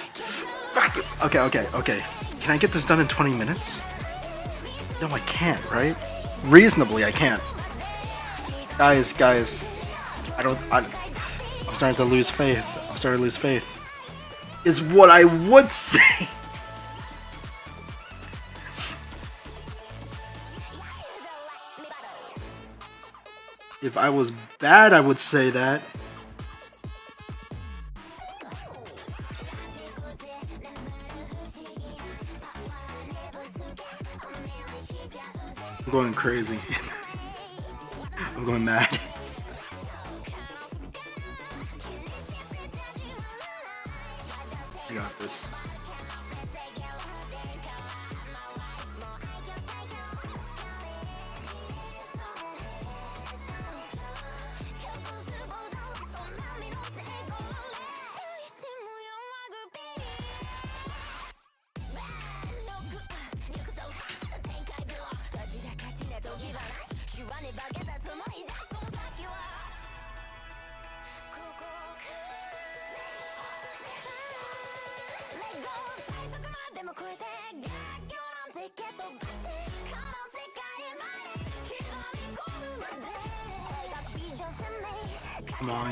Okay. Can I get this done in 20 minutes? No, I can't, right? Reasonably, I can't. Guys. I'm starting to lose faith. Is what I would say. If I was bad, I would say that. I'm going crazy. I'm going mad. I got this.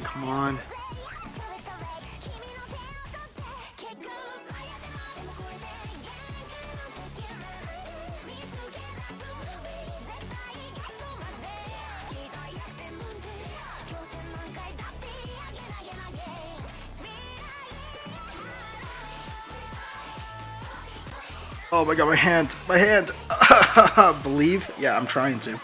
Come on. Oh my god, my hand! Believe? Yeah, I'm trying to.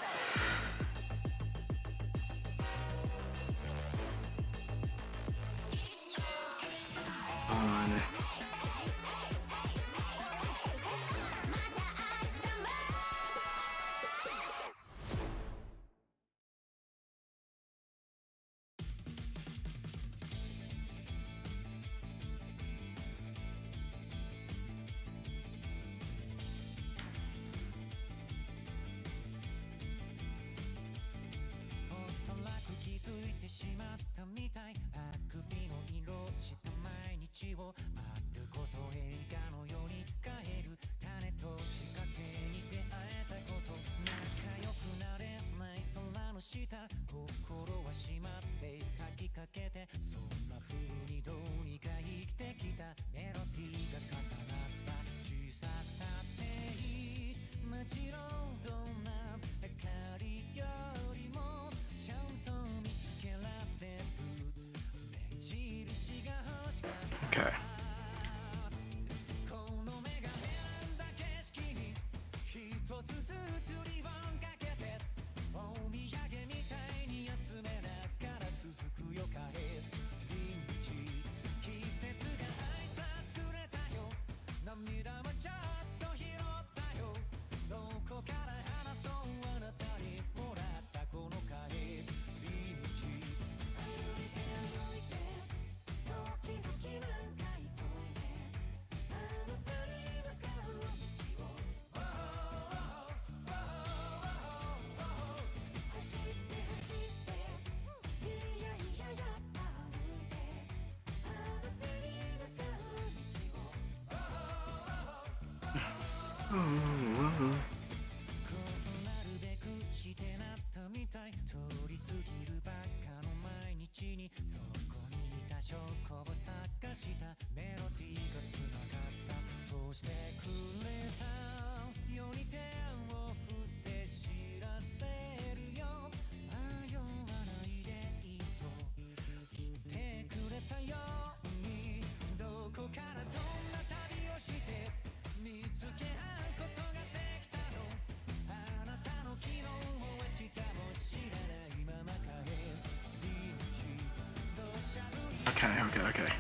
Okay.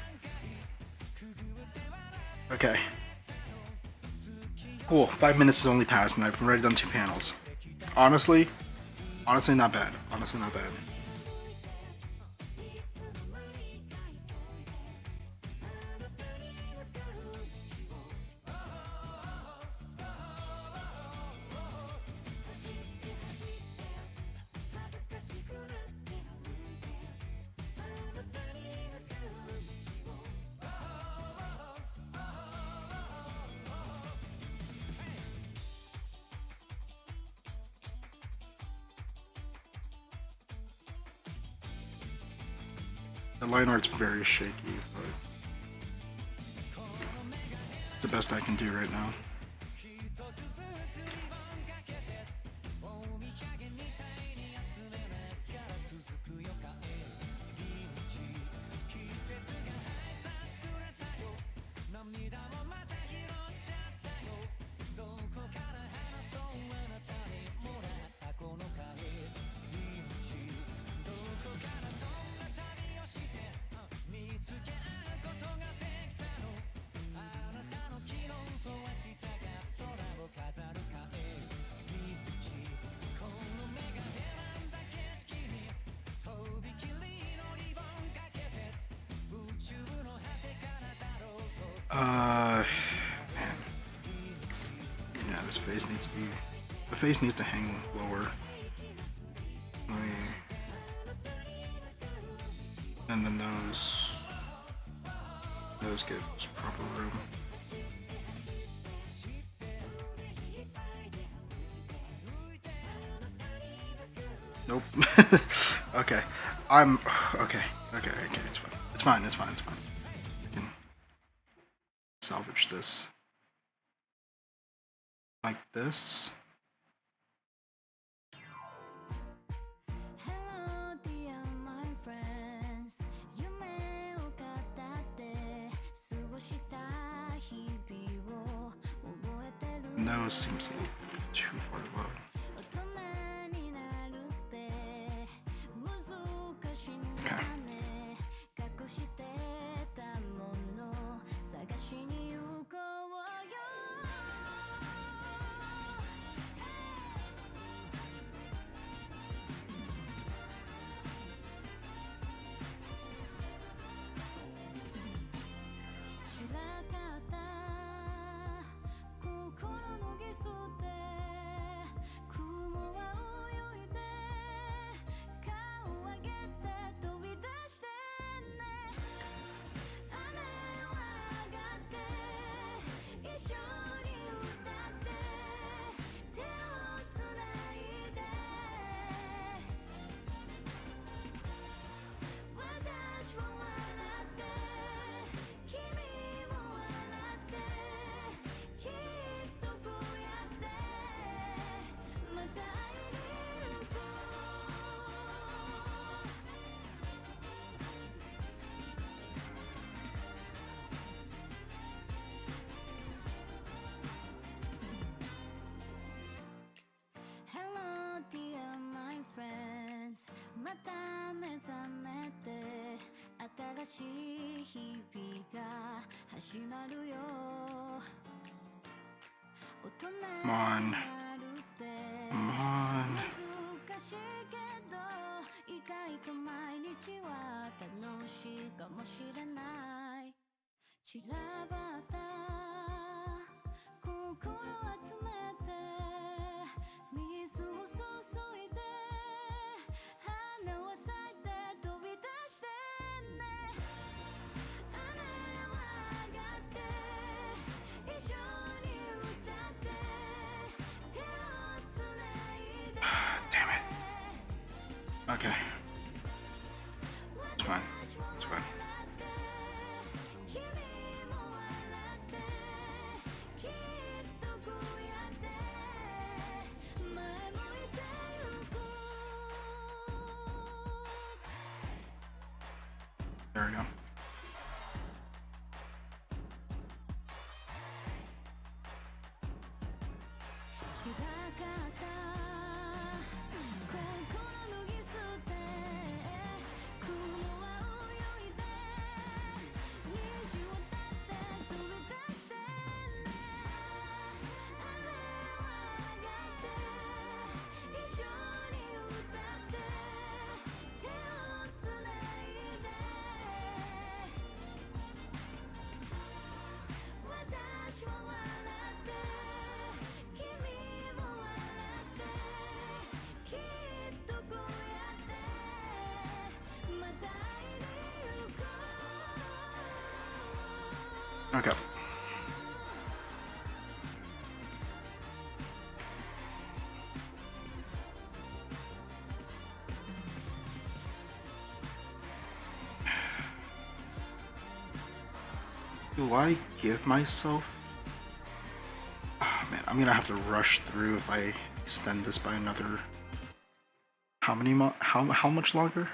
Okay. Cool. 5 minutes has only passed and I've already done 2 panels. Honestly not bad. The line art's very shaky, but it's the best I can do right now. Man. Yeah, this face needs to be... The face needs to hang lower. And the nose... Nose gives proper room. Nope. Okay. Okay, it's fine. It's fine, it's fine, it's fine. I can salvage this. Like this. Hello, dear my friends. 夢を語って過ごした日々を覚えてる Nose seems a little too far low. 大人になるって難しいんだね隠してたもの探しに行こうよ散らかった心のゲソで雲は泳いで顔を上げて飛び出してね雨は上がって一緒に歌って手をつないで私は笑って君も笑ってきっとこうやってまた会いに行こう Hello dear my friends また目覚めて新しい日々が始まるよ大人に Come on. なるって Come on. 難しいけど意外と毎日は楽しいかもしれない散らばった心集めて水を注いで花は咲いて飛び出してね雨は上がって一緒に歌って手をつないで Damn it. Okay. It's fine. It's fine. 君も笑ってきっとこうやって前向いてゆこう There we go.散らかった心のギスで雲は泳いで虹を立って飛び出してね雨は上がって一緒に歌って手をつないで私は笑って君も笑ってきっとこうやってまた会いに行こう Okay. Do I give myself? Oh man, I'm gonna have to rush through if I extend this by another. How many how much longer?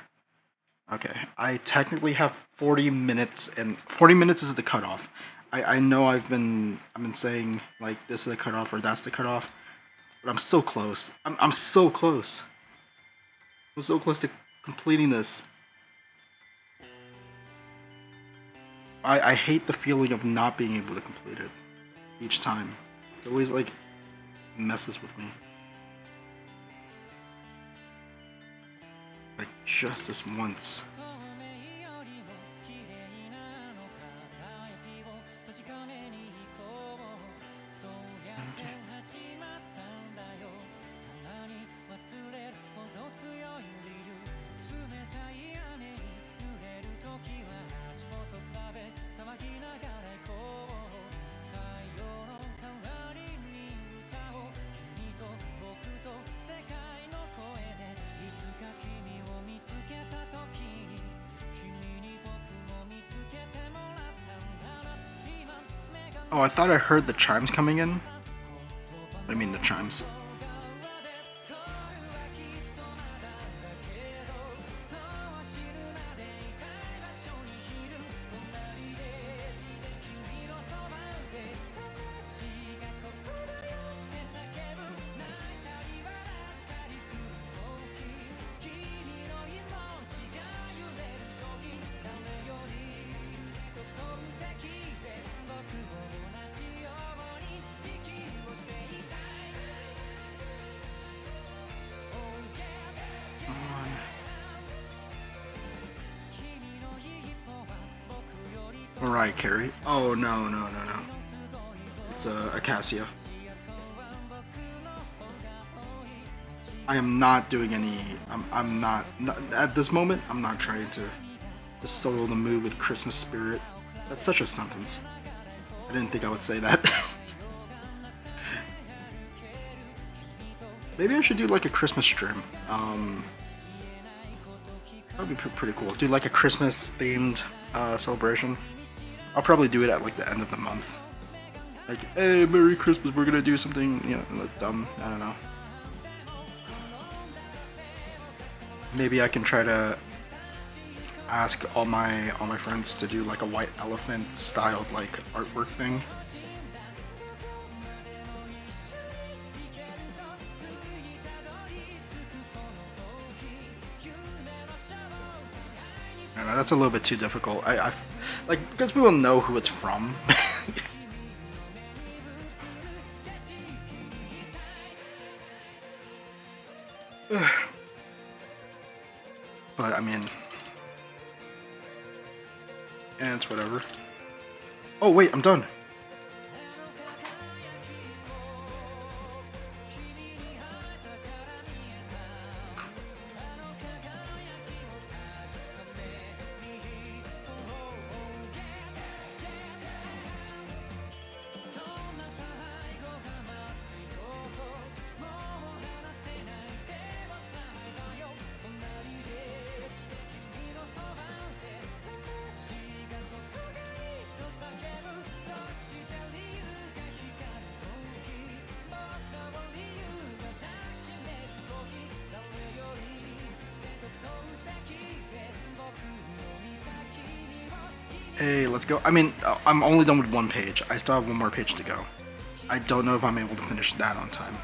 Okay, I technically have 40 minutes, and 40 minutes is the cutoff. I know I've been saying like this is the cutoff or that's the cutoff, but I'm so close. I'm so close. I'm so close to completing this. I hate the feeling of not being able to complete it each time. It always like messes with me. Like just this once. Oh, I thought I heard the chimes coming in. I mean the chimes. Mariah Carey. Oh no. It's Acacia. I am not doing any. I'm not at this moment. I'm not trying to solo the mood with Christmas spirit. That's such a sentence. I didn't think I would say that. Maybe I should do like a Christmas stream. That'd be pretty cool. Do like a Christmas themed celebration. I'll probably do it at like the end of the month. Like, hey, Merry Christmas, we're gonna do something, you know, dumb. I don't know. Maybe I can try to ask all my friends to do like a white elephant styled like artwork thing. I don't know, that's a little bit too difficult. I like, because we will know who it's from. But I mean, and it's whatever. Oh wait, I'm done. Hey, let's go. I mean, I'm only done with one page. I still have one more page to go. I don't know if I'm able to finish that on time.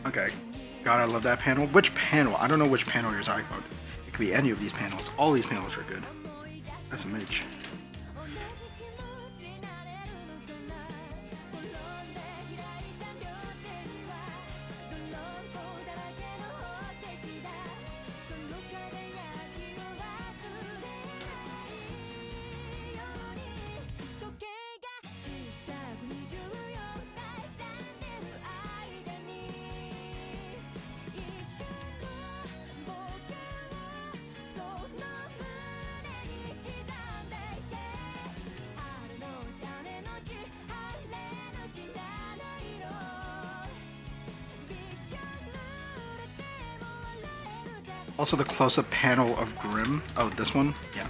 Okay. God, I love that panel. Which panel? I don't know which panel you're talking about. It could be any of these panels. All these panels are good. SMH. Also the close-up panel of Grimm. Oh, this one? Yeah.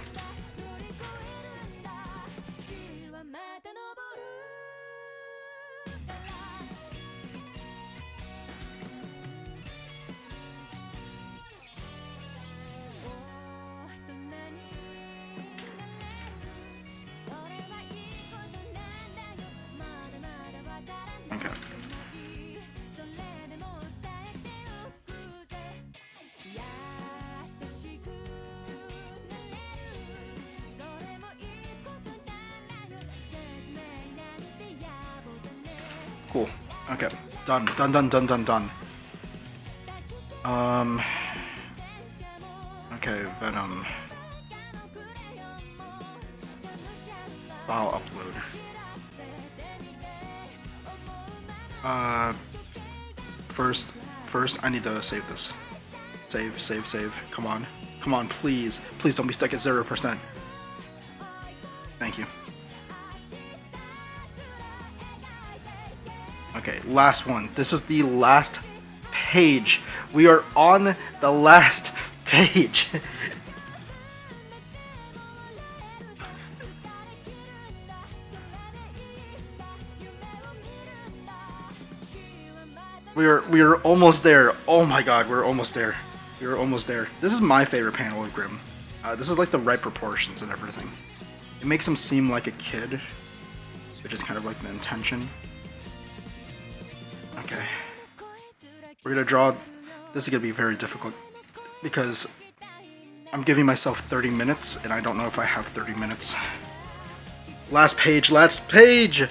Okay. Cool. Okay. Done. Done. Okay, Venom. File upload. First, I need to save this. Save. Come on, please. Please don't be stuck at 0%. Thank you. Okay, last one. This is the last page. We are on the last page. We are almost there. Oh my god, we're almost there. We're almost there. This is my favorite panel of Grimm. This is like the right proportions and everything. It makes him seem like a kid, which is kind of like the intention. Okay. We're gonna draw. This is gonna be very difficult because I'm giving myself 30 minutes and I don't know if I have 30 minutes. Last page, last page!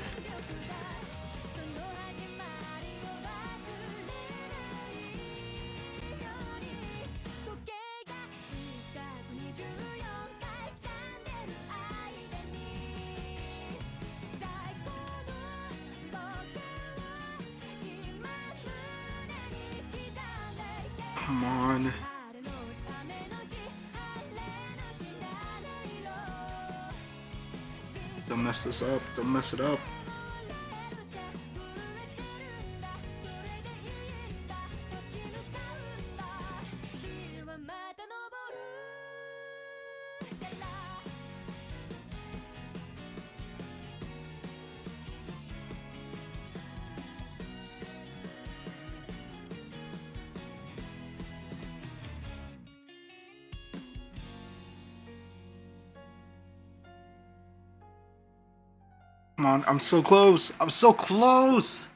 Come on. Don't mess this up. Don't mess it up. Come on, I'm so close. I'm so close.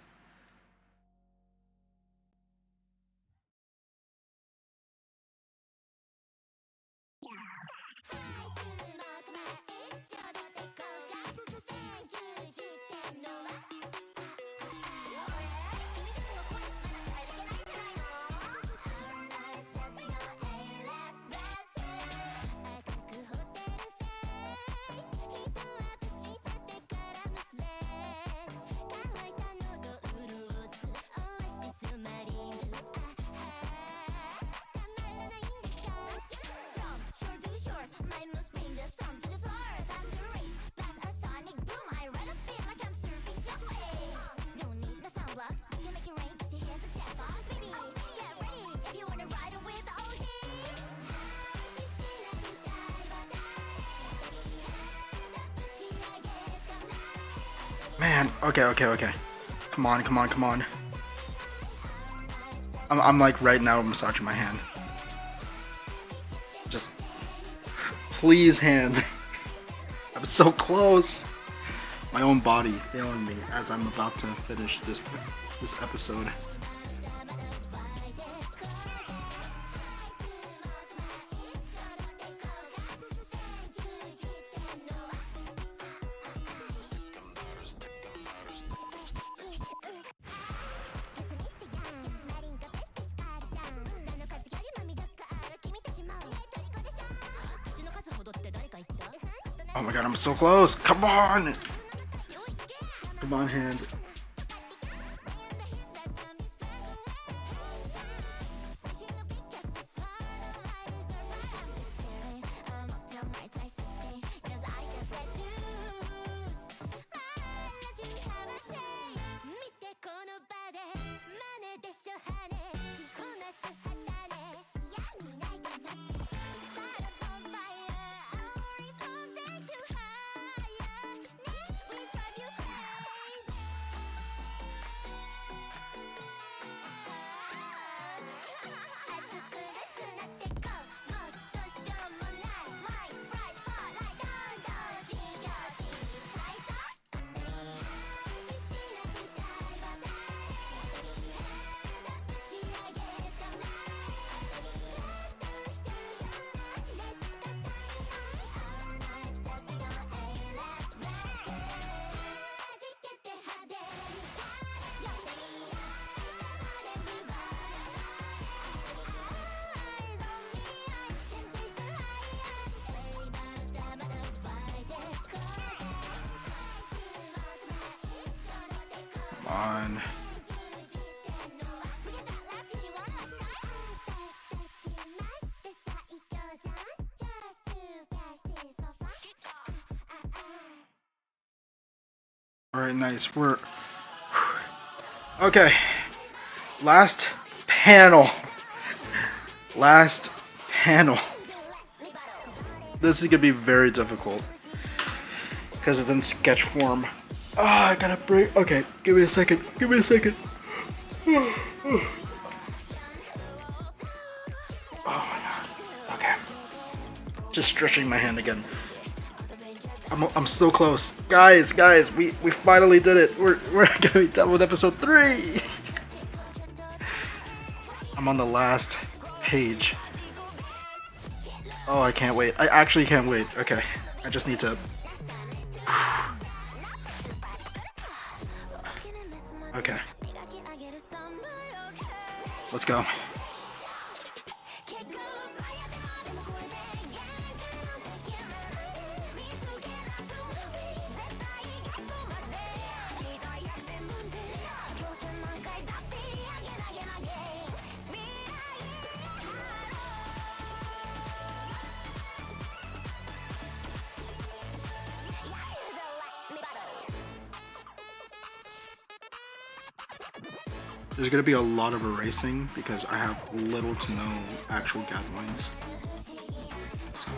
Man, okay. Come on. I'm like right now massaging my hand. Just please, hand. I'm so close. My own body failing me as I'm about to finish this episode. Oh my god, I'm so close. Come on. Come on, hand. On. All right, nice. We're okay. Last panel. Last panel. This is gonna be very difficult because it's in sketch form. Oh, I gotta break. Okay, give me a second. Give me a second. Oh my god. Okay. Just stretching my hand again. I'm so close. Guys, we finally did it. We're gonna be done with episode 3. I'm on the last page. Oh, I can't wait. I actually can't wait. Okay. I just need to. Okay. Let's go. There's gonna be a lot of erasing because I have little to no actual guidelines. So.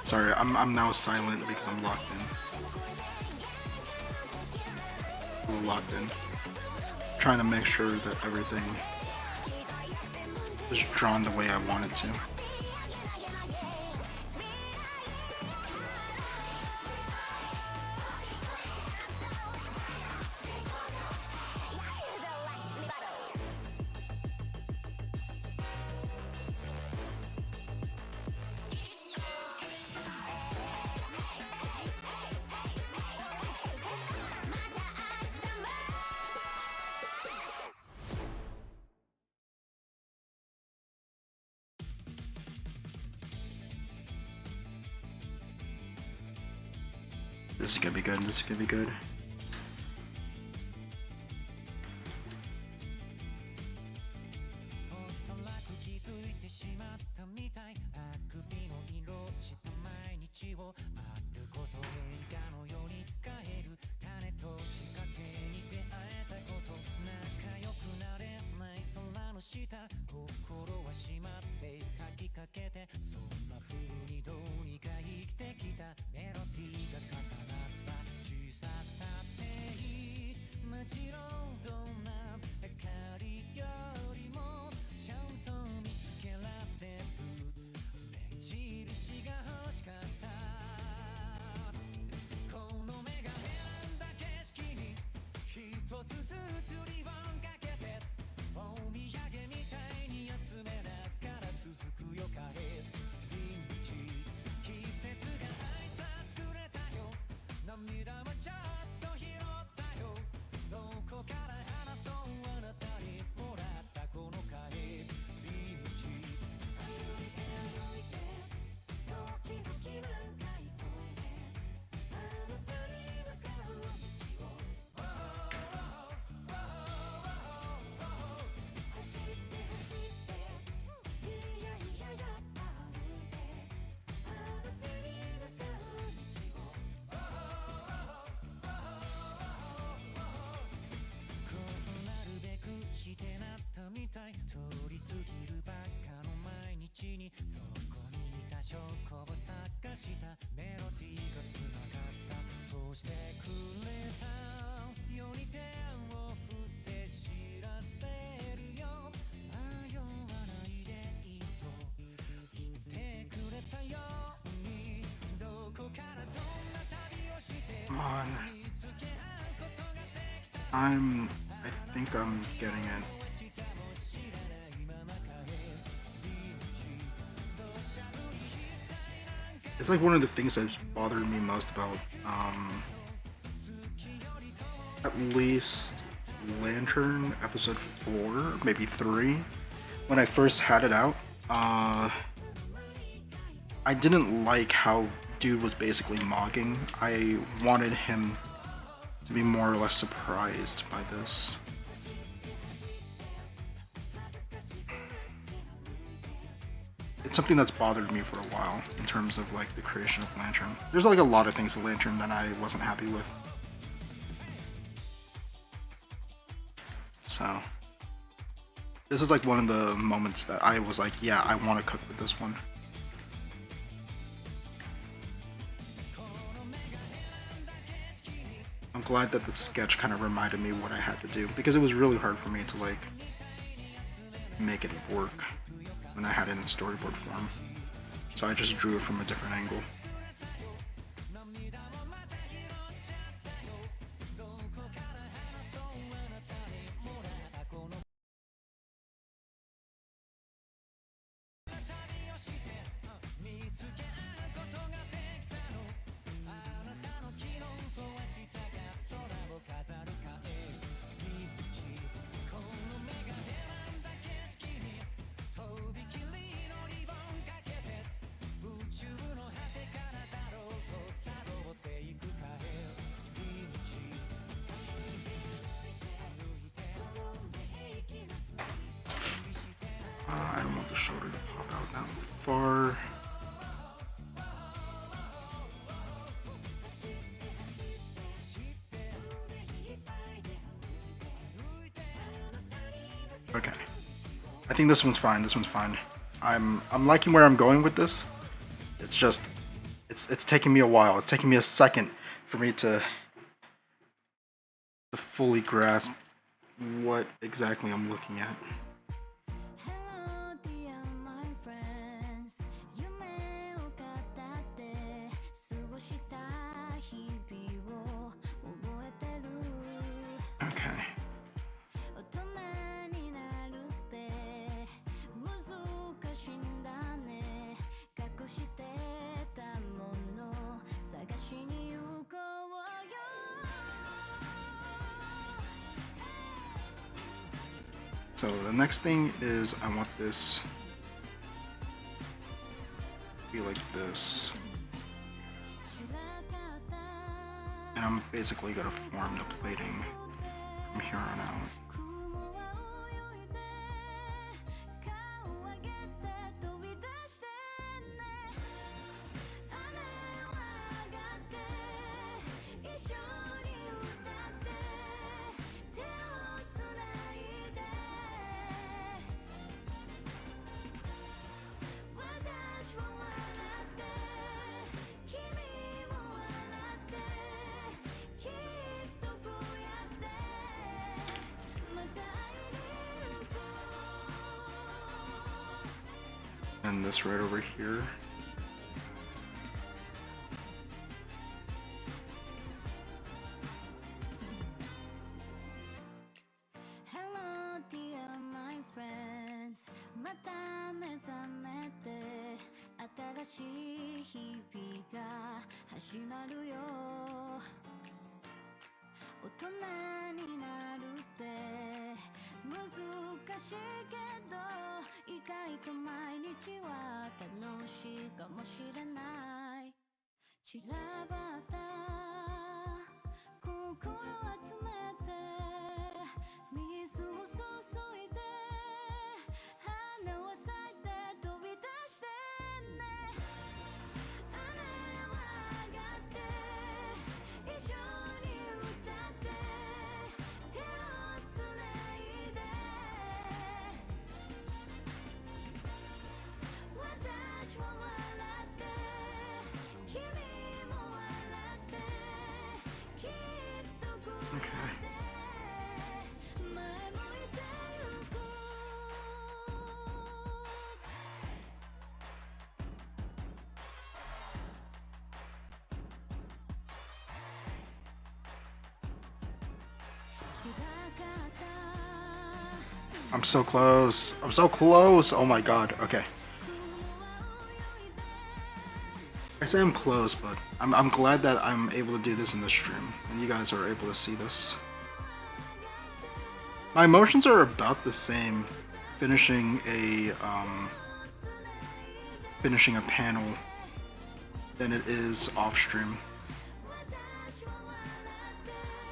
Sorry, I'm now silent because I'm locked in. I'm locked in. Trying to make sure that everything is drawn the way I want it to. This is gonna be good. This is gonna be good. 心は閉まって書きかけてそんな風にどうにか生きてきたメロディーが重なった小ささっていいもちろんどんな明かりよりもちゃんと見つけられる目印が欲しかったこの目が選んだ景色に一つずつリボンかけてお土産みたいに集めながら続くよ帰り道季節が挨拶くれたよ涙もちょっと拾ったよどこから話そうあなたにもらったこの帰り道歩いて歩いて時々なんか急いであなたに向かう道を走って走っていやいややっぱ歩いてあなたに向かう道をこうなるべくしてなったみたい通り過ぎるばっかの毎日にそこにいた証拠を探したメロディーがつながったそうしてくれたように手を振って知らせるよ迷わないでいいと言ってくれたようにどこからどんな旅をして Come on. 見つけ合うことができた I think I'm getting it. It's like one of the things that's bothered me most about, at least Lantern episode 4, maybe 3, when I first had it out. I didn't like how dude was basically mocking. I wanted him to be more or less surprised by this. It's something that's bothered me for a while in terms of like the creation of Lantern. There's like a lot of things in Lantern that I wasn't happy with. So this is like one of the moments that I was like, yeah, I want to cook with this one. I'm glad that the sketch kind of reminded me what I had to do because it was really hard for me to like make it work when I had it in storyboard form. So I just drew it from a different angle. I don't want the shoulder to pop out that far. Okay. I think this one's fine. This one's fine. I'm liking where I'm going with this. It's just it's taking me a while. It's taking me a second for me to fully grasp what exactly I'm looking at. Hello dear my friends 夢を語って過ごした日々を覚えてる Okay. 大人になるって難しいんだね隠してたもの探しに行こうよ So the next thing is I want this to be like this. And I'm basically gonna form the plating from here on out. 雲は泳いで顔を上げて飛び出してね雨は上がって一緒に歌って手をつないで and this right over here. Hello, dear my friends. また目覚めて新しい日々が始まるよ。大人になるって難しいけど意外と毎日は楽しいかもしれない。散らばった心集めて水を注いで花は咲いて飛び出してね。雨は上がって一緒に歌って手をつないで私は笑って君も笑ってきっとこれで前向いてゆこう。散らかった I'm so close. I'm so close. Oh my god. Okay. I say I'm close, but I'm glad that I'm able to do this in the stream, and you guys are able to see this. My emotions are about the same finishing a panel than it is off stream.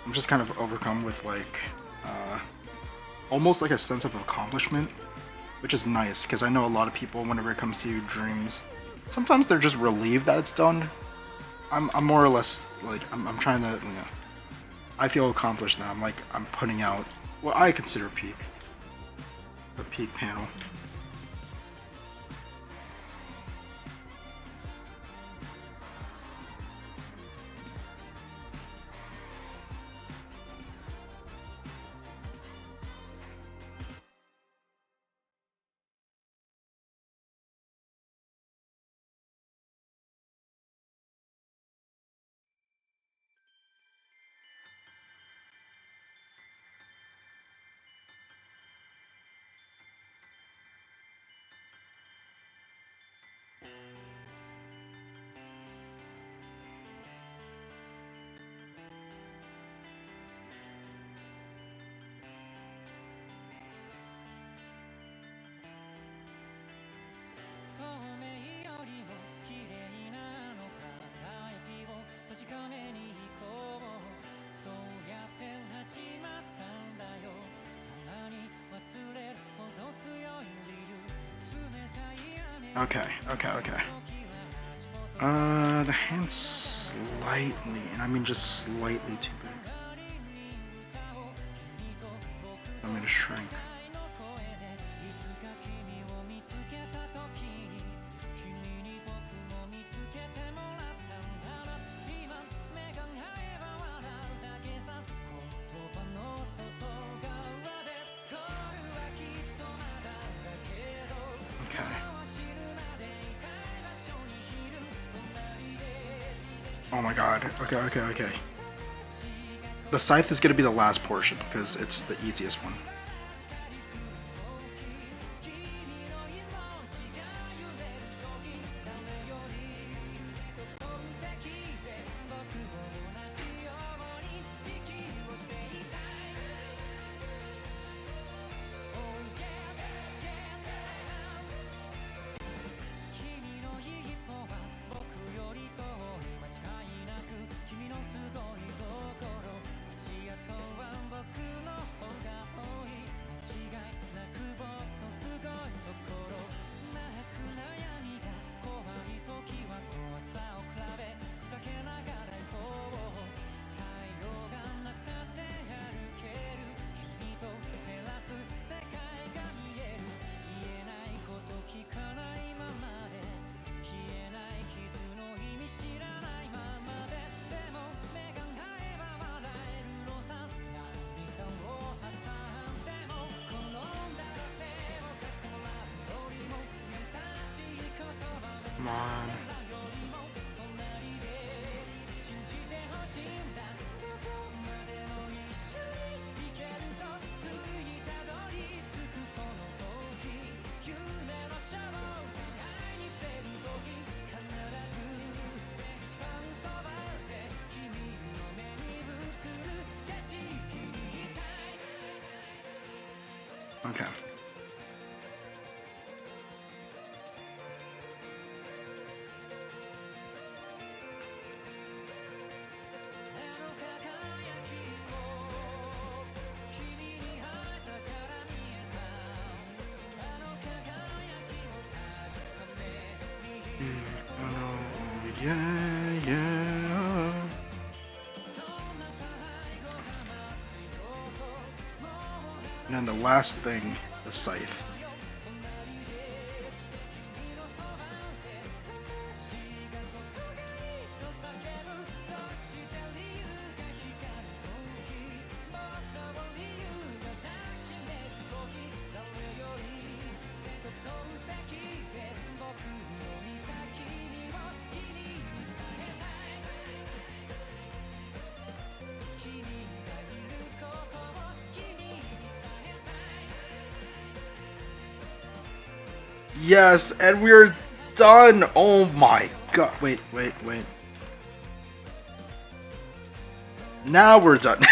I'm just kind of overcome with like almost like a sense of accomplishment, which is nice because I know a lot of people whenever it comes to dreams, sometimes they're just relieved that it's done. I'm more or less like I'm trying to, you know, I feel accomplished now. I'm putting out what I consider a peak panel. Okay. The hand's slightly, and I mean just slightly too big. I'm gonna shrink. Okay. Oh my god. Okay. The scythe is gonna be the last portion because it's the easiest one. Come on. Okay. Oh, yeah, yeah. And then the last thing, the scythe. Yes, and we're done! Oh my god. Wait. Now we're done.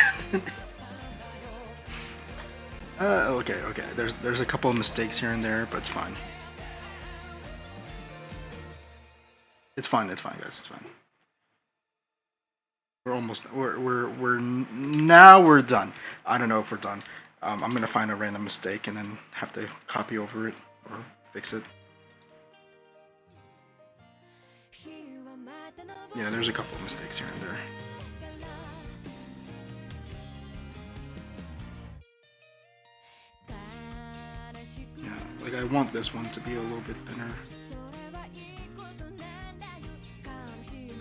Okay. There's a couple of mistakes here and there, but it's fine. It's fine, guys. It's fine. We're done. I don't know if we're done. I'm gonna find a random mistake and then have to copy over it or fix it. Yeah, there's a couple of mistakes here and there. Yeah, like I want this one to be a little bit thinner.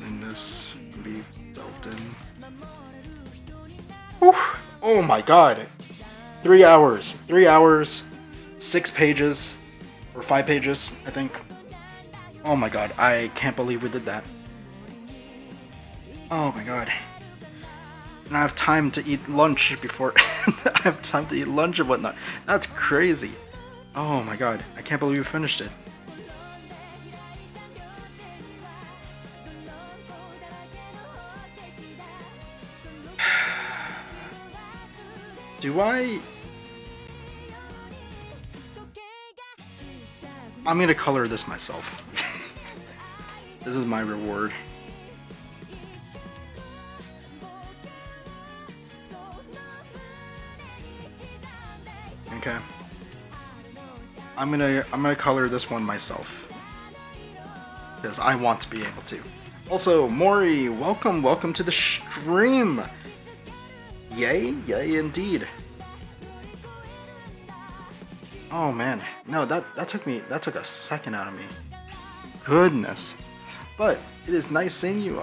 And this can be delved in. Whew. Oh my god! 3 hours. 3 hours. 6 pages. Or 5 pages, I think. Oh my god, I can't believe we did that. Oh my god. And I have time to eat lunch before... I have time to eat lunch and whatnot. That's crazy. Oh my god, I can't believe we finished it. Do I... I'm gonna color this myself. This is my reward. Okay. I'm gonna color this one myself. Because I want to be able to. Also, Mori, welcome to the stream! Yay indeed. Oh man, no, that took a second out of me. Goodness. But it is nice seeing you.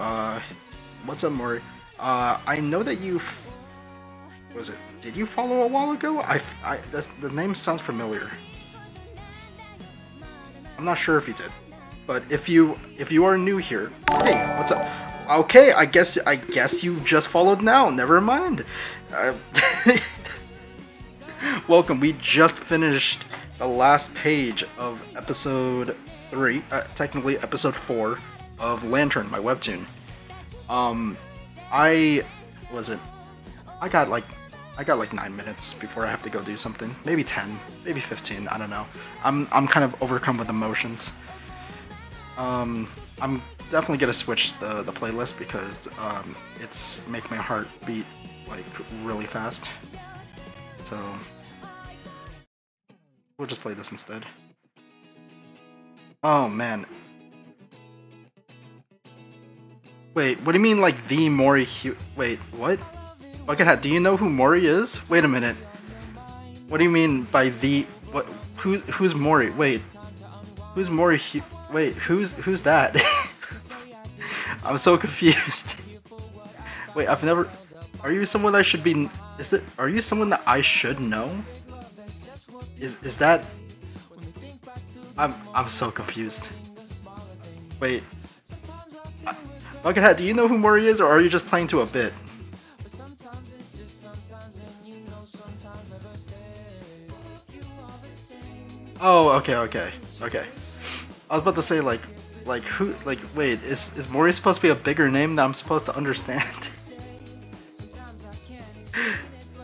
What's up, Mori? I know that you... Was it? Did you follow a while ago? The name sounds familiar. I'm not sure if you did, but if you are new here, hey, what's up? Okay, I guess you just followed now. Never mind. Welcome. We just finished the last page of episode 3, technically episode 4 of Lantern, my webtoon. I got like 9 minutes before I have to go do something. Maybe 10, maybe 15. I don't know. I'm kind of overcome with emotions. I'm definitely gonna switch the playlist because it's making my heart beat like really fast. So we'll just play this instead. Oh man. Wait, what do you mean like the Mori wait, what? Buckethead, do you know who Mori is? Wait a minute. What do you mean by the what who's Mori? Wait. Who's Mori wait, who's that? I'm so confused. Wait, I've never... Are you someone I should be... Are you someone that I should know? Is that... I'm so confused. Wait. Buckethead, do you know who Mori is, or are you just playing to a bit? Oh, okay. I was about to say like who, like, wait, is Mori supposed to be a bigger name that I'm supposed to understand?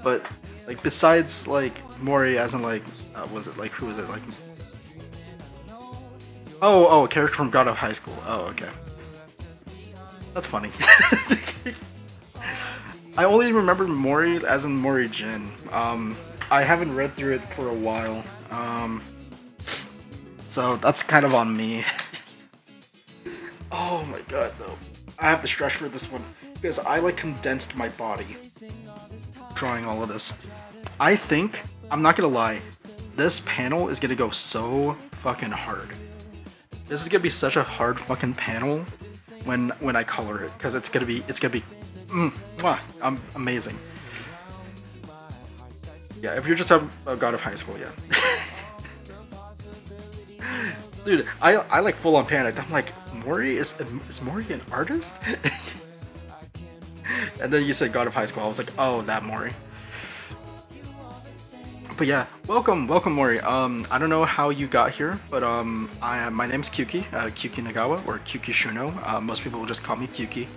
But like besides like Mori, as in like, was it like, who is it like? Oh, a character from God of High School. Oh, okay. That's funny. I only remember Mori as in Mori Jin. I haven't read through it for a while. So that's kind of on me. Oh my god, though. I have to stretch for this one because I like condensed my body drawing all of this. I think, I'm not gonna lie, this panel is gonna go so fucking hard. This is gonna be such a hard fucking panel when I color it, because it's gonna be amazing. Yeah, if you're just a God of High School, yeah. Dude, I like full on panicked. I'm like, Mori is Mori an artist? And then you said God of High School. I was like, oh, that Mori. But yeah, welcome Mori. I don't know how you got here, but my name's Kyuki, Kyuki Nagawa, or Kyuki Shuno. Most people will just call me Kyuki.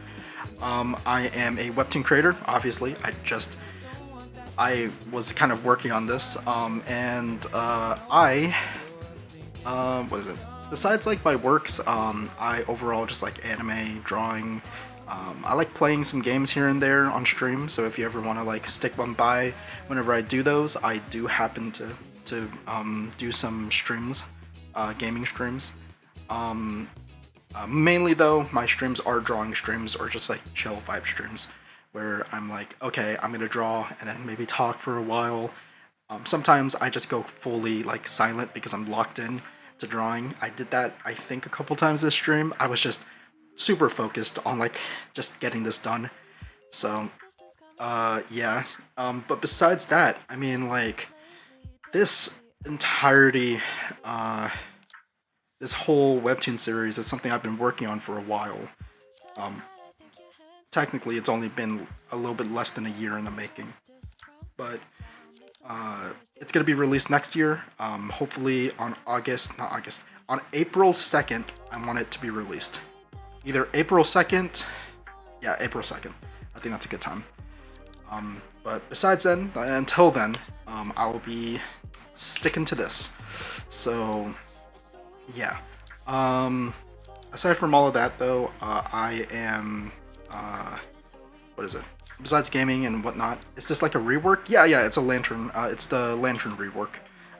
I am a webtoon creator, obviously. I was kind of working on this, and what is it? Besides like my works, I overall just like anime, drawing. I like playing some games here and there on stream, so if you ever want to like stick one by whenever I do those, I do happen to do some streams, gaming streams. Mainly though, my streams are drawing streams or just like chill vibe streams, where I'm like, okay, I'm gonna draw and then maybe talk for a while. Sometimes I just go fully like silent because I'm locked in to drawing. I did that I think a couple times this stream. I was just super focused on like just getting this done. So yeah. But besides that, I mean, like, this entirety, this whole webtoon series is something I've been working on for a while. Technically it's only been a little bit less than a year in the making, but it's gonna be released next year. Hopefully on on April 2nd, I want it to be released. Either April 2nd, yeah, April 2nd. I think that's a good time. But besides then, until then, I will be sticking to this. So, yeah. Aside from all of that, though, I am, what is it? Besides gaming and whatnot, is this like a rework? Yeah, it's a Lantern. It's the Lantern rework.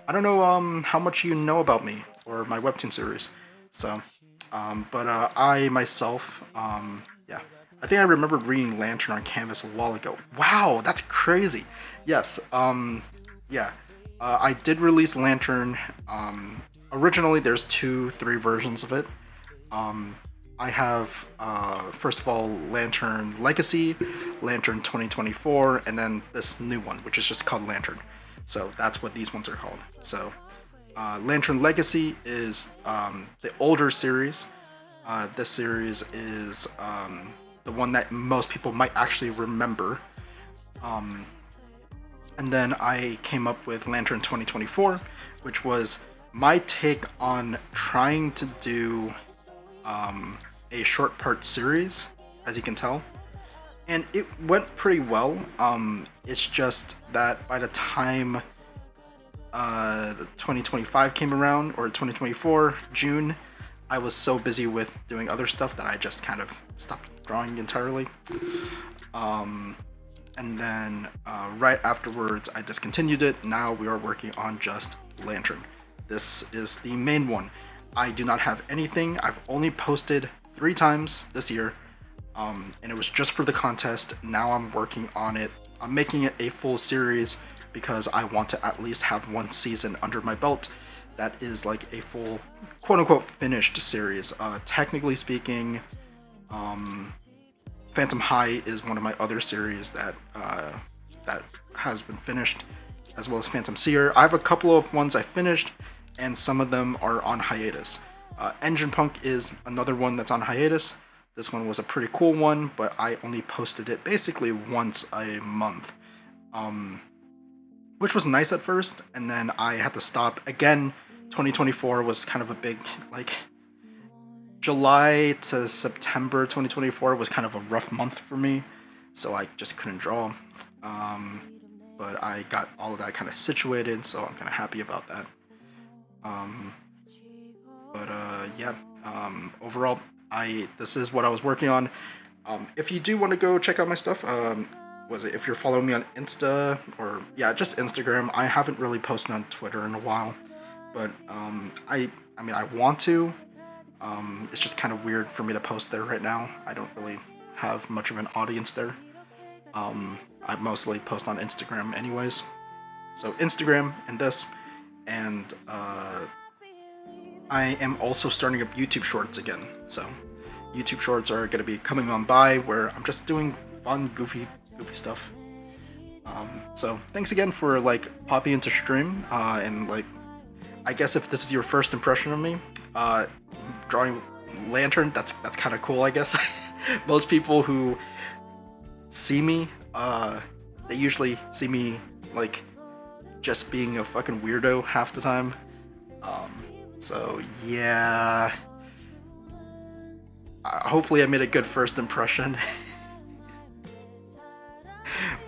I don't know how much you know about me or my webtoon series. So, but I myself, yeah, I think I remembered reading Lantern on Canvas a while ago. Wow, that's crazy. Yes, yeah, I did release Lantern. Originally, there's 2-3 versions of it. I have, first of all, Lantern Legacy, Lantern 2024, and then this new one, which is just called Lantern. So that's what these ones are called. So Lantern Legacy is the older series. This series is the one that most people might actually remember. And then I came up with Lantern 2024, which was my take on trying to do a short part series, as you can tell, and it went pretty well. It's just that by the time the 2025 came around, or 2024 June, I was so busy with doing other stuff that I just kind of stopped drawing entirely. And then right afterwards I discontinued it. Now we are working on just Lantern. This is the main one. I do not have anything. I've only posted 3 times this year, and it was just for the contest. Now I'm working on it. I'm making it a full series because I want to at least have 1 season under my belt that is like a full quote-unquote finished series. Technically speaking, Phantom High is one of my other series that that has been finished, as well as Phantom Seer. I have a couple of ones I finished, and some of them are on hiatus. Engine Punk is another one that's on hiatus. This one was a pretty cool one, but I only posted it basically once a month, which was nice at first, and then I had to stop. Again, 2024 was kind of a big, like, July to September 2024 was kind of a rough month for me, so I just couldn't draw. But I got all of that kind of situated, so I'm kind of happy about that. Yeah, overall, this is what I was working on. If you do want to go check out my stuff, if you're following me on Insta, or yeah, just Instagram. I haven't really posted on Twitter in a while, but I mean, I want to. It's just kind of weird for me to post there right now. I don't really have much of an audience there. I mostly post on Instagram anyways. So Instagram and this, and I am also starting up YouTube Shorts again. So YouTube Shorts are going to be coming on by, where I'm just doing fun, goofy stuff. So thanks again for like popping into stream, and like, I guess if this is your first impression of me, drawing Lantern, that's kind of cool, I guess. Most people who see me, they usually see me like just being a fucking weirdo half the time. So yeah, hopefully I made a good first impression.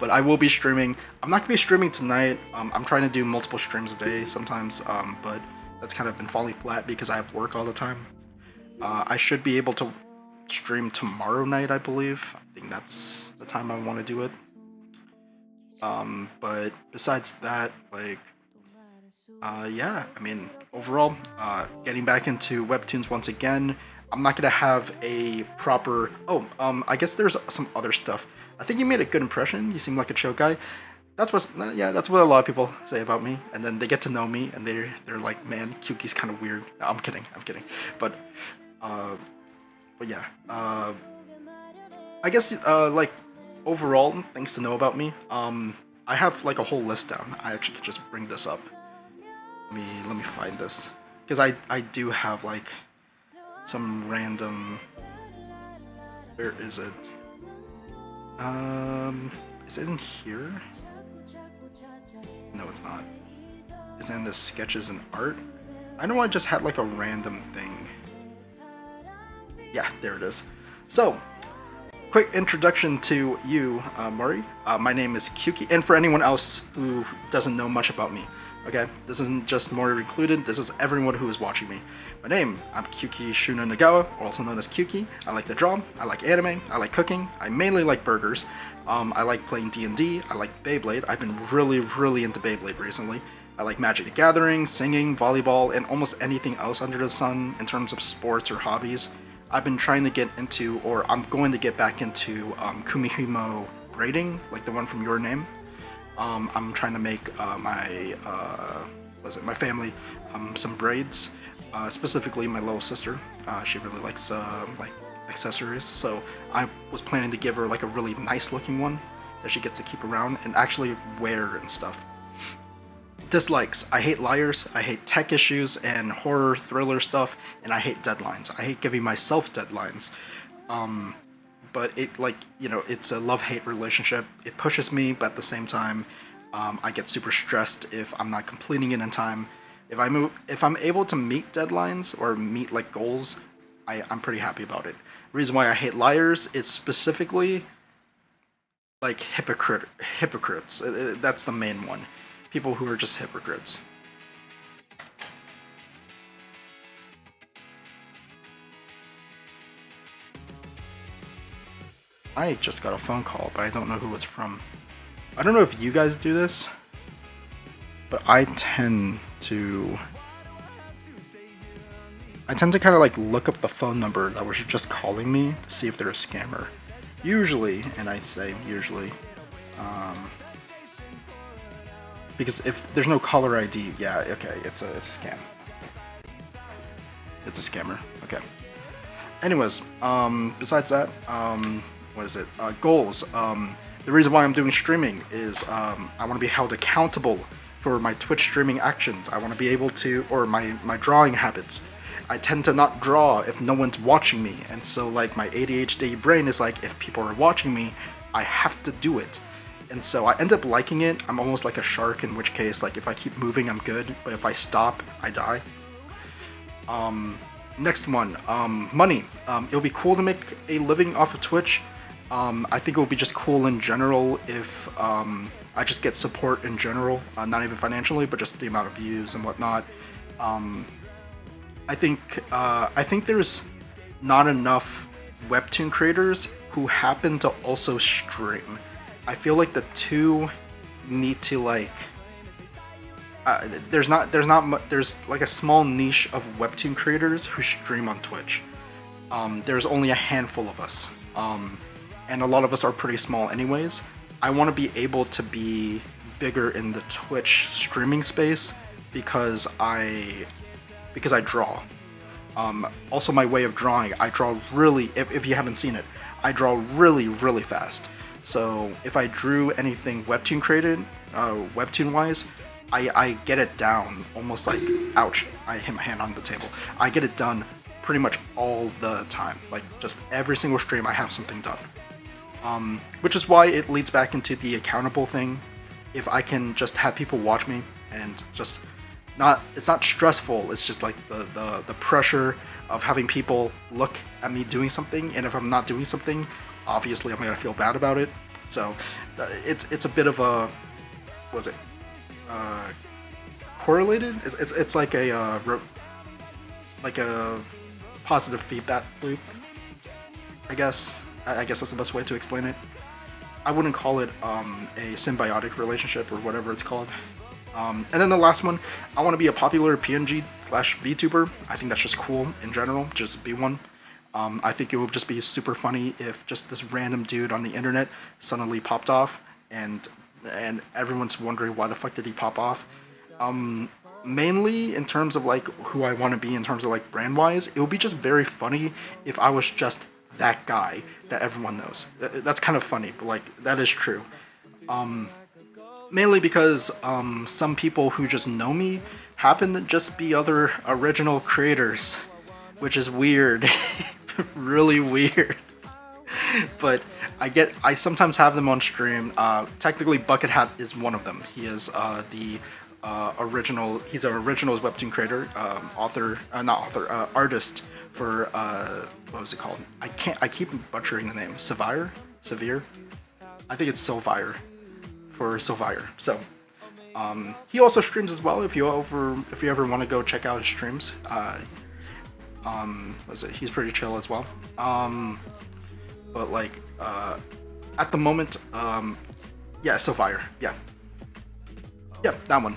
But I will be streaming. I'm not gonna be streaming tonight. I'm trying to do multiple streams a day sometimes, but that's kind of been falling flat because I have work all the time. I should be able to stream tomorrow night, I believe. I think that's the time I want to do it. But besides that, like, yeah, I mean, overall, getting back into webtoons once again. I'm not gonna have a proper. I guess there's some other stuff. I think you made a good impression. You seem like a chill guy. That's what a lot of people say about me, and then they get to know me, and they're like, man, Kyuki's kind of weird. No, I'm kidding. But yeah. I guess like overall, things to know about me. I have like a whole list down. I actually could just bring this up. Let me find this, because I do have like some random. Where is it? Is it in here? No, it's not. Is it in the sketches and art? I know I just had like a random thing. Yeah, there it is. So, quick introduction to you, Murray. My name is Kyuki, and for anyone else who doesn't know much about me, okay, this isn't just Mori included, this is everyone who is watching me. I'm Kyuki Shuna Nagawa, also known as Kyuki. I like to draw, I like anime, I like cooking, I mainly like burgers, I like playing D&D, I like Beyblade. I've been really into Beyblade recently. I like Magic the Gathering, singing, volleyball, and almost anything else under the sun in terms of sports or hobbies. I've been trying to get into, or I'm going to get back into, Kumihimo braiding, like the one from Your Name. I'm trying to make my family some braids, specifically my little sister. She really likes like accessories, so I was planning to give her like a really nice looking one that she gets to keep around and actually wear and stuff. Dislikes: I hate liars, I hate tech issues and horror thriller stuff, and I hate deadlines. I hate giving myself deadlines. But it, like, you know, it's a love-hate relationship. It pushes me, but at the same time, I get super stressed if I'm not completing it in time. If I'm able to meet deadlines or meet like goals, I'm pretty happy about it. The reason why I hate liars is specifically like hypocrites. That's the main one. People who are just hypocrites. I just got a phone call, but I don't know who it's from. I don't know if you guys do this, but I tend to kind of like look up the phone number that was just calling me to see if they're a scammer. Usually, and I say usually, because if there's no caller ID, yeah, okay, it's a scam. It's a scammer. Okay. Anyways, besides that, what is it? Goals. The reason why I'm doing streaming is I want to be held accountable for my Twitch streaming actions. I want to be able to, or my drawing habits. I tend to not draw if no one's watching me, and so like my ADHD brain is like, if people are watching me, I have to do it. And so I end up liking it. I'm almost like a shark, in which case, like, if I keep moving, I'm good, but if I stop, I die. Next one, money. It'll be cool to make a living off of Twitch. I think it would be just cool in general if I just get support in general, not even financially, but just the amount of views and whatnot. I think there's not enough webtoon creators who happen to also stream. I feel like the two need to like. There's like a small niche of webtoon creators who stream on Twitch. There's only a handful of us, and a lot of us are pretty small anyways. I want to be able to be bigger in the Twitch streaming space because I draw. Also, my way of drawing, I draw really. If you haven't seen it, I draw really fast. So if I drew anything webtoon created, webtoon wise, I get it down almost like, ouch, I hit my hand on the table. I get it done pretty much all the time. Like, just every single stream I have something done. Which is why it leads back into the accountable thing. If I can just have people watch me and just it's not stressful, it's just like the pressure of having people look at me doing something, and if I'm not doing something, obviously I'm gonna feel bad about it. So it's a bit of a, what is it? Correlated. It's like a positive feedback loop. I guess that's the best way to explain it. I wouldn't call it a symbiotic relationship or whatever it's called. And then the last one, I want to be a popular PNG/VTuber. I think that's just cool in general. Just be one. I think it would just be super funny if just this random dude on the internet suddenly popped off, and everyone's wondering why the fuck did he pop off. Mainly in terms of like who I want to be in terms of like brand wise, it would be just very funny if I was just that guy that everyone knows. That's kind of funny, but like that is true. Mainly because some people who just know me happen to just be other original creators, which is weird. Really weird. But I sometimes have them on stream. Technically Bucket Hat is one of them. He is the original, he's an originals webtoon creator, artist for what was it called? I keep butchering the name. Severe? I think it's Sylvire. For Sylvire. So he also streams as well. If you ever want to go check out his streams, he's pretty chill as well. But like at the moment, yeah, Sylvire, yeah, that one,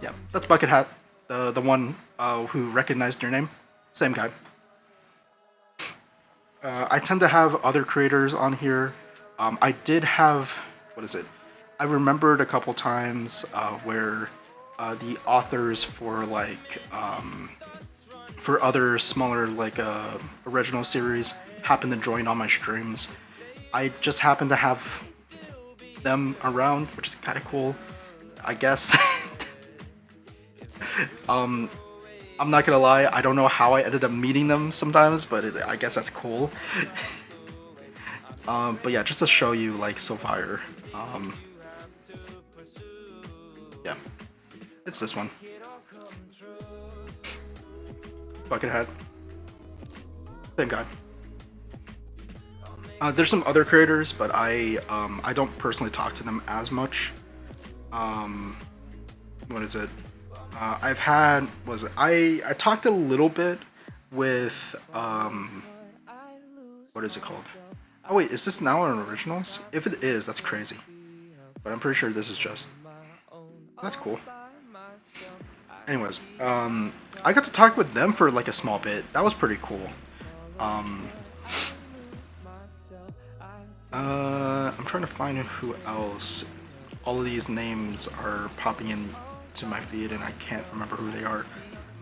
yeah, that's Bucket Hat, the one who recognized your name, same guy. I tend to have other creators on here. I did have, what is it? I remembered a couple times where the authors for like for other smaller like original series happen to join on my streams. I just happen to have them around, which is kind of cool, I guess. I'm not gonna lie, I don't know how I ended up meeting them sometimes, but I guess that's cool. But yeah, just to show you like Sylvire. Yeah, it's this one. Bucket Hat. Same guy. There's some other creators, but I don't personally talk to them as much. What is it? I talked a little bit with what is it called? Oh wait, is this now on originals? If it is, that's crazy. But I'm pretty sure this is just. That's cool. Anyways, I got to talk with them for like a small bit. That was pretty cool. I'm trying to find who else. All of these names are popping in to my feed and I can't remember who they are.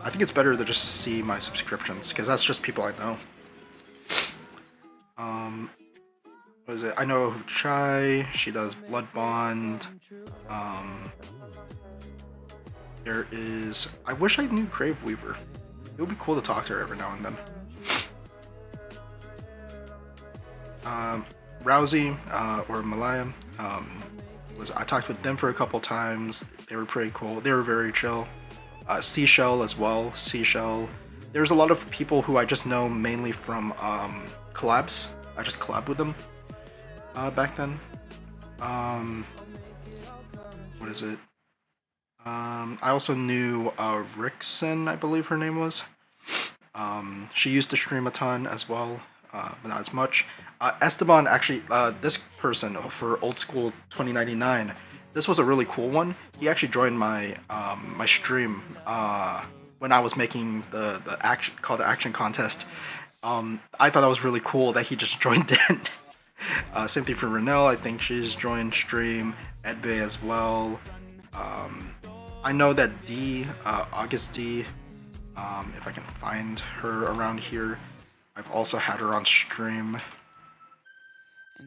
I think it's better to just see my subscriptions because that's just people I know. What is it? I know Chai. She does Blood Bond. There is. I wish I knew Grave Weaver. it would be cool to talk to her every now and then. Rousey or Malaya, I talked with them for a couple times. They were pretty cool. They were very chill. Seashell as well. Seashell. There's a lot of people who I just know mainly from collabs. I just collabed with them back then. What is it? I also knew Rixen, I believe her name was. She used to stream a ton as well, but not as much. Esteban, actually, this person for Old School 2099, this was a really cool one. He actually joined my my stream when I was making the call to action contest. I thought that was really cool that he just joined in. Same thing for Renelle. I think she's joined stream. Edbay as well. I know that August D, if I can find her around here, I've also had her on stream.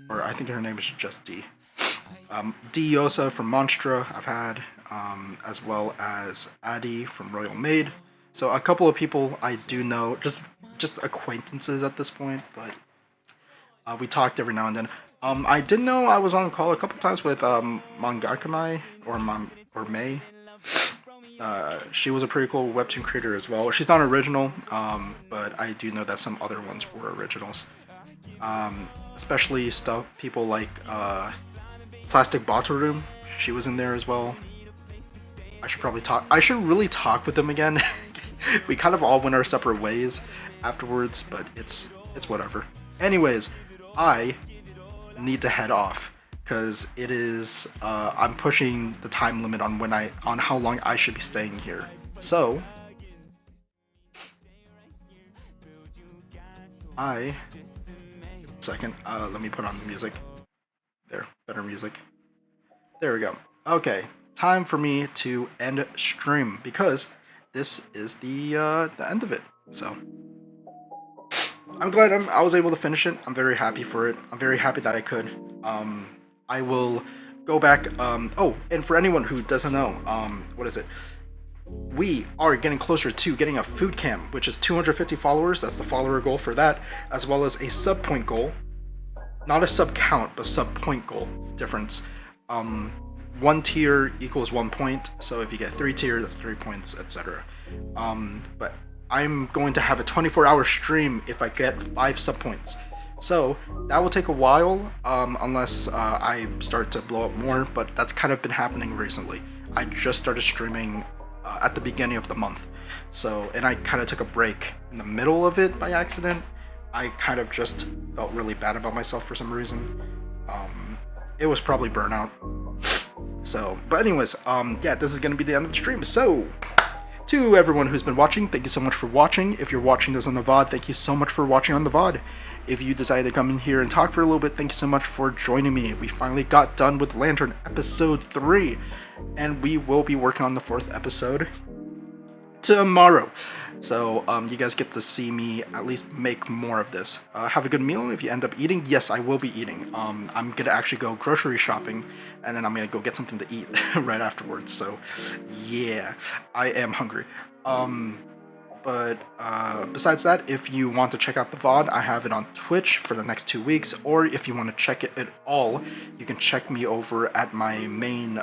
Or I think her name is just D. D Yosa from Monstra I've had, as well as Addy from Royal Maid. So a couple of people I do know, just acquaintances at this point, but we talked every now and then. I did know I was on call a couple times with Mangakamai or May. She was a pretty cool webtoon creator as well. She's not original, but I do know that some other ones were originals. Especially people like Plastic Bottle Room. She was in there as well. I should really talk with them again. We kind of all went our separate ways afterwards, but it's whatever. Anyways, I need to head off because it is I'm pushing the time limit on how long I should be staying here. So second, let me put on the music. There, better music. There we go. Okay, time for me to end stream because this is the end of it. So I'm glad I was able to finish it. I'm very happy for it. I'm very happy that I could. I will go back. Oh, and for anyone who doesn't know, what is it? We are getting closer to getting a food cam, which is 250 followers. That's the follower goal for that, as well as a sub point goal. Not a sub count, but sub point goal difference. 1 tier equals 1 point. So if you get 3 tiers, that's 3 points, etc. But I'm going to have a 24-hour stream if I get 5 sub points. So that will take a while, unless I start to blow up more. But that's kind of been happening recently. I just started streaming at the beginning of the month, and I kind of took a break in the middle of it by accident. I kind of just felt really bad about myself for some reason. It was probably burnout. So, but anyways, yeah, this is gonna be the end of the stream. So, to everyone who's been watching, thank you so much for watching. If you're watching this on the VOD, thank you so much for watching on the VOD. If you decided to come in here and talk for a little bit, thank you so much for joining me. We finally got done with Lantern episode 3, and we will be working on the 4th episode tomorrow. So you guys get to see me at least make more of this. Have a good meal. If you end up eating, yes, I will be eating. I'm gonna actually go grocery shopping, and then I'm gonna go get something to eat right afterwards. So yeah, I am hungry. But besides that, if you want to check out the VOD, I have it on Twitch for the next 2 weeks, or if you want to check it at all, you can check me over at my main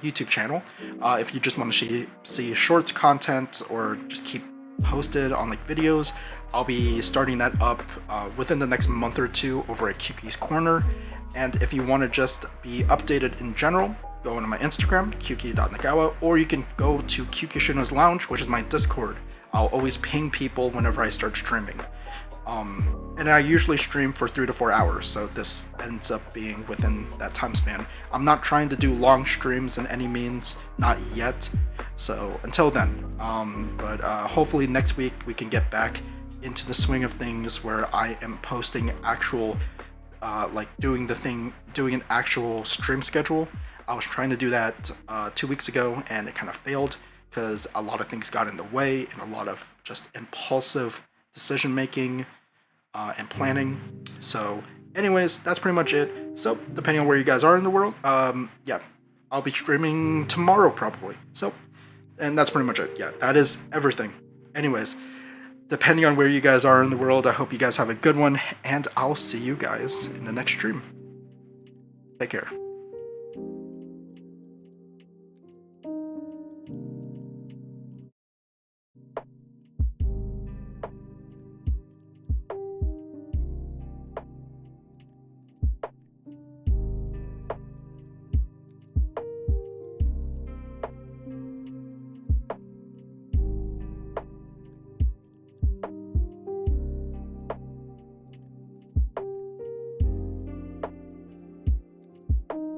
YouTube channel. If you just want to see shorts content or just keep posted on like videos, I'll be starting that up within the next month or 2 over at Kyuki's Corner. And if you want to just be updated in general, go into my Instagram, kyuki.nagawa, or you can go to Kyuki Shino's Lounge, which is my Discord. I'll always ping people whenever I start streaming. And I usually stream for 3 to 4 hours, so this ends up being within that time span. I'm not trying to do long streams in any means, not yet. So until then, but hopefully next week we can get back into the swing of things where I am posting actual, like doing an actual stream schedule. I was trying to do that 2 weeks ago, and it kind of failed, because a lot of things got in the way and a lot of just impulsive decision making and planning. So anyways, that's pretty much it. So depending on where you guys are in the world, yeah, I'll be streaming tomorrow probably. So, and that's pretty much it. Yeah, that is everything. Anyways, depending on where you guys are in the world, I hope you guys have a good one, and I'll see you guys in the next stream. Take care.